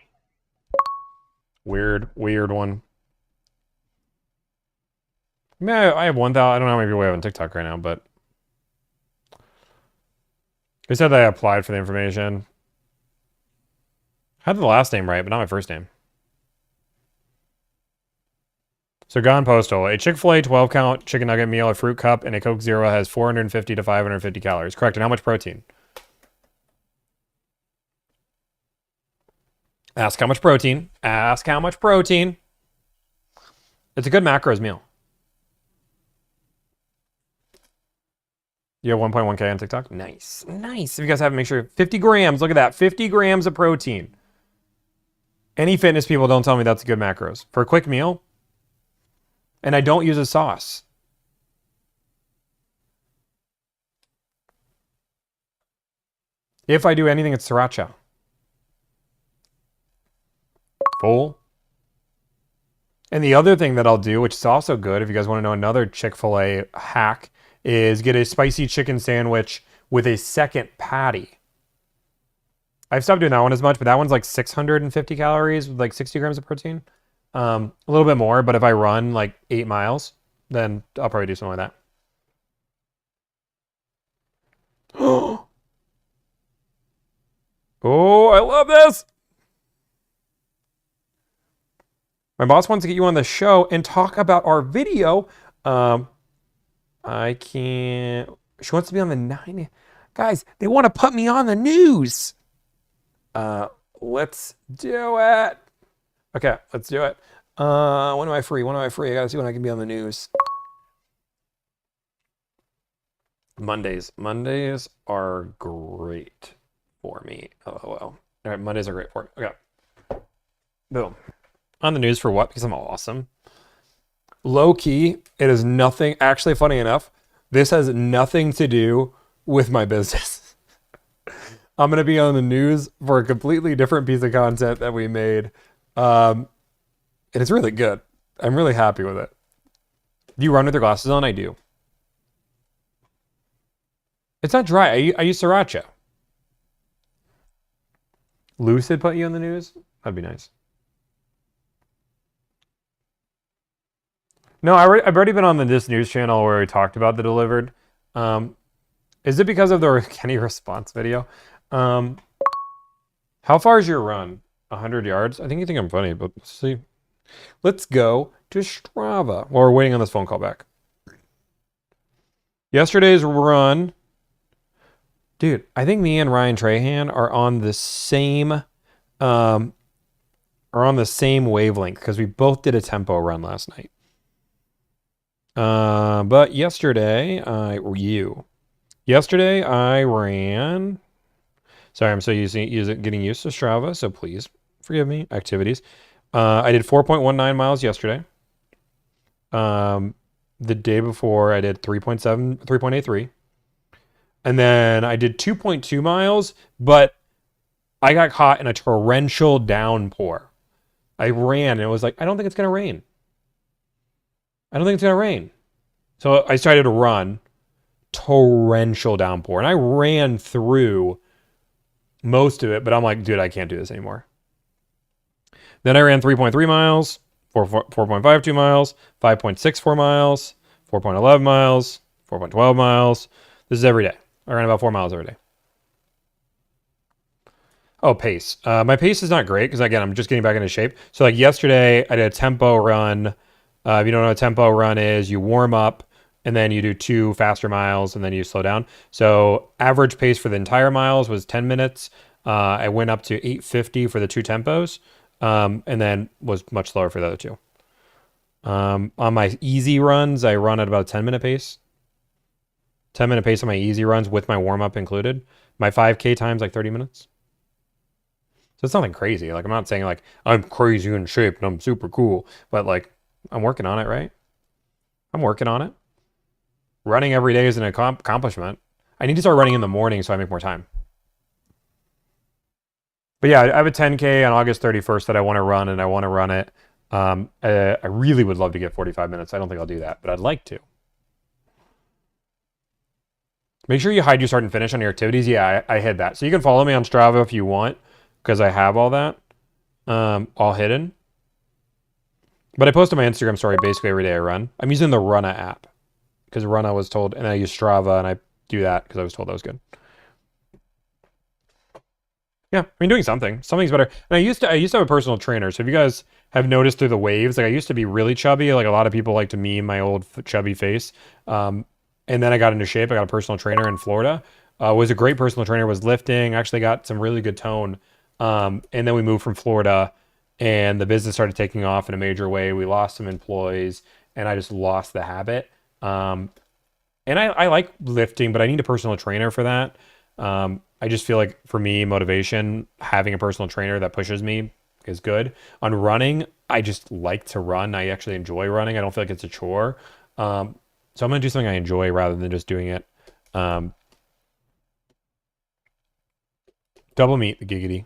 Weird one. I mean, I have 1,000. I don't know how many people we have on TikTok right now, but they said that I applied for the information. I had the last name right, but not my first name. So Gone Postal. A Chick-fil-A 12-count chicken nugget meal, a fruit cup, and a Coke Zero has 450 to 550 calories. Correct. And how much protein? Ask how much protein. Ask how much protein. It's a good macros meal. You have 1.1K on TikTok? Nice. Nice. If you guys haven't, make sure 50 grams. Look at that. 50 grams of protein. Any fitness people don't tell me that's good macros. For a quick meal. And I don't use a sauce. If I do anything, it's sriracha. Full. And the other thing that I'll do, which is also good, if you guys want to know another Chick-fil-A hack, is get a spicy chicken sandwich with a second patty. I've stopped doing that one as much, but that one's like 650 calories with like 60 grams of protein. A little bit more, but if I run like 8 miles, then I'll probably do something like that. Oh, I love this. My boss wants to get you on the show and talk about our video. I can't. She wants to be on the 9. Guys, they want to put me on the news. Let's do it. Okay, let's do it. When am I free? When am I free? I gotta see when I can be on the news. Mondays. Mondays are great for me. LOL. All right, Mondays are great for me. Okay. Boom. On the news for what? Because I'm awesome. Low key, it is nothing. Actually, funny enough, this has nothing to do with my business. I'm going to be on the news for a completely different piece of content that we made. And it's really good. I'm really happy with it. Do you run with your glasses on? I do. It's not dry. I use sriracha. Lucid put you on the news? That'd be nice. No, I've already been on this news channel where we talked about the delivered. Is it because of the Kenny response video? How far is your run? 100 yards? I think you think I'm funny, but let's see. Let's go to Strava while we're waiting on this phone call back. Yesterday's run. Dude, I think me and Ryan Trahan are on the same wavelength because we both did a tempo run last night. But yesterday I ran. Sorry, I'm so getting used to Strava, so please forgive me. Activities. I did 4.19 miles yesterday. The day before I did 3.83. And then I did 2.2 miles, but I got caught in a torrential downpour. I ran and it was like, I don't think it's going to rain. I don't think it's going to rain. So I started to run. Torrential downpour. And I ran through most of it, but I'm like, dude, I can't do this anymore. Then I ran 3.3 miles, 4.52 miles, 5.64 miles, 4.11 miles, 4.12 miles. This is every day. I ran about 4 miles every day. Oh, pace. My pace is not great because, again, I'm just getting back into shape. So, like yesterday, I did a tempo run. If you don't know what a tempo run is, you warm up and then you do 2 faster miles and then you slow down. So average pace for the entire miles was 10 minutes. I went up to 8:50 for the 2 tempos and then was much slower for the other 2. On my easy runs, I run at about a 10-minute pace. 10-minute pace on my easy runs with my warm-up included. My 5K time's like 30 minutes. So it's nothing crazy. Like, I'm not saying like I'm crazy in shape and I'm super cool, but like I'm working on it, right? I'm working on it. Running every day is an accomplishment. I need to start running in the morning so I make more time. But yeah, I have a 10K on August 31st that I want to run, and I want to run it. I really would love to get 45 minutes. I don't think I'll do that, but I'd like to. Make sure you hide your start and finish on your activities. Yeah, I hid that. So you can follow me on Strava if you want, because I have all that all hidden. But I post on my Instagram story basically every day I run. I'm using the Runna app because Runna was told, and I use Strava, and I do that because I was told that was good. Yeah, I mean, doing something's better. And I used to have a personal trainer. So if you guys have noticed through the waves, like I used to be really chubby. Like a lot of people like to meme my old chubby face. And then I got into shape. I got a personal trainer in Florida. Was a great personal trainer. Was lifting. Actually got some really good tone. And then we moved from Florida and the business started taking off in a major way. We lost some employees, and I just lost the habit. And I like lifting, but I need a personal trainer for that. I just feel like for me, motivation, having a personal trainer that pushes me is good. On running, I just like to run. I actually enjoy running. I don't feel like it's a chore. So I'm going to do something I enjoy rather than just doing it. Double meet the giggity.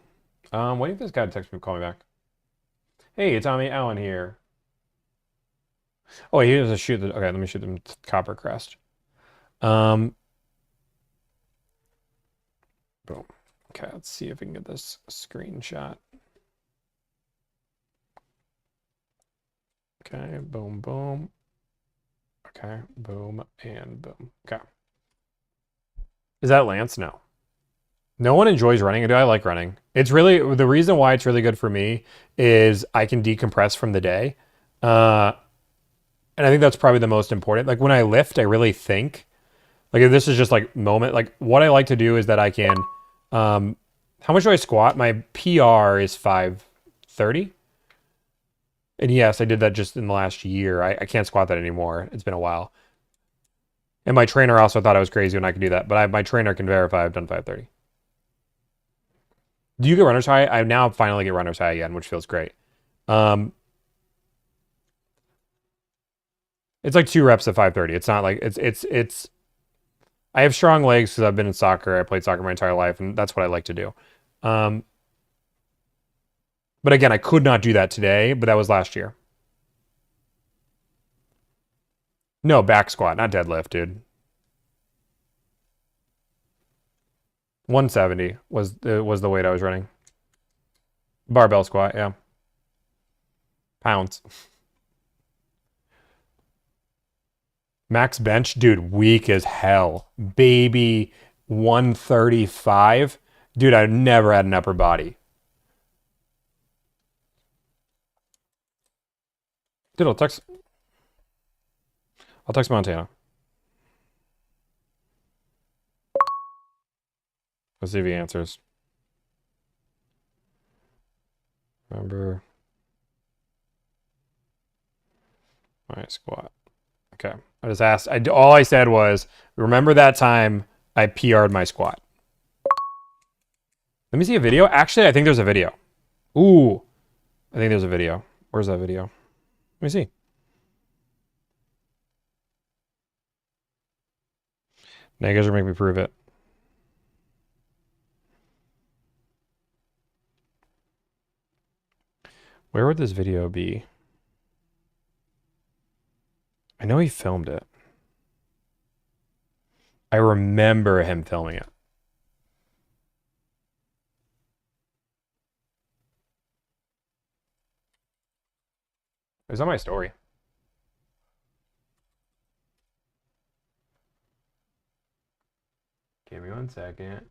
Waiting for this guy to text me, call me back. Hey, it's Tommy Allen here. Oh, he has a shoot. Okay, let me shoot them copper crest. Boom. Okay, let's see if we can get this screenshot. Okay, boom, boom. Okay, boom, and boom. Okay. Is that Lance? No. No one enjoys running. I like running. It's really, the reason why it's really good for me is I can decompress from the day. And I think that's probably the most important. Like when I lift, I really think. Like if this is just like moment, like what I like to do is that I can, how much do I squat? My PR is 530. And yes, I did that just in the last year. I can't squat that anymore. It's been a while. And my trainer also thought I was crazy when I could do that. But my trainer can verify I've done 530. Do you get runner's high? I now finally get runner's high again, which feels great. It's like 2 reps at 530. It's not like it's I have strong legs because I've been in soccer. I played soccer my entire life, and that's what I like to do. But again, I could not do that today, but that was last year. No, back squat, not deadlift, dude. 170 was the weight I was running. Barbell squat, yeah. Pounds. Max bench, dude, weak as hell. Baby 135. Dude, I've never had an upper body. Dude, I'll text Montana. Let's see if he answers. Remember my squat. Okay. I just asked. All I said was, remember that time I PR'd my squat. Let me see a video. Actually, I think there's a video. Ooh. I think there's a video. Where's that video? Let me see. Now you guys are making me prove it. Where would this video be? I know he filmed it. I remember him filming it. It was on my story. Give me 1 second.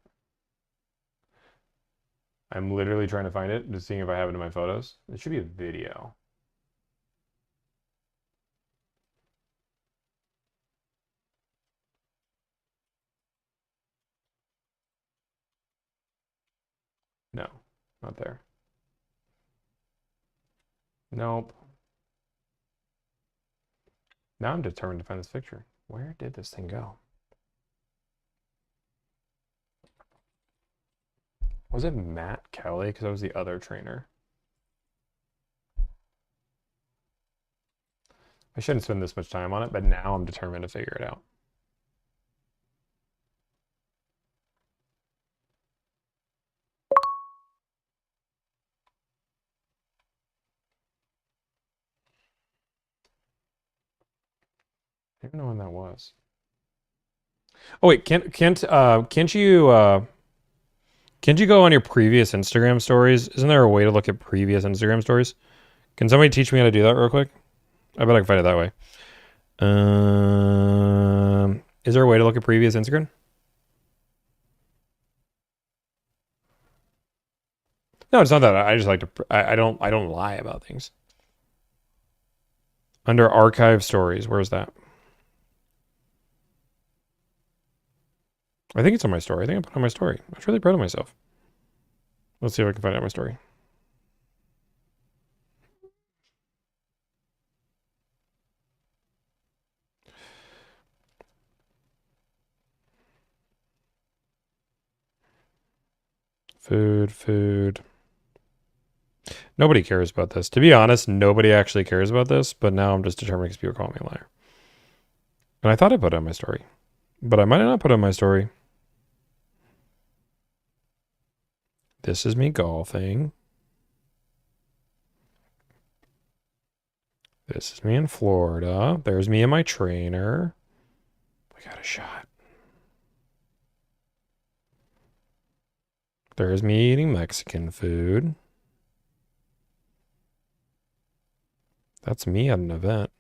I'm literally trying to find it, just seeing if I have it in my photos. It should be a video. No, not there. Nope. Now I'm determined to find this picture. Where did this thing go? Was it Matt Kelly? Because I was the other trainer. I shouldn't spend this much time on it, but now I'm determined to figure it out. I don't know when that was. Oh wait, can't you go on your previous Instagram stories? Isn't there a way to look at previous Instagram stories? Can somebody teach me how to do that real quick? I bet I can find it that way. Is there a way to look at previous Instagram? No, it's not that. I just like to. I don't lie about things. Under archive stories, where's that? I think it's on my story. I think I put it on my story. I was really proud of myself. Let's see if I can find it on my story. Food. Nobody cares about this. To be honest, nobody actually cares about this, but now I'm just determined because people call me a liar. And I thought I put it on my story, but I might not put it on my story. This is me golfing. This is me in Florida. There's me and my trainer. We got a shot. There's me eating Mexican food. That's me at an event.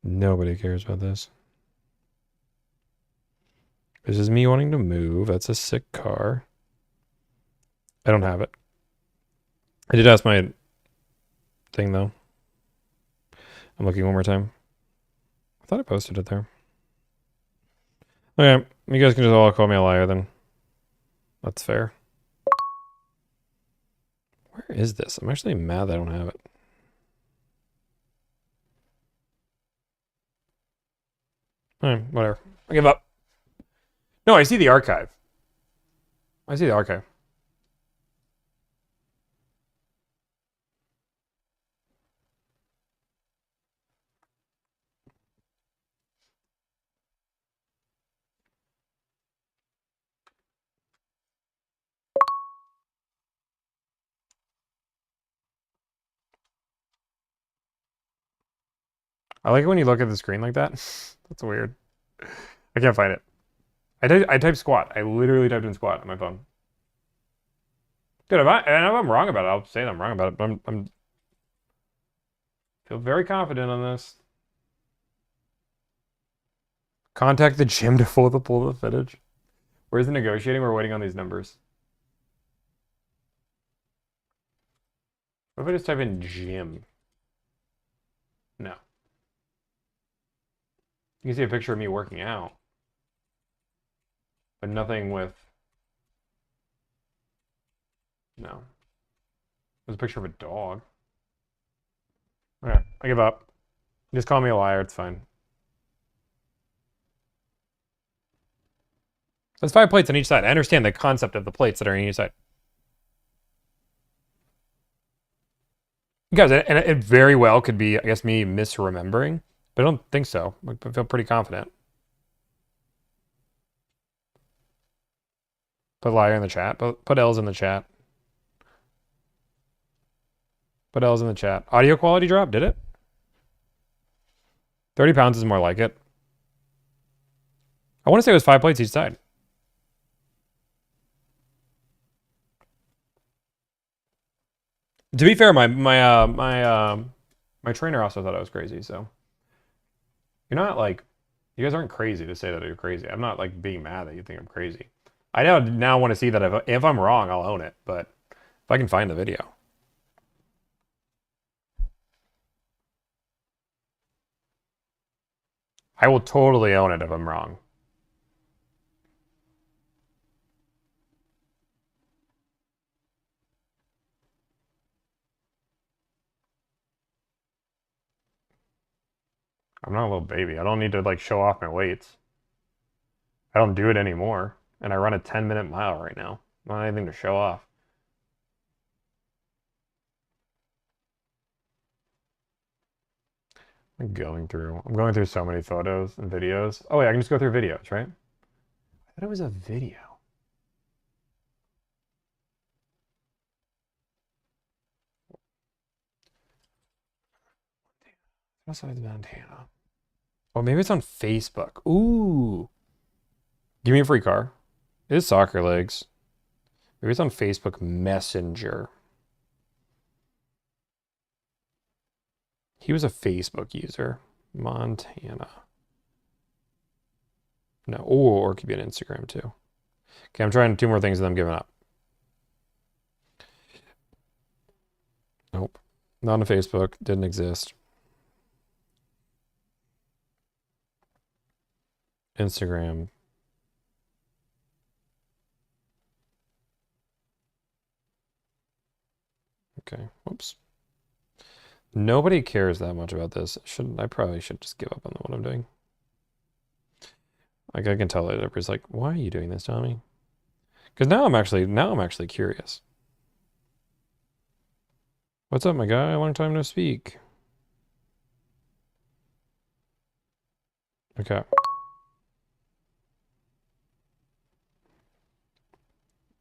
Nobody cares about this. This is me wanting to move. That's a sick car. I don't have it. I did ask my thing, though. I'm looking one more time. I thought I posted it there. Okay, you guys can just all call me a liar then. That's fair. Where is this? I'm actually mad that I don't have it. Alright, whatever. I give up. No, I see the archive. I see the archive. I like it when you look at the screen like that. That's weird. I can't find it. I typed squat. I literally typed in squat on my phone. Dude, if I'm wrong about it, I'll say that I'm wrong about it. But I'm feel very confident on this. Contact the gym to pull the footage. Where's the negotiating? We're waiting on these numbers. What if I just type in gym? No. You can see a picture of me working out. But nothing with... No. There's a picture of a dog. Okay, I give up. Just call me a liar, it's fine. There's 5 plates on each side. I understand the concept of the plates that are on each side. Guys, and it very well could be, I guess, me misremembering, but I don't think so. I feel pretty confident. Put liar in the chat. Put L's in the chat. Put L's in the chat. Audio quality drop, did it? 30 pounds is more like it. I want to say it was 5 plates each side. To be fair, my trainer also thought I was crazy, so you're not like, you guys aren't crazy to say that you're crazy. I'm not like being mad that you think I'm crazy. I now want to see that if I'm wrong, I'll own it, but if I can find the video. I will totally own it if I'm wrong. I'm not a little baby. I don't need to like show off my weights. I don't do it anymore. And I run a 10-minute mile right now. Not anything to show off. I'm going through so many photos and videos. Oh wait, I can just go through videos, right? I thought it was a video. Besides Montana. Oh, maybe it's on Facebook. Ooh. Give me a free car. It is soccer legs. Maybe it's on Facebook Messenger. He was a Facebook user. Montana. No, or it could be an Instagram too. Okay, I'm trying 2 more things and I'm giving up. Nope. Not on Facebook. Didn't exist. Instagram. Okay, whoops. Nobody cares that much about this. I probably should just give up on what I'm doing. Like, I can tell that everybody's like, why are you doing this, Tommy? Because now I'm actually curious. What's up, my guy? Long time no speak. Okay.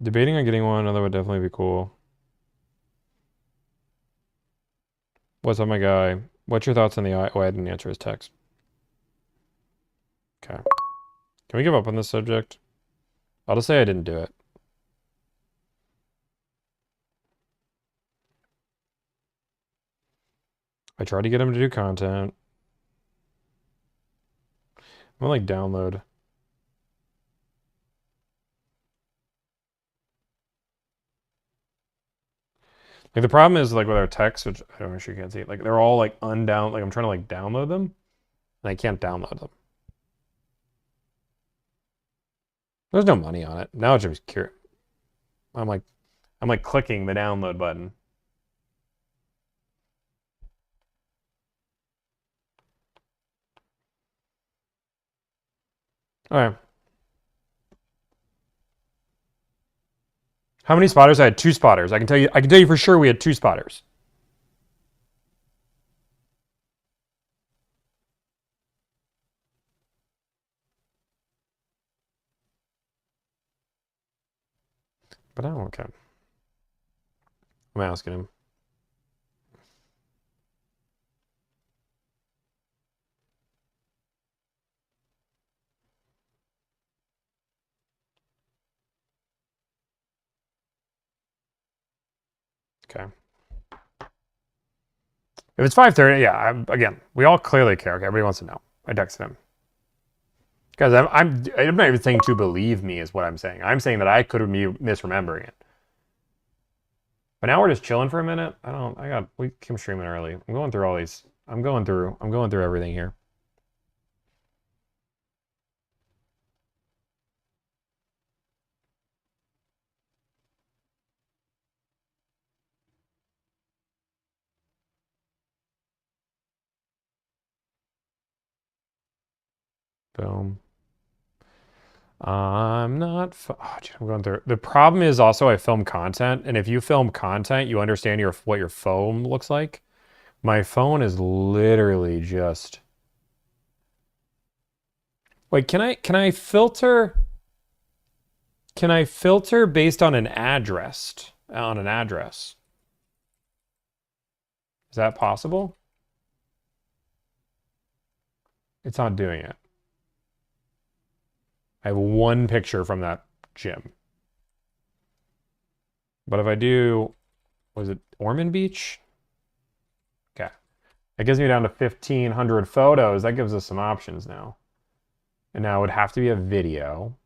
Debating on getting one, that would definitely be cool. What's up, my guy? What's your thoughts on the I didn't answer his text. Okay. Can we give up on this subject? I'll just say I didn't do it. I tried to get him to do content. I'm gonna like download. Like the problem is like with our text, which I don't know if you can't see it, like they're all like undown, like I'm trying to like download them and I can't download them. There's no money on it. Now it's just curious. I'm like clicking the download button. All right. How many spotters? I had 2 spotters. I can tell you for sure we had 2 spotters. But I don't care. I'm asking him. Okay. If it's 5:30, yeah. Again, we all clearly care. Okay, everybody wants to know. I texted him. Guys, I'm not even saying to believe me is what I'm saying. I'm saying that I could be misremembering it. But now we're just chilling for a minute. We came streaming early. I'm going through all these. I'm going through everything here. Boom. I'm not. I'm going through. The problem is also I film content, and if you film content, you understand what your phone looks like. My phone is literally just. Wait, can I filter? Can I filter based on an address? On an address? Is that possible? It's not doing it. I have 1 picture from that gym. But if I do, was it Ormond Beach? Okay. It gives me down to 1,500 photos. That gives us some options now. And now it would have to be a video.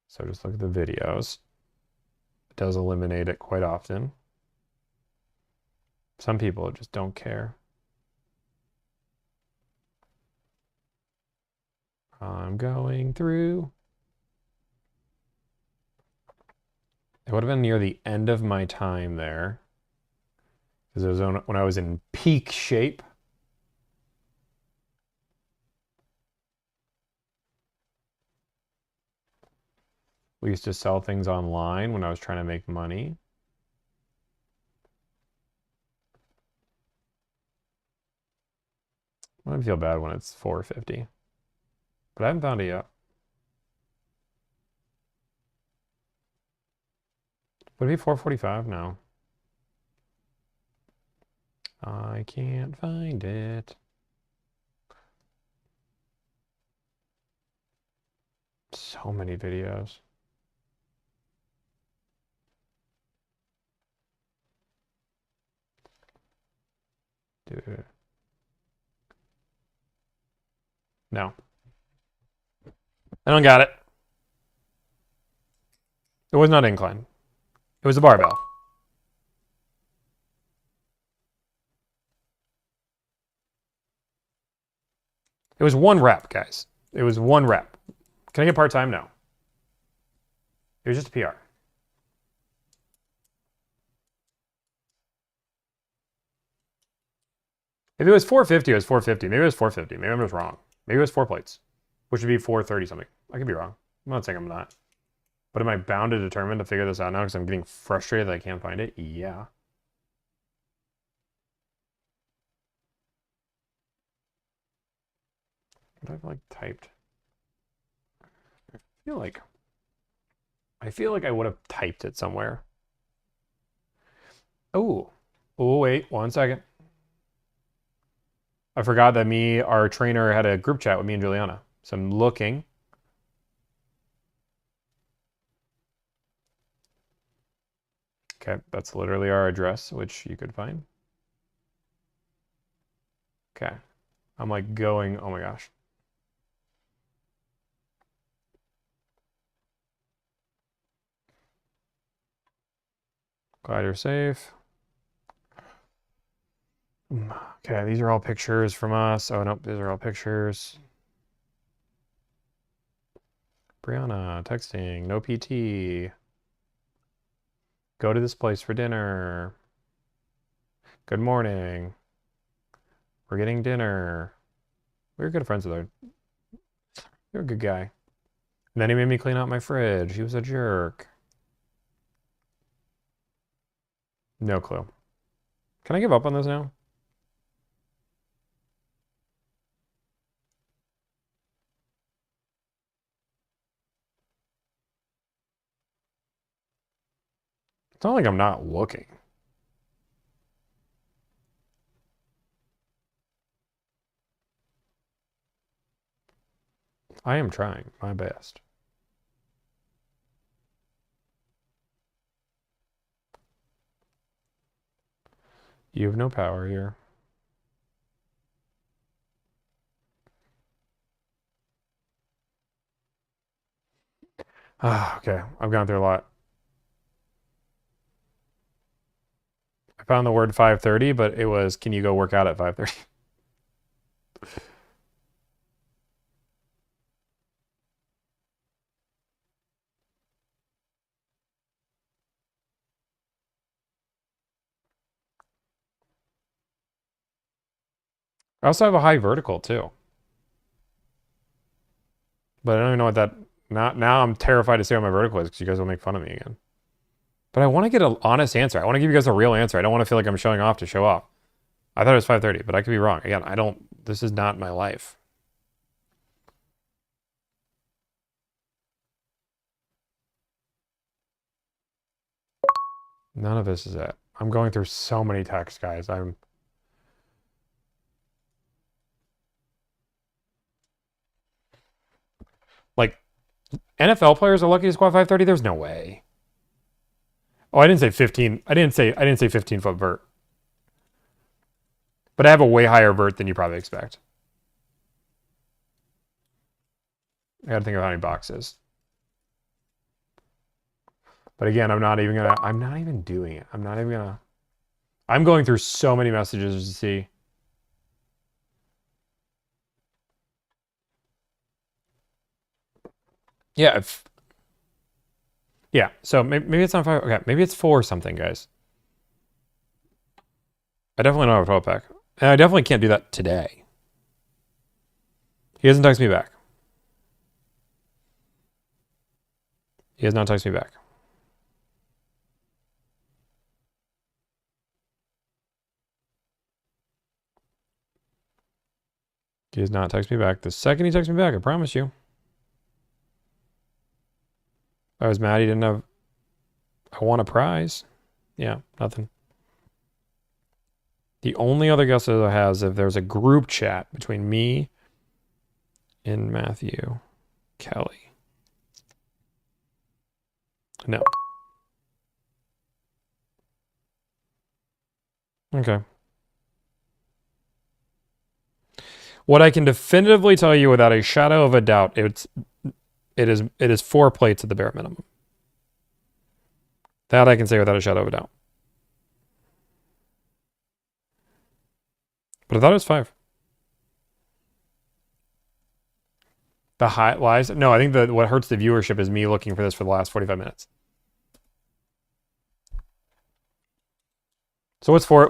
So just look at the videos. It does eliminate it quite often. Some people just don't care. I'm going through. It would have been near the end of my time there. Because it was when I was in peak shape. We used to sell things online when I was trying to make money. I feel bad when it's 450. But I haven't found it yet. Would it be 445? No. I can't find it. So many videos. Dude. No. I don't got it. It was not incline. It was a barbell. It was 1 rep, guys. It was 1 rep. Can I get part-time? No. It was just a PR. If it was 450, it was 450. Maybe it was 450. Maybe I'm just wrong. Maybe it was 4 plates. which would be 430 something. I could be wrong. I'm not saying I'm not. But am I bound to determine to figure this out now because I'm getting frustrated that I can't find it? Yeah. What have I like typed? I feel like I would have typed it somewhere. Oh. Oh, wait, 1 second. I forgot that our trainer had a group chat with me and Juliana. So I'm looking. Okay, that's literally our address, which you could find. Okay. I'm like going, oh my gosh. Glad you're safe. Okay, these are all pictures from us. Oh, nope, these are all pictures. Brianna, texting, no PT. Go to this place for dinner. Good morning. We're getting dinner. We were good friends with her. You're a good guy. And then he made me clean out my fridge. He was a jerk. No clue. Can I give up on this now? It's not like I'm not looking. I am trying my best. You have no power here. Ah, okay. I've gone through a lot. I found the word 5:30, but it was, can you go work out at 5:30? I also have a high vertical too. But I don't even know what that, now I'm terrified to say what my vertical is because you guys will make fun of me again. But I want to get an honest answer. I want to give you guys a real answer. I don't want to feel like I'm showing off to show off. I thought it was 5:30, but I could be wrong. Again, this is not my life. None of this is it. I'm going through so many texts, guys. Like, NFL players are lucky to squat 5:30. There's no way. Oh, I didn't say 15. I didn't say 15-foot vert. But I have a way higher vert than you probably expect. I gotta think of how many boxes. But again, I'm not even doing it. I'm going through so many messages to see. Yeah, so maybe it's not 5. Okay, maybe it's 4 something, guys. I definitely don't have a 12 pack. And I definitely can't do that today. He hasn't texted me back. He has not texted me back. He has not texted me back. The second he texts me back, I promise you. I was mad he didn't have... I won a prize. Yeah, nothing. The only other guess that I have is if there's a group chat between me and Matthew Kelly. No. Okay. What I can definitively tell you without a shadow of a doubt, it is 4 plates at the bare minimum. That I can say without a shadow of a doubt. But I thought it was 5. The high lies? No, I think that what hurts the viewership is me looking for this for the last 45 minutes. So what's 4?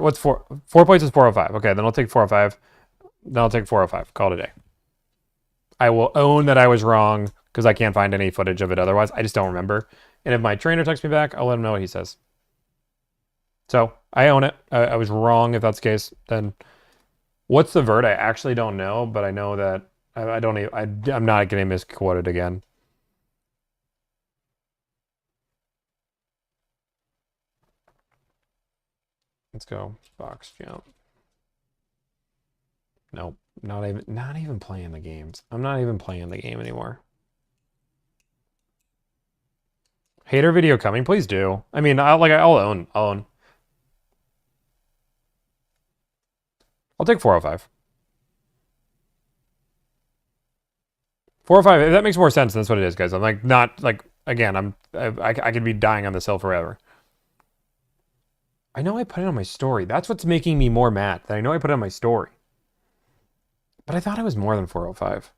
4 plates is 405. Okay, then I'll take 405. Then I'll take 405. Call it a day. I will own that I was wrong because I can't find any footage of it otherwise. I just don't remember. And if my trainer texts me back, I'll let him know what he says. So I own it. I was wrong if that's the case. Then what's the vert? I actually don't know, but I know that I don't even, I'm not getting misquoted again. Let's go. Box jump. Nope. Not even playing the games. I'm not even playing the game anymore. Hater video coming? Please do. I mean, I'll own. I'll take 405. 405, if that makes more sense, that's what it is, guys. I'm like, not, like, again, I could be dying on this hill forever. I know I put it on my story. That's what's making me more mad, that I know I put it on my story. But I thought it was more than 405.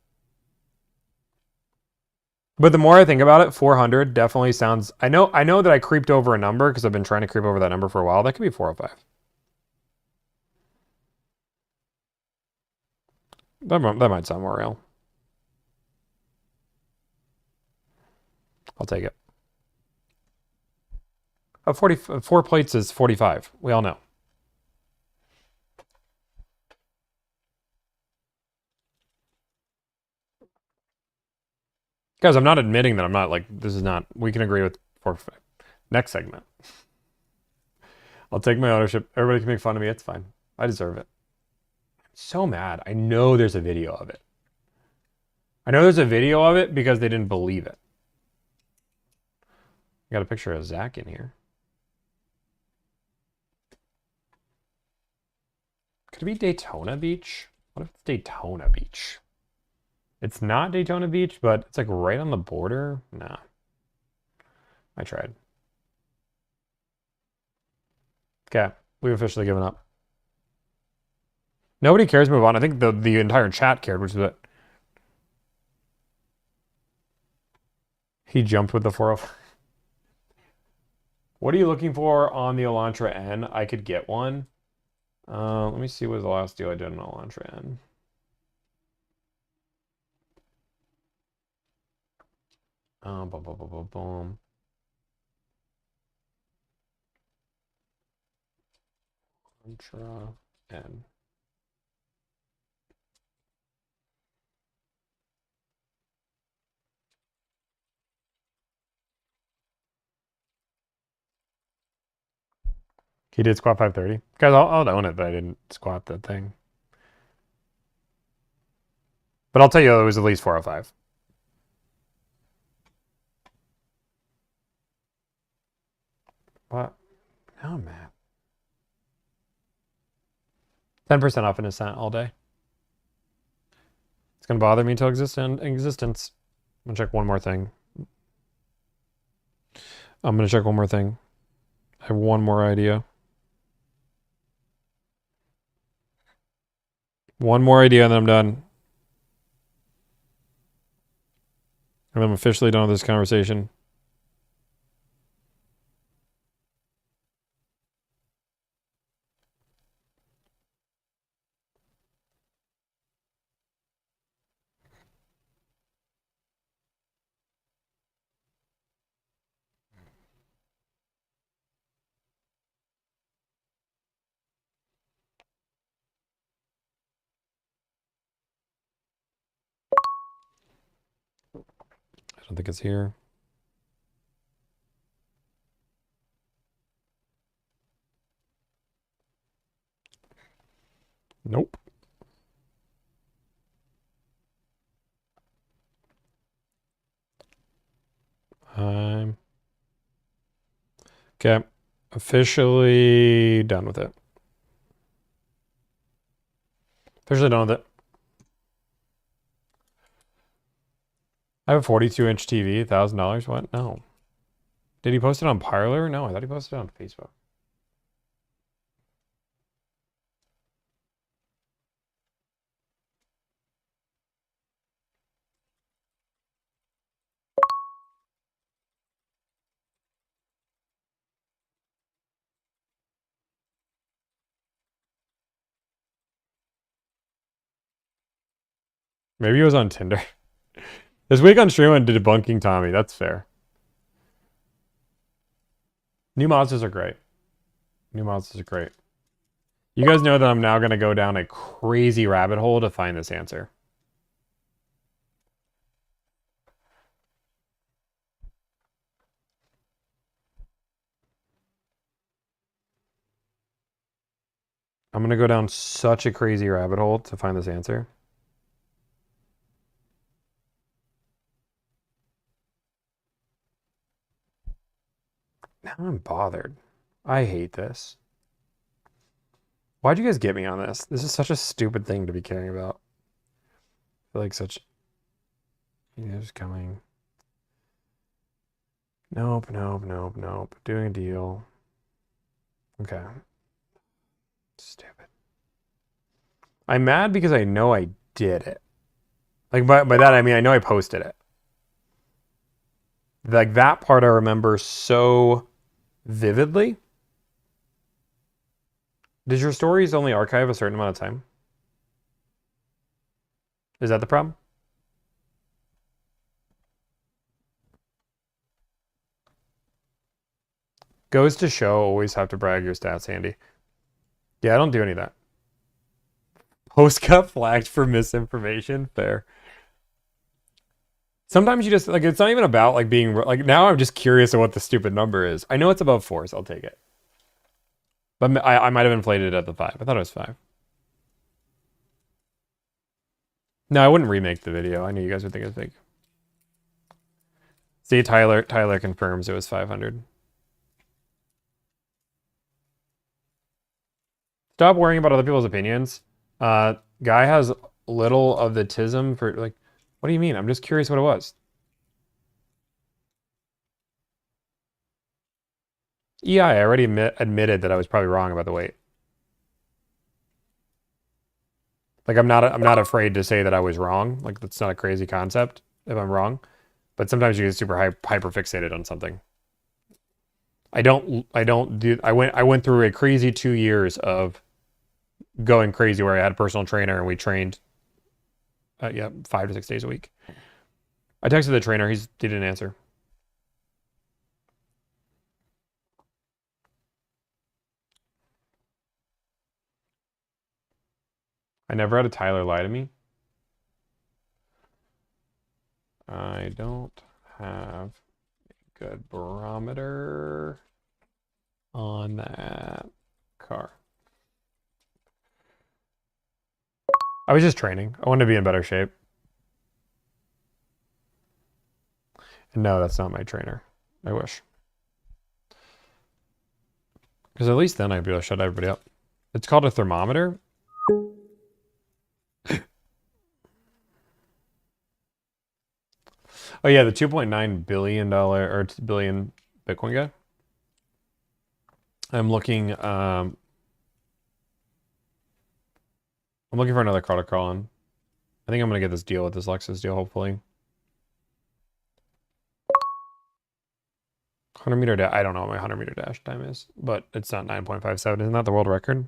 But the more I think about it, 400 definitely sounds... I know that I creeped over a number because I've been trying to creep over that number for a while. That could be 405. That might sound more real. I'll take it. 4 plates is 45. We all know. Guys, I'm not admitting that I'm not, like, this is not... We can agree with 405. Next segment. I'll take my ownership. Everybody can make fun of me. It's fine. I deserve it. I'm so mad. I know there's a video of it. I know there's a video of it because they didn't believe it. I got a picture of Zach in here. Could it be Daytona Beach? What if it's Daytona Beach? It's not Daytona Beach, but it's like right on the border. Nah. I tried. Okay. We've officially given up. Nobody cares. Move on. I think the entire chat cared, which is it. He jumped with the 405. What are you looking for on the Elantra N? I could get one. Let me see what was the last deal I did on Elantra N. Boom, boom, boom, boom, boom. Elantra N. He did squat 530. Guys, I'll own it that I didn't squat that thing. But I'll tell you it was at least 405. What? Now I'm mad. 10% off in a cent all day. It's going to bother me until existence. I'm going to check one more thing. I have one more idea. One more idea and then I'm done. And I'm officially done with this conversation. I don't think it's here. Nope. I'm okay. Officially done with it. Officially done with it. I have a 42-inch TV, $1,000. What? No. Did he post it on Parler? No, I thought he posted it on Facebook. Maybe he was on Tinder. This week on stream on debunking Tommy. That's fair. New monsters are great. New monsters are great. You guys know that I'm now going to go down a crazy rabbit hole to find this answer. I'm going to go down such a crazy rabbit hole to find this answer. Now I'm bothered. I hate this. Why'd you guys get me on this? This is such a stupid thing to be caring about. I feel like such... He's coming. Nope, nope, nope, nope. Doing a deal. Okay. Stupid. I'm mad because I know I did it. Like, by that I mean I know I posted it. Like, that part I remember so vividly. Does your stories only archive a certain amount of time? Is that the problem? Goes to show, always have to brag your stats, Andy. Yeah, I don't do any of that. Post got flagged for misinformation. Fair. Sometimes you just, like, it's not even about, like, being, like, now I'm just curious of what the stupid number is. I know it's above 4, so I'll take it. But I might have inflated it at the 5. I thought it was 5. No, I wouldn't remake the video. I knew you guys would think it was big. See, Tyler confirms it was 500. Stop worrying about other people's opinions. Guy has little of the tism for, like, what do you mean? I'm just curious what it was. Yeah, I already admitted that I was probably wrong about the weight. Like, I'm not afraid to say that I was wrong. Like, that's not a crazy concept if I'm wrong. But sometimes you get super hyper fixated on something. I went through a crazy 2 years of going crazy where I had a personal trainer and we trained 5 to 6 days a week. I texted the trainer, he didn't answer. I never had a Tyler lie to me. I don't have a good barometer on that car. I was just training. I wanted to be in better shape. And no, that's not my trainer. I wish. Because at least then I'd be able to shut everybody up. It's called a thermometer. Oh yeah, the $2.9 billion or billion Bitcoin guy. I'm looking for another car to call on. I think I'm gonna get this deal with this Lexus deal, hopefully. 100-meter dash. I don't know what my 100-meter dash time is, but it's not 9.57. Isn't that the world record?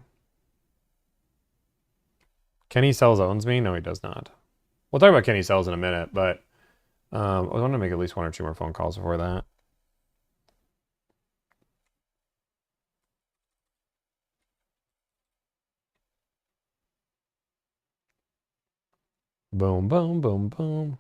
Kenny Sells owns me? No, he does not. We'll talk about Kenny Sells in a minute, but I want to make at least 1 or 2 more phone calls before that. Boom, boom, boom, boom.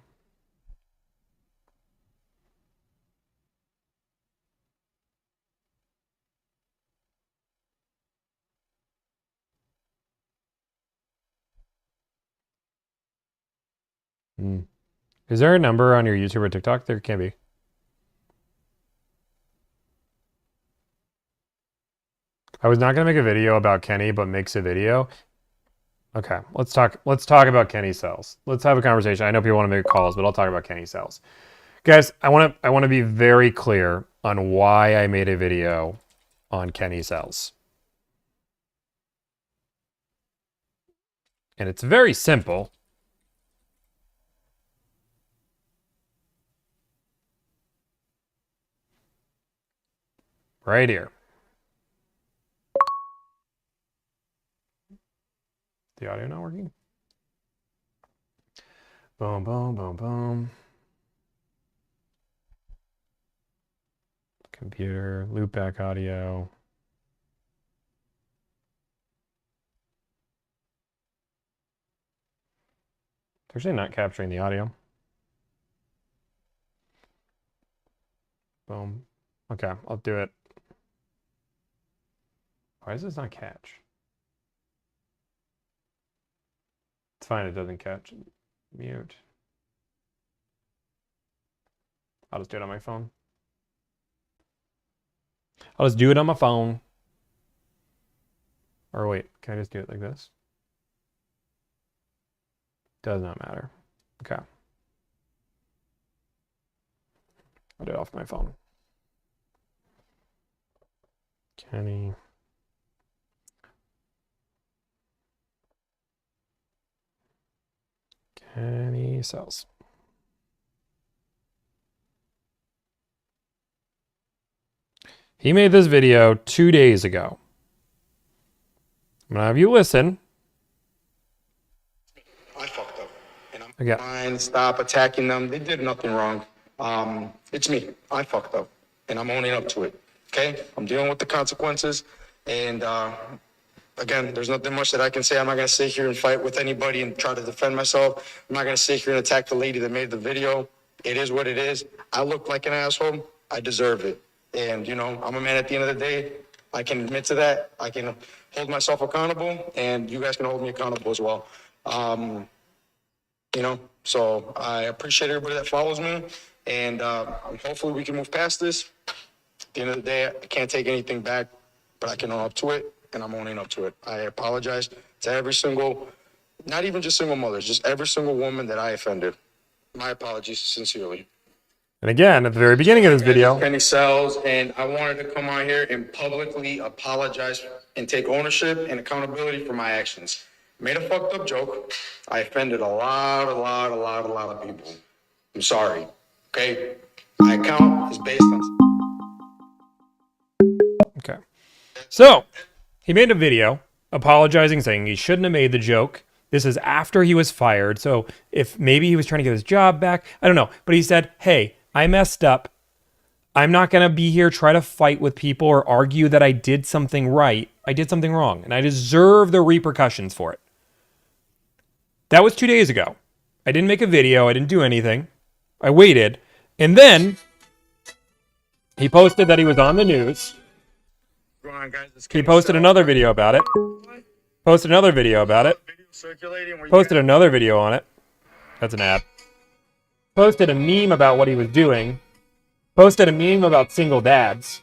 Is there a number on your YouTube or TikTok? There can be. I was not gonna make a video about Kenny, but makes a video. Okay, let's talk about Kenny Sells. Let's have a conversation. I know people want to make calls, but I'll talk about Kenny Sells. Guys, I want to be very clear on why I made a video on Kenny Sells. And it's very simple. Right here. The audio not working? Boom, boom, boom, boom. Computer, loopback audio. It's actually not capturing the audio. Boom. Okay, I'll do it. Why does this not catch? It's fine, it doesn't catch. Mute. I'll just do it on my phone. I'll just do it on my phone. Or wait, can I just do it like this? Does not matter. Okay. I'll do it off my phone. Kenny sells. He made this video 2 days ago. I'm gonna have you listen. I fucked up. And I'm fine. Stop attacking them. They did nothing wrong. It's me. I fucked up. And I'm owning up to it. Okay? I'm dealing with the consequences. And again, there's nothing much that I can say. I'm not going to sit here and fight with anybody and try to defend myself. I'm not going to sit here and attack the lady that made the video. It is what it is. I look like an asshole. I deserve it. And, you know, I'm a man at the end of the day. I can admit to that. I can hold myself accountable, and you guys can hold me accountable as well. You know, so I appreciate everybody that follows me, and hopefully we can move past this. At the end of the day, I can't take anything back, but I can own up to it, and I'm owning up to it. I apologize to every single, not even just single mothers, just every single woman that I offended. My apologies sincerely. And again, at the very beginning of this video, Kenny Sells, and I wanted to come on here and publicly apologize and take ownership and accountability for my actions. Made a fucked up joke. I offended a lot of people. I'm sorry. Okay? My account is based on... Okay. So, he made a video apologizing, saying he shouldn't have made the joke. This is after he was fired. So, if maybe he was trying to get his job back, I don't know. But he said, hey, I messed up. I'm not going to be here try to fight with people or argue that I did something right. I did something wrong, and I deserve the repercussions for it. That was 2 days ago. I didn't make a video. I didn't do anything. I waited. And then he posted that he was on the news. He posted another video about it. Posted another video about it. Posted another video on it. That's an ad. Posted a meme about what he was doing. Posted a meme about single dads.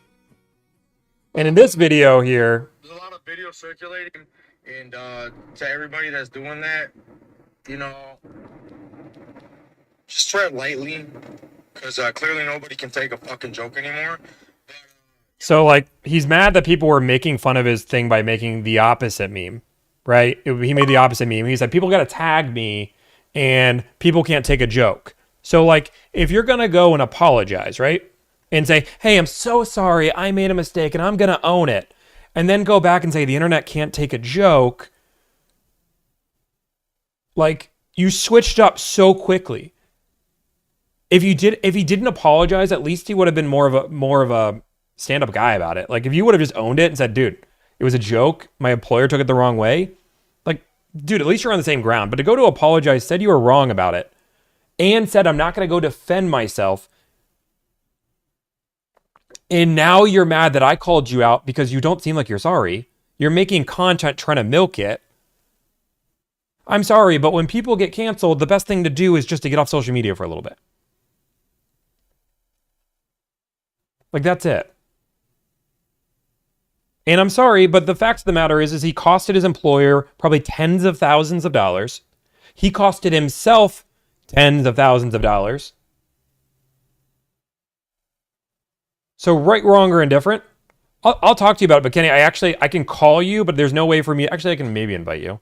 And in this video here... There's a lot of video circulating, and to everybody that's doing that, you know, just tread lightly, because clearly nobody can take a fucking joke anymore. So, like, he's mad that people were making fun of his thing by making the opposite meme, right? He made the opposite meme. He said, people got to tag me, and people can't take a joke. So, like, if you're going to go and apologize, right? And say, hey, I'm so sorry, I made a mistake, and I'm going to own it. And then go back and say, the internet can't take a joke. Like, you switched up so quickly. If he didn't apologize, at least he would have been more of a stand-up guy about it. Like, if you would have just owned it and said, dude, it was a joke, my employer took it the wrong way. Like, dude, at least you're on the same ground. But to go to apologize, said you were wrong about it, and said, I'm not going to go defend myself. And now you're mad that I called you out because you don't seem like you're sorry. You're making content trying to milk it. I'm sorry, but when people get canceled, the best thing to do is just to get off social media for a little bit. Like, that's it. And I'm sorry, but the fact of the matter is he costed his employer probably tens of thousands of dollars. He costed himself tens of thousands of dollars. So right, wrong, or indifferent, I'll talk to you about it. But Kenny, I can call you, but there's no way for me. Actually, I can maybe invite you.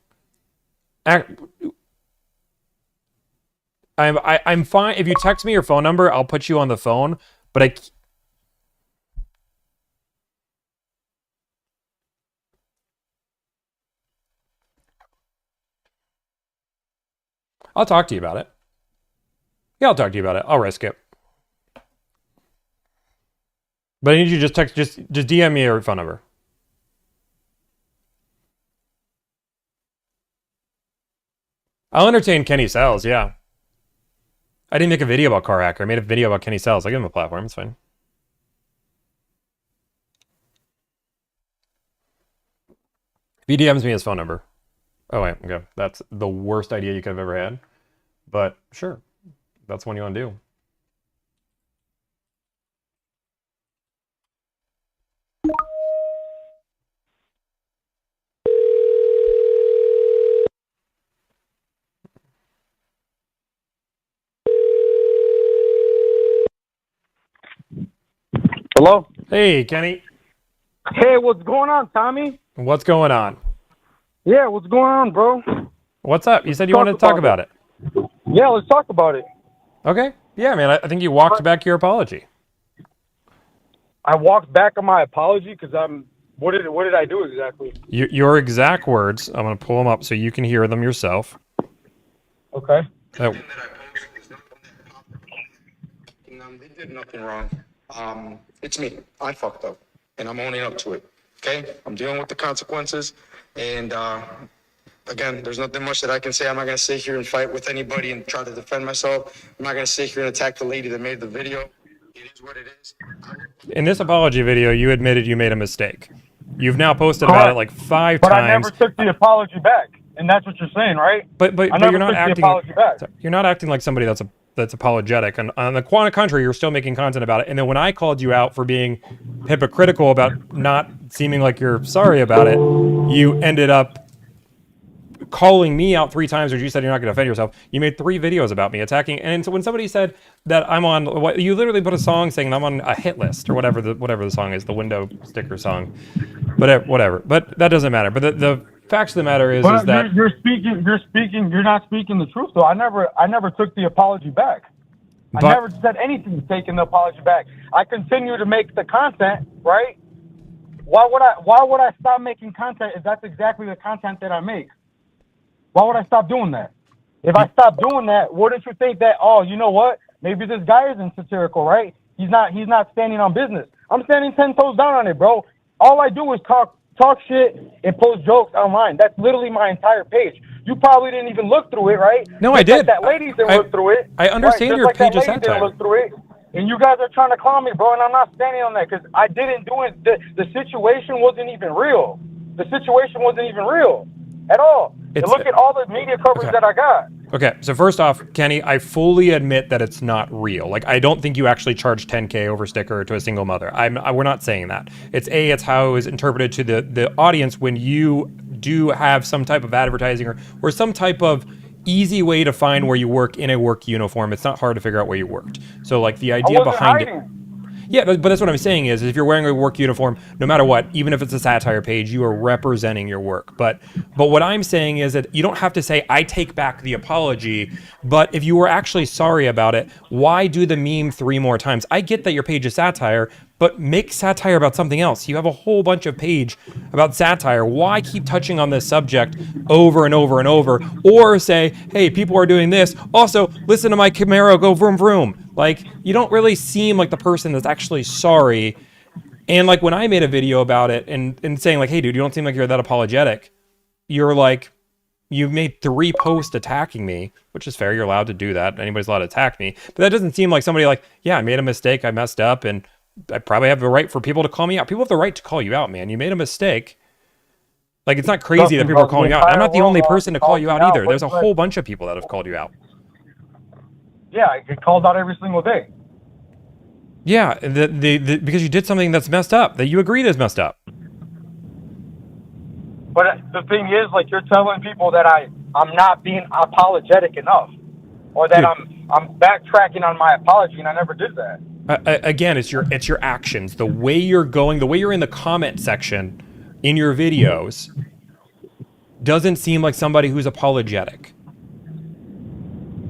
I'm fine. If you text me your phone number, I'll put you on the phone. But I'll talk to you about it. Yeah, I'll talk to you about it. I'll risk it. But I need you to just DM me your phone number. I'll entertain Kenny Sells, yeah. I didn't make a video about Car Hacker. I made a video about Kenny Sells. I'll give him a platform. It's fine. If he DMs me his phone number. Oh, wait. Okay. That's the worst idea you could have ever had. But sure. That's one you want to do. Hello? Hey, Kenny. Hey, what's going on, Tommy? What's going on? Yeah, what's going on, bro? What's up? You said you wanted to talk about it. Yeah, let's talk about it. Okay. Yeah, man. I think you walked back your apology. I walked back on my apology because what did I do exactly? Your exact words. I'm going to pull them up so you can hear them yourself. Okay. Oh. They did nothing wrong. It's me. I fucked up, and I'm owning up to it. Okay? I'm dealing with the consequences, and again, there's nothing much that I can say. I'm not gonna sit here and fight with anybody and try to defend myself. I'm not gonna sit here and attack the lady that made the video. It is what it is. In this apology video, you admitted you made a mistake. You've now posted about it like 5 but times. I never took the apology back, and that's what you're saying, right? But I never you're not took the acting. apology back. You're not acting like somebody that's apologetic. And on the contrary, you're still making content about it. And then when I called you out for being hypocritical about not seeming like you're sorry about it, you ended up calling me out 3 times, or you said you're not going to defend yourself. You made 3 videos about me attacking. And so when somebody said that I'm on, you literally put a song saying I'm on a hit list or whatever the song is, the window sticker song, but whatever. But that doesn't matter. But the facts of the matter is that you're not speaking the truth. So I never took the apology back. I never said anything taking the apology back. I continue to make the content, right? Why would I stop making content if that's exactly the content that I make? Why would I stop doing that? If I stop doing that, wouldn't you think that, oh, you know what? Maybe this guy isn't satirical, right? He's not standing on business. I'm standing 10 toes down on it, bro. All I do is talk shit and post jokes online. That's literally my entire page. You probably didn't even look through it, right? No, I did. That lady didn't look through it. I understand your page is satire. Didn't look through it. And you guys are trying to clown me, bro, and I'm not standing on that because I didn't do it. The situation wasn't even real. The situation wasn't even real at all. And look at all the media coverage that I got. Okay, so first off, Kenny, I fully admit that it's not real. Like, I don't think you actually charged $10K over sticker to a single mother. We're not saying that. It's how it was interpreted to the audience when you do have some type of advertising or some type of easy way to find where you work in a work uniform. It's not hard to figure out where you worked. So, like, the idea behind it. Yeah, but that's what I'm saying is if you're wearing a work uniform, no matter what, even if it's a satire page, you are representing your work. But what I'm saying is that you don't have to say, I take back the apology, but if you were actually sorry about it, why do the meme 3 more times? I get that your page is satire, but make satire about something else. You have a whole bunch of page about satire. Why keep touching on this subject over and over and over? Or say, hey, people are doing this. Also, listen to my Camaro go vroom vroom. Like, you don't really seem like the person that's actually sorry. And like when I made a video about it and saying like, hey dude, you don't seem like you're that apologetic. You're like, you made 3 posts attacking me, which is fair. You're allowed to do that. Anybody's allowed to attack me. But that doesn't seem like somebody like, yeah, I made a mistake. I messed up. And I probably have the right for people to call me out. People have the right to call you out, man. You made a mistake. Like, it's not crazy that people are calling you out. I'm not the only person to call you out either. There's a whole bunch of people that have called you out. Yeah, I get called out every single day. Yeah, because you did something that's messed up, that you agreed is messed up. But the thing is, like, you're telling people that I'm not being apologetic enough, or that I'm backtracking on my apology, and I never did that. Again, it's your actions, the way you're going, the way you're in the comment section in your videos doesn't seem like somebody who's apologetic.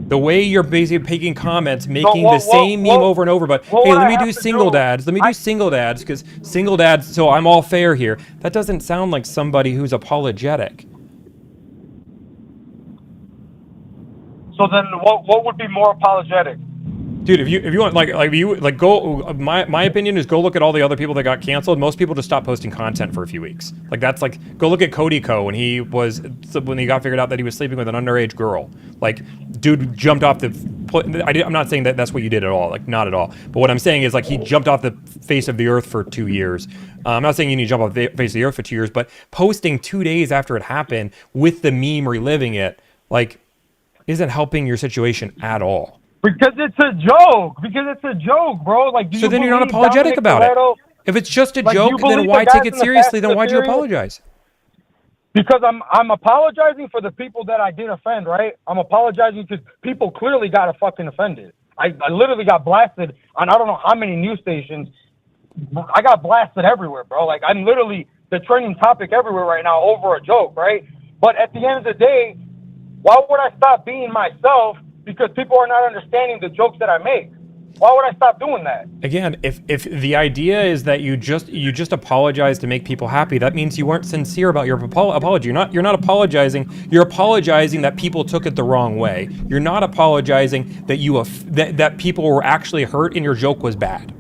The way you're basically picking comments, making the same meme over and over, but hey, let me do single dads. Let me do single dads because single dads, so I'm all fair here. That doesn't sound like somebody who's apologetic. So then what would be more apologetic? Dude, if you want go, my opinion is go look at all the other people that got canceled. Most people just stopped posting content for a few weeks. Like that's like go look at Cody Co when he got figured out that he was sleeping with an underage girl. Like dude jumped off the. I'm not saying that that's what you did at all. Like not at all. But what I'm saying is like he jumped off the face of the earth for 2 years. I'm not saying you need to jump off the face of the earth for 2 years, but posting 2 days after it happened with the meme reliving it like isn't helping your situation at all. Because it's a joke. Because it's a joke, bro. Like, so then you're not apologetic about it. If it's just a joke, then why take it seriously? Then why'd you apologize? Because I'm apologizing for the people that I did offend, right? I'm apologizing because people clearly got fucking offended. I literally got blasted on I don't know how many news stations. I got blasted everywhere, bro. Like, I'm literally the trending topic everywhere right now over a joke, right? But at the end of the day, why would I stop being myself? Because people are not understanding the jokes that I make. Why would I stop doing that? Again, if the idea is that you just apologize to make people happy, that means you weren't sincere about your apology. You're not apologizing. You're apologizing that people took it the wrong way. You're not apologizing that that people were actually hurt and your joke was bad.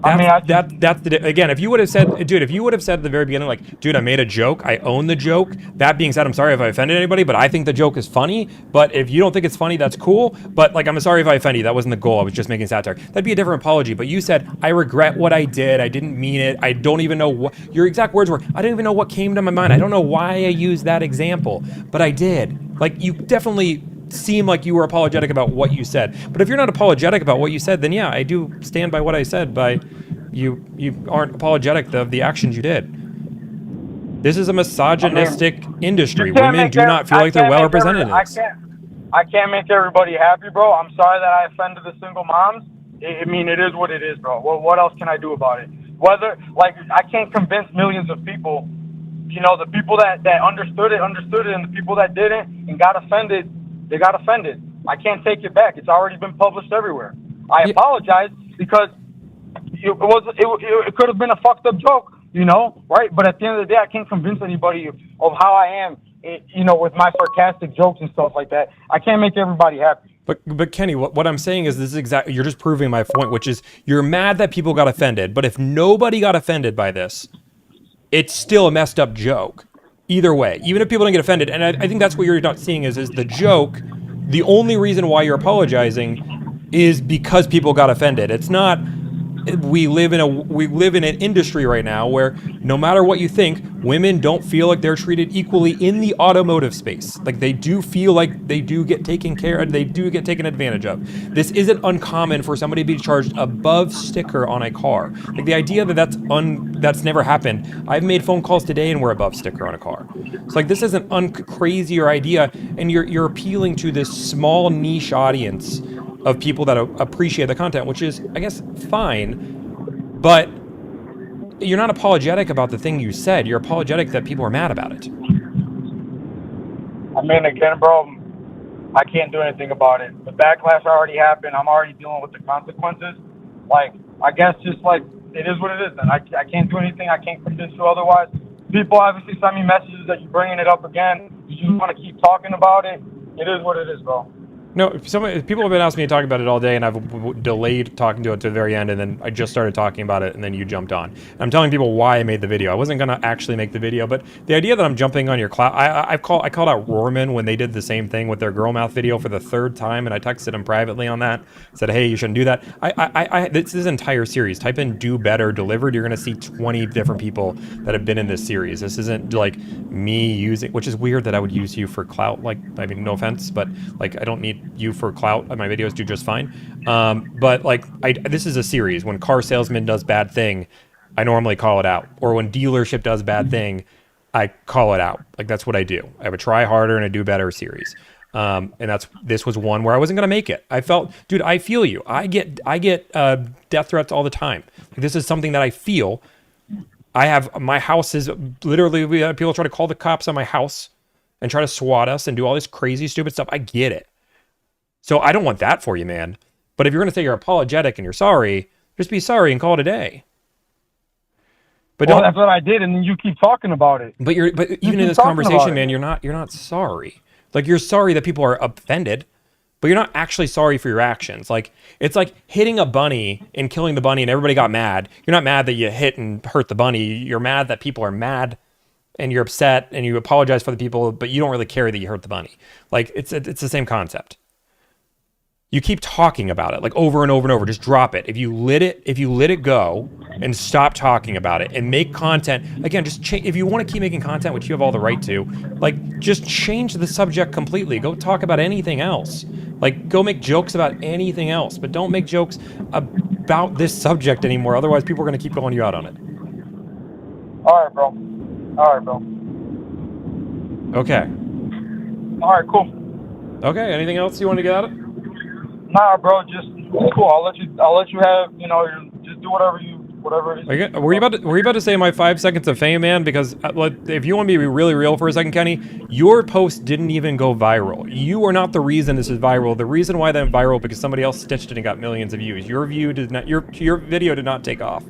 Again, if you would have said, dude, if you would have said at the very beginning, like, dude, I made a joke, I own the joke. That being said, I'm sorry if I offended anybody, but I think the joke is funny. But if you don't think it's funny, that's cool. But like, I'm sorry if I offended you. That wasn't the goal. I was just making satire. That'd be a different apology. But you said, I regret what I did. I didn't mean it. I don't even know what your exact words were. I didn't even know what came to my mind. I don't know why I used that example, but I did. Like, you definitely seem like you were apologetic about what you said. But if you're not apologetic about what you said, then yeah, I do stand by what I said. By you aren't apologetic of the actions you did. This is a misogynistic industry. Women do not feel like they're well represented in this. I can't make everybody happy, bro. I'm sorry that I offended the single moms. I mean, it is what it is, bro. What else can I do about it? Whether, like, I can't convince millions of people. You know, the people that understood it, and the people that didn't and got offended, they got offended. I can't take it back. It's already been published everywhere. I apologize because it could have been a fucked up joke, you know, right? But at the end of the day, I can't convince anybody of how I am, you know, with my sarcastic jokes and stuff like that. I can't make everybody happy. But Kenny, what I'm saying is this is exactly, you're just proving my point, which is you're mad that people got offended. But if nobody got offended by this, it's still a messed up joke. Either way, even if people don't get offended, and I think that's what you're not seeing is the joke. The only reason why you're apologizing is because people got offended. It's not. We live in an industry right now where no matter what you think, women don't feel like they're treated equally in the automotive space. Like they do feel like they do get taken care of, they do get taken advantage of. This isn't uncommon for somebody to be charged above sticker on a car. Like the idea that that's never happened. I've made phone calls today and we're above sticker on a car. So like this isn't crazier idea, and you're appealing to this small niche audience of people that appreciate the content, which is, I guess, fine, but you're not apologetic about the thing you said. You're apologetic that people are mad about it. I mean, again, bro, I can't do anything about it. The backlash already happened. I'm already dealing with the consequences. Like, I guess just like, it is what it is. And I can't do anything. I can't convince you otherwise. People obviously send me messages that you're bringing it up again. You just want to keep talking about it. It is what it is, bro. No, people have been asking me to talk about it all day, and I've delayed talking to it to the very end, and then I just started talking about it, and then you jumped on. And I'm telling people why I made the video. I wasn't going to actually make the video, but the idea that I'm jumping on your cloud, I called out Rohrman when they did the same thing with their girl mouth video for the third time, and I texted him privately on that, said, hey, you shouldn't do that. This entire series, type in do better delivered, you're going to see 20 different people that have been in this series. This isn't like me using, which is weird that I would use you for clout. Like, I mean, no offense, but like, I don't need you for clout. My videos do just fine. But like, this is a series. When car salesman does bad thing, I normally call it out. Or when dealership does bad thing, I call it out. Like, that's what I do. I have a try harder and a do better series. And this was one where I wasn't going to make it. I felt, dude, I feel you. I get death threats all the time. Like, this is something that I feel. I have, my house is literally, we have people try to call the cops on my house and try to SWAT us and do all this crazy, stupid stuff. I get it. So I don't want that for you, man. But if you're going to say you're apologetic and you're sorry, just be sorry and call it a day. But that's what I did, and then you keep talking about it. But even in this conversation, man, you're not sorry. Like, you're sorry that people are offended, but you're not actually sorry for your actions. Like, it's like hitting a bunny and killing the bunny and everybody got mad. You're not mad that you hit and hurt the bunny. You're mad that people are mad and you're upset and you apologize for the people, but you don't really care that you hurt the bunny. Like, it's the same concept. You keep talking about it like over and over and over. Just drop it. If you let it go and stop talking about it and make content again, just if you want to keep making content, which you have all the right to, like, just change the subject completely. Go talk about anything else. Like, go make jokes about anything else, but don't make jokes about this subject anymore. Otherwise, people are going to keep calling you out on it. All right, bro. All right, bro. Okay. All right, cool. Okay. Anything else you want to get out of it? Nah, bro. Just cool. I'll let you have. You know, just do whatever it is. Were you about to say my 5 seconds of fame, man? Because if you want me to be really real for a second, Kenny, your post didn't even go viral. You are not the reason this is viral. The reason why that went viral because somebody else stitched it and got millions of views. Your video did not take off.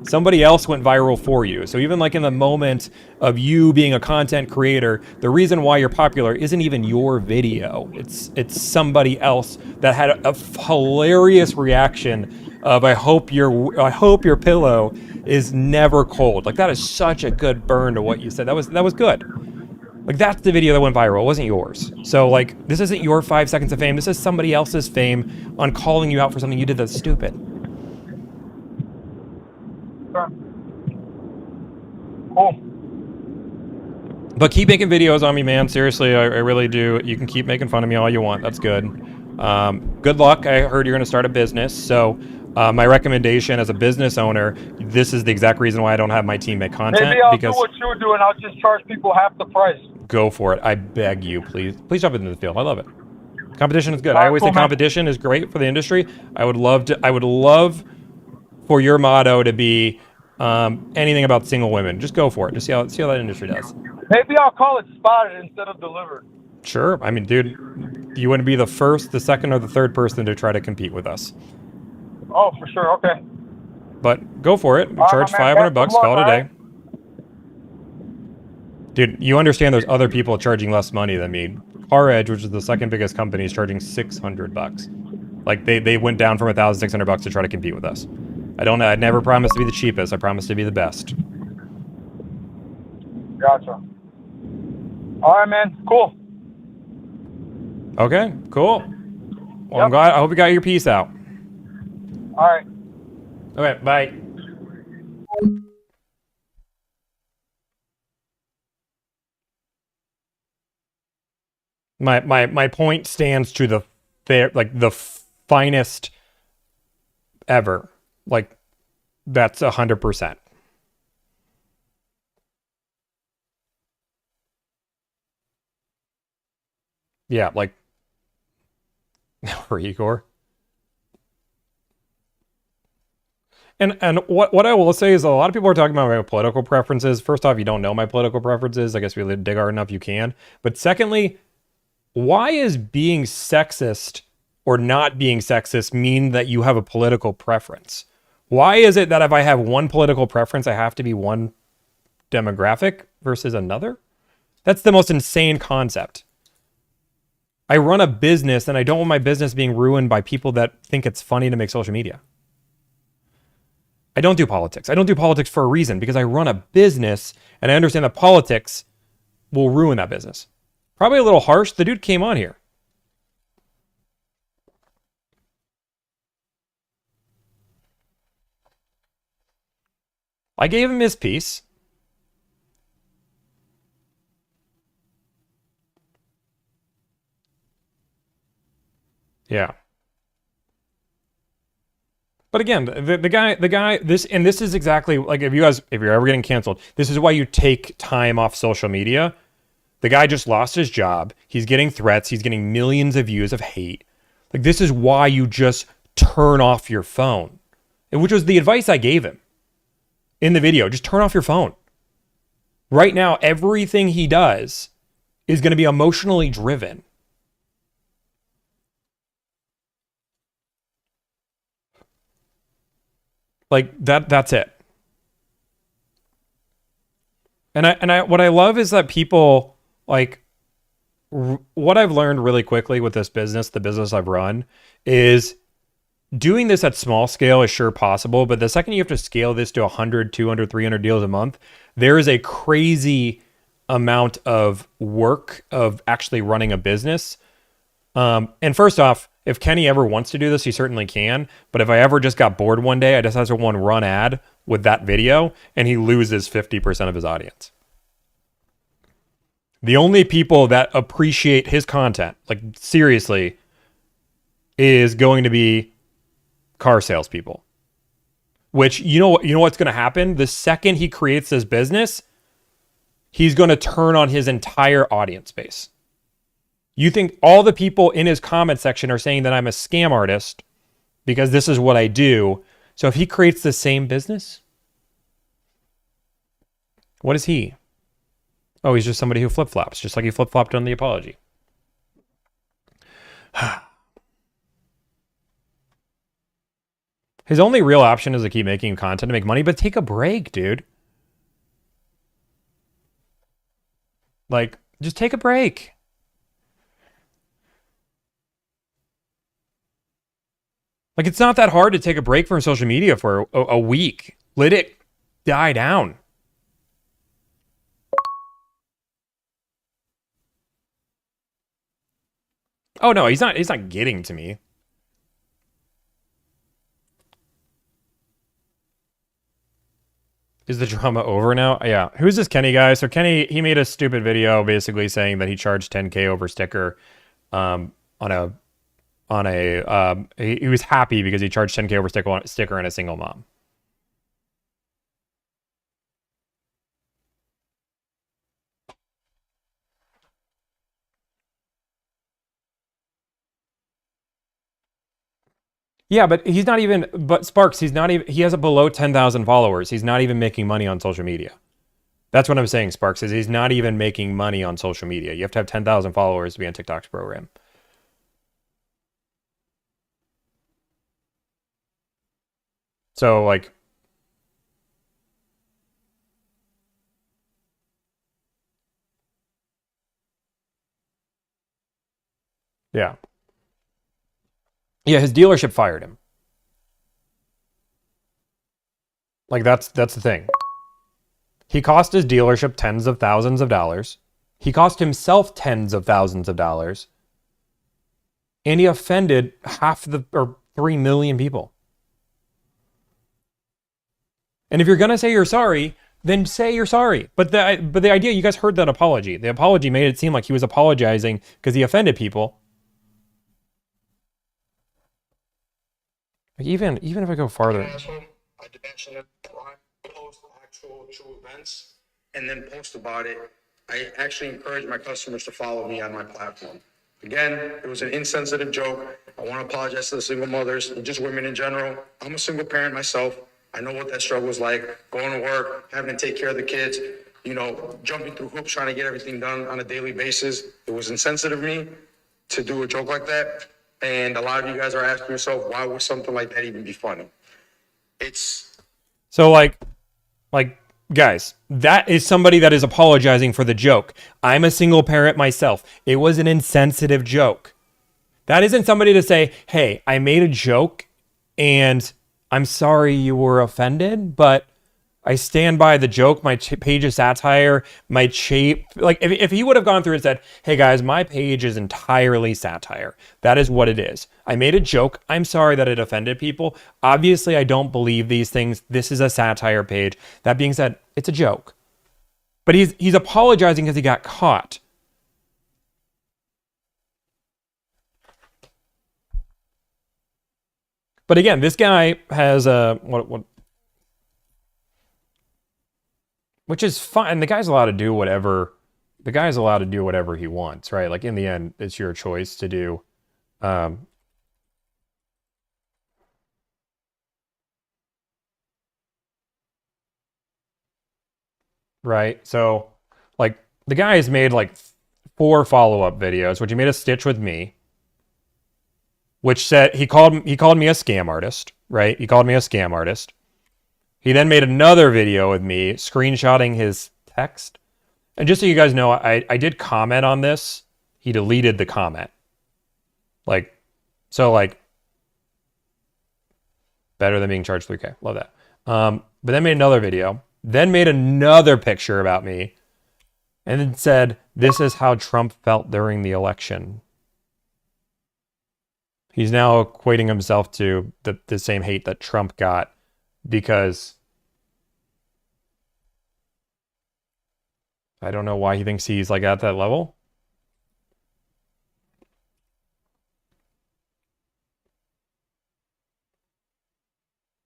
Somebody else went viral for you. So even like in the moment of you being a content creator, the reason why you're popular isn't even your video. It's somebody else that had a hilarious reaction of I hope your pillow is never cold. Like, that is such a good burn to what you said. That was good. Like, that's the video that went viral. It wasn't yours. So, like, this isn't your 5 seconds of fame. This is somebody else's fame on calling you out for something you did that's stupid. Cool. But keep making videos on me, man. Seriously, I really do. You can keep making fun of me all you want. That's good. Good luck. I heard you're going to start a business. So my recommendation as a business owner, this is the exact reason why I don't have my team make content. Maybe I'll because do what you do and I'll just charge people half the price. Go for it. I beg you, please. Please jump into the field. I love it. Competition is good. I Alright, always cool, think man. competition is great for the industry. I would love for your motto to be anything about single women. Just go for it. Just see how that industry does. Maybe I'll call it spotted instead of delivered. Sure. I mean, dude, you wouldn't be the first, the second, or the third person to try to compete with us. Oh, for sure. Okay. But go for it. All Charge right, man. $500. Call it a day. Dude, you understand there's other people charging less money than me. CarEdge, which is the second biggest company, is charging $600. Like, they went down from $1,600 to try to compete with us. I never promised to be the cheapest. I promised to be the best. Gotcha. All right, man. Cool. Okay, cool. Well, Yep. I hope you got your piece out. All right. Okay, bye. My point stands to the finest ever. Like, that's 100%. Yeah, like for Igor. And what I will say is a lot of people are talking about my political preferences. First off, you don't know my political preferences. I guess if you dig hard enough, you can. But secondly, why is being sexist or not being sexist mean that you have a political preference? Why is it that if I have one political preference, I have to be one demographic versus another? That's the most insane concept. I run a business and I don't want my business being ruined by people that think it's funny to make social media. I don't do politics. I don't do politics for a reason, because I run a business and I understand that politics will ruin that business. Probably a little harsh. The dude came on here. I gave him his piece. Yeah. But again, the guy, this is exactly like if you're ever getting canceled, this is why you take time off social media. The guy just lost his job. He's getting threats. He's getting millions of views of hate. Like, this is why you just turn off your phone, which was the advice I gave him in the video. Just turn off your phone. Right now, everything he does is going to be emotionally driven. Like, that's it. And I what I love is that people, like, what I've learned really quickly with this business, the business I've run, is doing this at small scale is sure possible, but the second you have to scale this to 100, 200, 300 deals a month, there is a crazy amount of work of actually running a business. And first off, if Kenny ever wants to do this, he certainly can. But if I ever just got bored one day, I just have to run ad with that video, and he loses 50% of his audience. The only people that appreciate his content, like seriously, is going to be car salespeople. Which, you know what's going to happen? The second he creates this business, he's going to turn on his entire audience base. You think all the people in his comment section are saying that I'm a scam artist because this is what I do. So if he creates the same business, what is he? Oh, he's just somebody who flip-flops, just like he flip-flopped on the apology. His only real option is to keep making content to make money, but take a break, dude. Like, just take a break. Like, it's not that hard to take a break from social media for a week. Let it die down. Oh no, he's not getting to me. Is the drama over now? Yeah. Who's this Kenny guy? So Kenny, he made a stupid video basically saying that he charged 10K over sticker he was happy because he charged 10K over sticker on a single mom. Yeah, but he's not even, but Sparks, he has a below 10,000 followers. He's not even making money on social media. That's what I'm saying, Sparks, is he's not even making money on social media. You have to have 10,000 followers to be on TikTok's program. So, like, yeah. Yeah, his dealership fired him. Like, that's the thing. He cost his dealership tens of thousands of dollars. He cost himself tens of thousands of dollars. And he offended 3 million people. And if you're going to say you're sorry, then say you're sorry. But the idea, you guys heard that apology. The apology made it seem like he was apologizing because he offended people. Like even if I go farther. I dimension it, post actual true events, and then post about it. I actually encourage my customers to follow me on my platform. Again, it was an insensitive joke. I want to apologize to the single mothers and just women in general. I'm a single parent myself. I know what that struggle is like, going to work, having to take care of the kids, jumping through hoops, trying to get everything done on a daily basis. It was insensitive of me to do a joke like that. And a lot of you guys are asking yourself, why would something like that even be funny? It's so like guys, that is somebody that is apologizing for the joke. I'm a single parent myself. It was an insensitive joke. That isn't somebody to say, hey, I made a joke and I'm sorry you were offended, but I stand by the joke. My page is satire. Like, if he would have gone through and said, hey guys, my page is entirely satire. That is what it is. I made a joke. I'm sorry that it offended people. Obviously, I don't believe these things. This is a satire page. That being said, it's a joke. But he's apologizing because he got caught. But again, this guy has a which is fine. The guy's allowed to do whatever. The guy's allowed to do whatever he wants, right? Like in the end, it's your choice to do. Right. So, like, the guy has made like 4 follow-up videos, which he made a stitch with me, which said he called me a scam artist, right? He called me a scam artist. He then made another video with me screenshotting his text. And just so you guys know, I did comment on this. He deleted the comment. Like, so like, better than being charged $3K. Love that. But then made another video, then made another picture about me, and then said, this is how Trump felt during the election. He's now equating himself to the same hate that Trump got because I don't know why he thinks he's like at that level.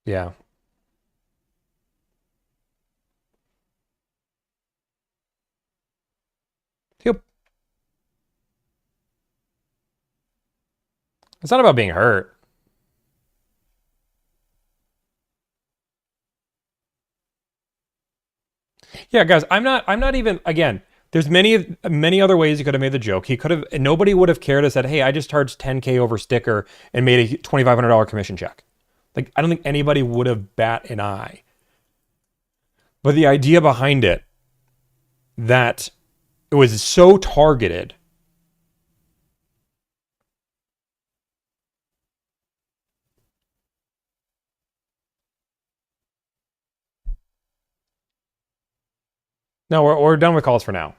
Yeah. Yep. It's not about being hurt. Yeah, guys, I'm not even, again, there's many other ways he could have made the joke. He could have, nobody would have cared and said, hey, I just charged $10K over sticker and made a $2,500 commission check. Like, I don't think anybody would have bat an eye. But the idea behind it, that it was so targeted. No, we're done with calls for now.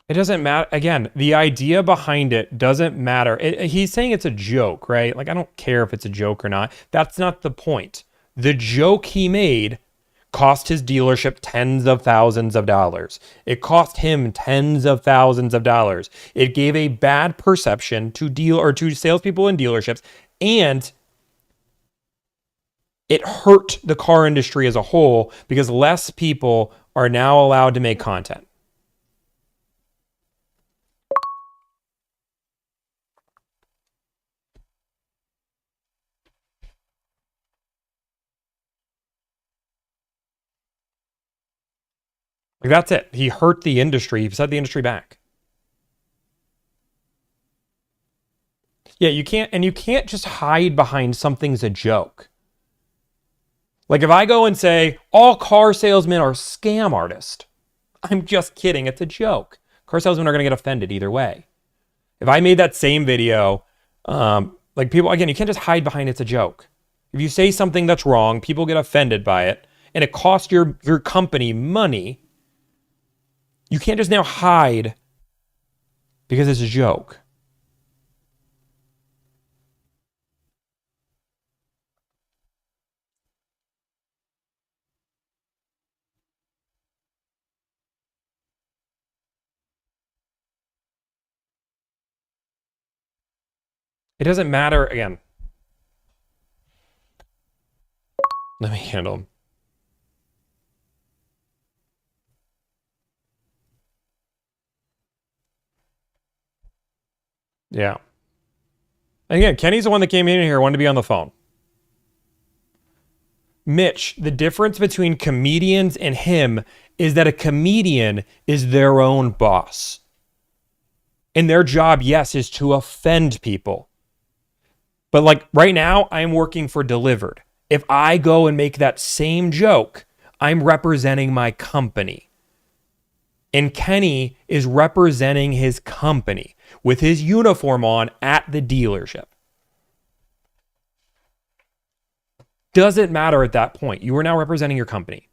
It doesn't matter. Again, the idea behind it doesn't matter. He's saying it's a joke, right? Like, I don't care if it's a joke or not. That's not the point. The joke he made cost his dealership tens of thousands of dollars. It cost him tens of thousands of dollars. It gave a bad perception to salespeople in dealerships, and it hurt the car industry as a whole because less people are now allowed to make content. Like, that's it. He hurt the industry. He set the industry back. Yeah, you can't just hide behind something's a joke. Like, if I go and say all car salesmen are scam artists, I'm just kidding. It's a joke. Car salesmen are going to get offended either way. If I made that same video, like, people, again, you can't just hide behind it's a joke. If you say something that's wrong, people get offended by it, and it costs your company money. You can't just now hide because it's a joke. It doesn't matter. Again, let me handle them. Yeah. And again, Kenny's the one that came in here, wanted to be on the phone. Mitch, the difference between comedians and him is that a comedian is their own boss. And their job, yes, is to offend people. But like right now, I'm working for Delivered. If I go and make that same joke, I'm representing my company. And Kenny is representing his company with his uniform on at the dealership. Doesn't matter at that point. You are now representing your company.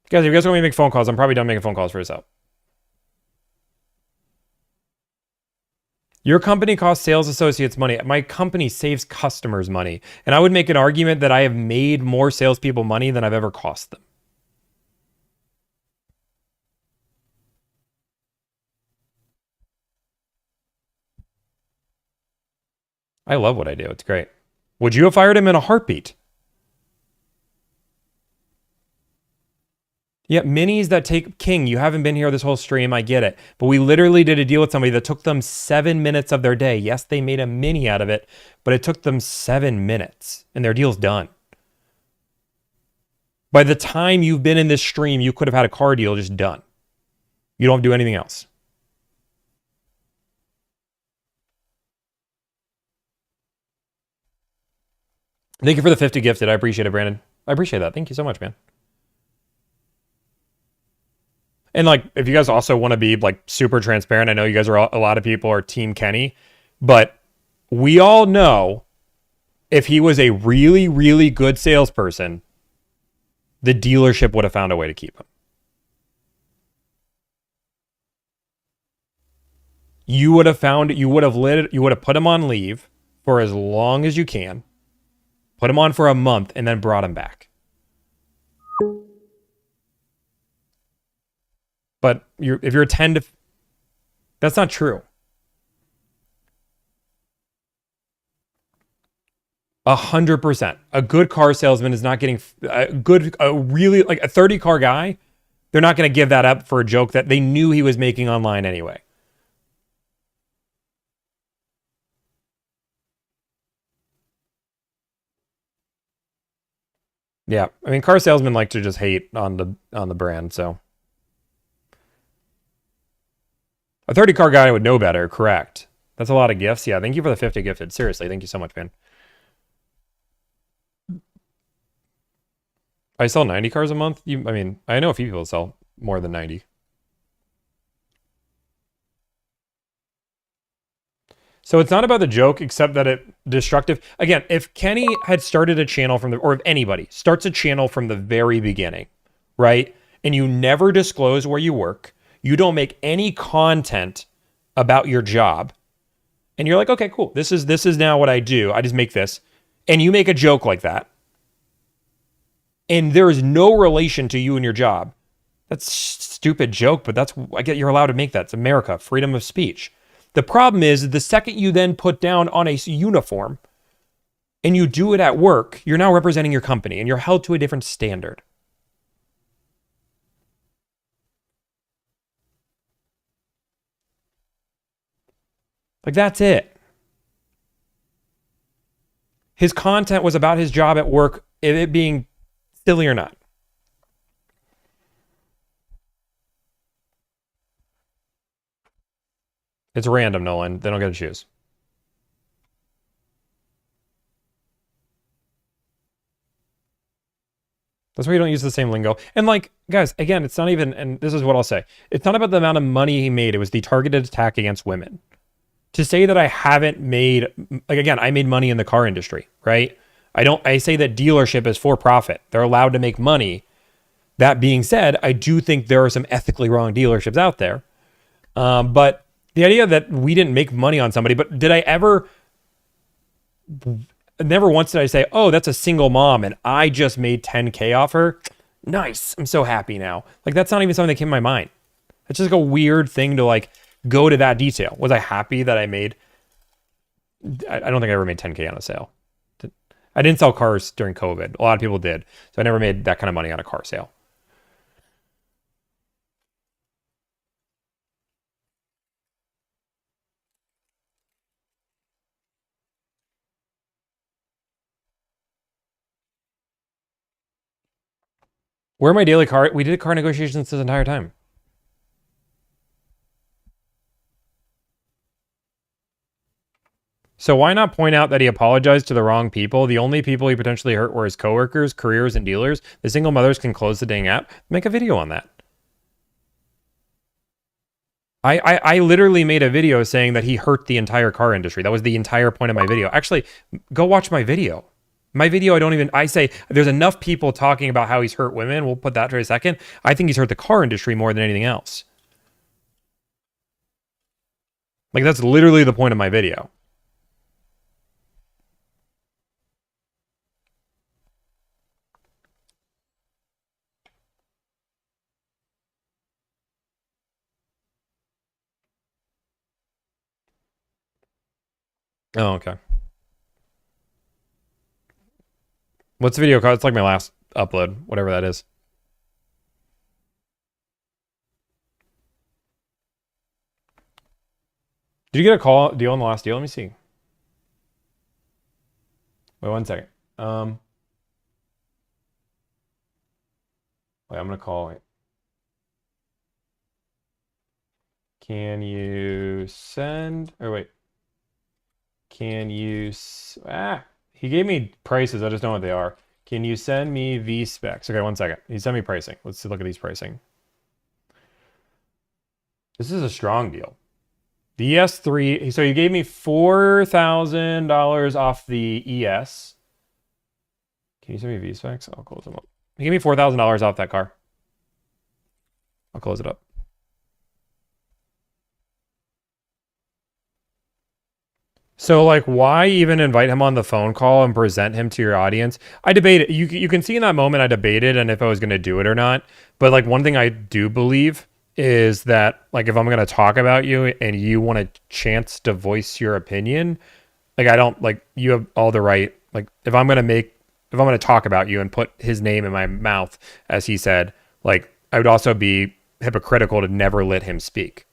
Guys, if you guys want me to make phone calls, I'm probably done making phone calls for this out. Your company costs sales associates money. My company saves customers money. And I would make an argument that I have made more salespeople money than I've ever cost them. I love what I do. It's great. Would you have fired him in a heartbeat? Yeah, minis that take King. You haven't been here this whole stream. I get it. But we literally did a deal with somebody that took them 7 minutes of their day. Yes, they made a mini out of it, but it took them 7 minutes and their deal's done. By the time you've been in this stream, you could have had a car deal just done. You don't have to do anything else. Thank you for the 50 gifted. I appreciate it, Brandon. I appreciate that. Thank you so much, man. And like, if you guys also want to be like super transparent, I know you guys are a lot of people are Team Kenny, but we all know if he was a really, really good salesperson, the dealership would have found a way to keep him. You would have put him on leave for as long as you can, put him on for a month, and then brought him back. But if you're a 10 to... That's not true. 100%. A good car salesman is not getting... really, like a 30 car guy, they're not going to give that up for a joke that they knew he was making online anyway. Yeah, I mean, car salesmen like to just hate on the brand, so... A 30 car guy would know better, correct. That's a lot of gifts. Yeah, thank you for the 50 gifted. Seriously, thank you so much, man. I sell 90 cars a month? I mean, I know a few people sell more than 90. So it's not about the joke, except that it's destructive. Again, if Kenny had started a channel or if anybody starts a channel from the very beginning, right? And you never disclose where you work, you don't make any content about your job, and you're like, okay, cool. This is now what I do. I just make this. And you make a joke like that, and there is no relation to you and your job. That's a stupid joke, but I get you're allowed to make that. It's America, freedom of speech. The problem is the second you then put down on a uniform and you do it at work, you're now representing your company and you're held to a different standard. Like, that's it. His content was about his job at work, it being silly or not. It's random, Nolan. They don't get to choose. That's why you don't use the same lingo. And like, guys, again, it's not even, and this is what I'll say. It's not about the amount of money he made. It was the targeted attack against women. To say that I haven't made, like, again, I made money in the car industry, right? I say that dealership is for profit. They're allowed to make money. That being said, I do think there are some ethically wrong dealerships out there. But the idea that we didn't make money on somebody, but did I ever, never once did I say, oh, that's a single mom and I just made 10K off her. Nice. I'm so happy now. Like, that's not even something that came to my mind. It's just like a weird thing to like go to that detail. Was I happy that I made, I don't think I ever made 10K on a sale. I didn't sell cars during COVID. A lot of people did. So I never made that kind of money on a car sale. Where are my daily car? We did car negotiations this entire time. So why not point out that he apologized to the wrong people? The only people he potentially hurt were his coworkers, careers, and dealers. The single mothers can close the dang app. Make a video on that. I literally made a video saying that he hurt the entire car industry. That was the entire point of my video. Actually, go watch my video. My video, I say there's enough people talking about how he's hurt women. We'll put that for a second. I think he's hurt the car industry more than anything else. Like, that's literally the point of my video. Oh, okay. What's the video called? It's like my last upload, whatever that is. Did you get a call deal on the last deal? Let me see. Wait 1 second. Wait, I'm gonna call it. Can you send, or wait. Can you, he gave me prices, I just don't know what they are. Can you send me these specs? Okay, 1 second. He sent me pricing. Let's look at these pricing. This is a strong deal. The ES3, so you gave me $4,000 off the ES. Can you send me V-Specs? I'll close them up. You gave me $4,000 off that car. I'll close it up. So, like, why even invite him on the phone call and present him to your audience? I debated. You can see in that moment I debated and if I was going to do it or not. But, like, one thing I do believe is that, like, if I'm going to talk about you and you want a chance to voice your opinion, like, I don't, like, you have all the right, like, if I'm going to talk about you and put his name in my mouth, as he said, like, I would also be hypocritical to never let him speak.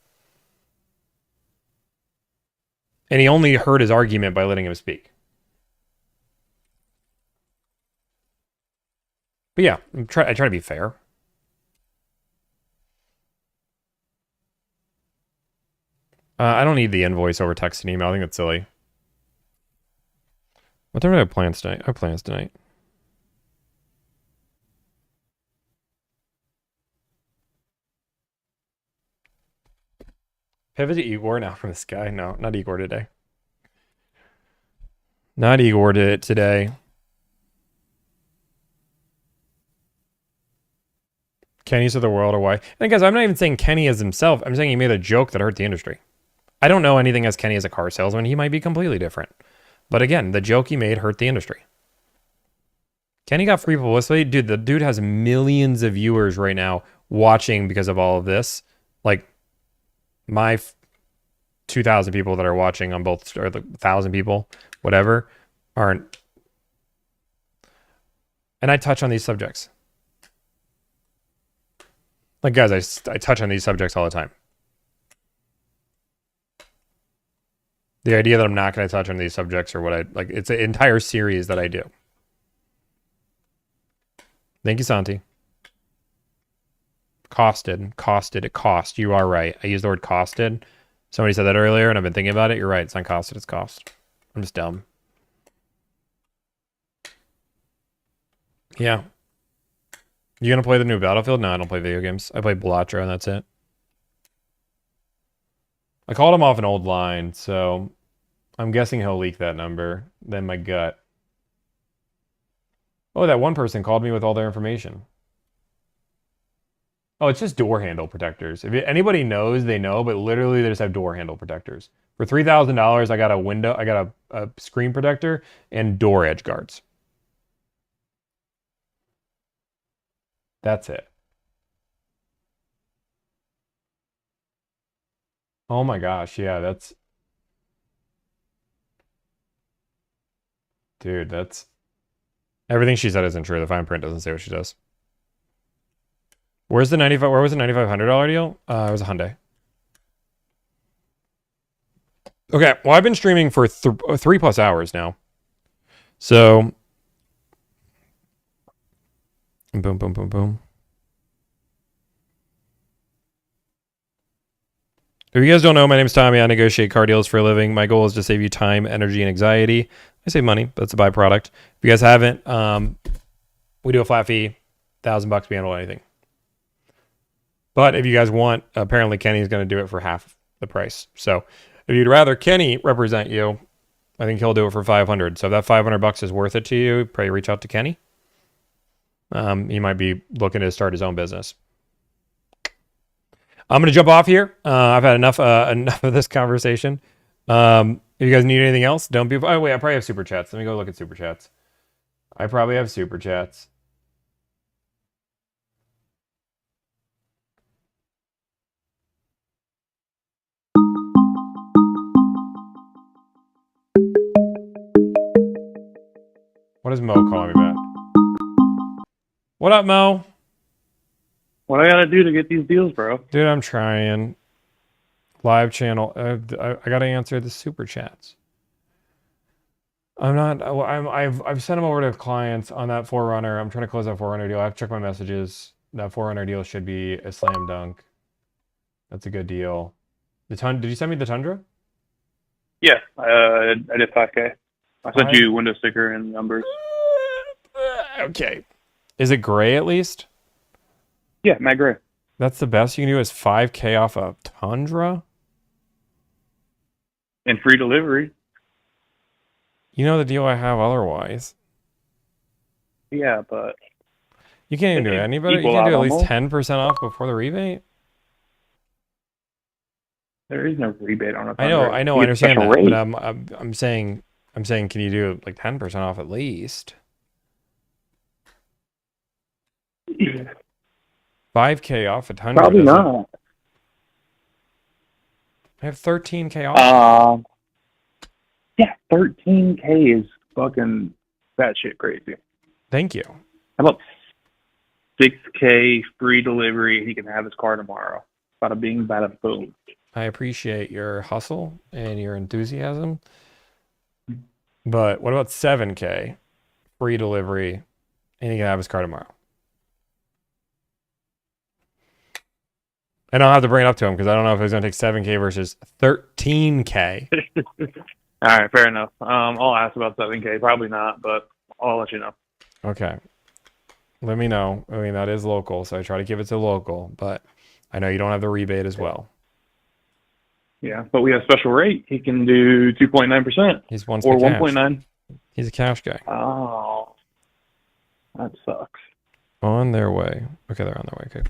And he only heard his argument by letting him speak. But yeah, I try to be fair. I don't need the invoice over text and email. I think that's silly. What time do I have plans tonight? I have plans tonight. Pivot to Igor now from this guy. No, not Igor today. Not Igor today. Kenny's of the world or why? And guys, I'm not even saying Kenny as himself. I'm saying he made a joke that hurt the industry. I don't know anything as Kenny as a car salesman. He might be completely different. But again, the joke he made hurt the industry. Kenny got free publicity. Dude, the dude has millions of viewers right now watching because of all of this. Like, my 2,000 people that are watching on both, or 1,000 people, whatever, aren't. And I touch on these subjects. Like, guys, I touch on these subjects all the time. The idea that I'm not going to touch on these subjects or what I, like, it's an entire series that I do. Thank you, Santi. Costed, it cost. You are right. I used the word costed. Somebody said that earlier, and I've been thinking about it. You're right. It's not costed, it's cost. I'm just dumb. Yeah. You gonna play the new Battlefield? No, I don't play video games. I play Blatro, and that's it. I called him off an old line, so I'm guessing he'll leak that number. Then my gut. Oh, that one person called me with all their information. Oh, it's just door handle protectors. If anybody knows, they know, but literally they just have door handle protectors. For $3,000, I got a window, I got a screen protector and door edge guards. That's it. Oh my gosh, yeah, that's... Dude, that's... Everything she said isn't true. The fine print doesn't say what she does. Where's the 95? Where was the $9,500 deal? It was a Hyundai. Okay, well, I've been streaming for 3+ hours now. So, boom, boom, boom, boom. If you guys don't know, my name is Tommy. I negotiate car deals for a living. My goal is to save you time, energy, and anxiety. I save money, but it's a byproduct. If you guys haven't, we do a flat fee, $1,000 we handle anything. But if you guys want, apparently Kenny's going to do it for half the price. So if you'd rather Kenny represent you, I think he'll do it for $500. So if that $500 is worth it to you, probably reach out to Kenny. He might be looking to start his own business. I'm going to jump off here. I've had enough of this conversation. If you guys need anything else, don't be... Oh, wait, I probably have super chats. Let me go look at super chats. I probably have super chats. What is Mo calling me back? What up, Mo? What I gotta do to get these deals, bro? Dude, I'm trying. Live channel. I gotta answer the super chats. I'm not. I've sent them over to clients on that 4Runner. I'm trying to close that 4Runner deal. I have to check my messages. That 4Runner deal should be a slam dunk. That's a good deal. Did you send me the Tundra? Yeah, I did 5K. I sent you window sticker and numbers. Okay. Is it gray at least? Yeah, matte gray. That's the best you can do is $5K off a Tundra? And free delivery. You know the deal I have otherwise. Yeah, but You can't even do it any better. You equal can't do out at least almost. 10% off before the rebate? There is no rebate on a I know, I You get understand special that, rate. but I'm saying, can you do like 10% off at least? 5K off a Tundra. Probably doesn't- not. I have 13K off. Yeah, 13K is fucking batshit crazy. Thank you. How about 6K free delivery? He can have his car tomorrow. Bada bing, bada boom. I appreciate your hustle and your enthusiasm. But what about 7K free delivery and he can have his car tomorrow? And I'll have to bring it up to him because I don't know if he's going to take 7K versus 13K. All right, fair enough. I'll ask about 7K. Probably not, but I'll let you know. Okay. Let me know. I mean, that is local, so I try to give it to local, but I know you don't have the rebate as well. Yeah, but we have special rate. He can do 2.9%. He's one or cash. 1.9. He's a cash guy. Oh, that sucks. On their way. Okay, they're on their way. Okay.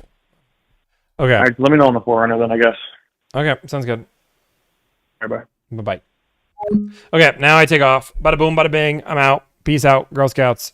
Okay. All right, let me know on the 400 then, I guess. Okay, sounds good. All right, bye. Bye-bye. Okay, now I take off. Bada boom, bada bing. I'm out. Peace out, Girl Scouts.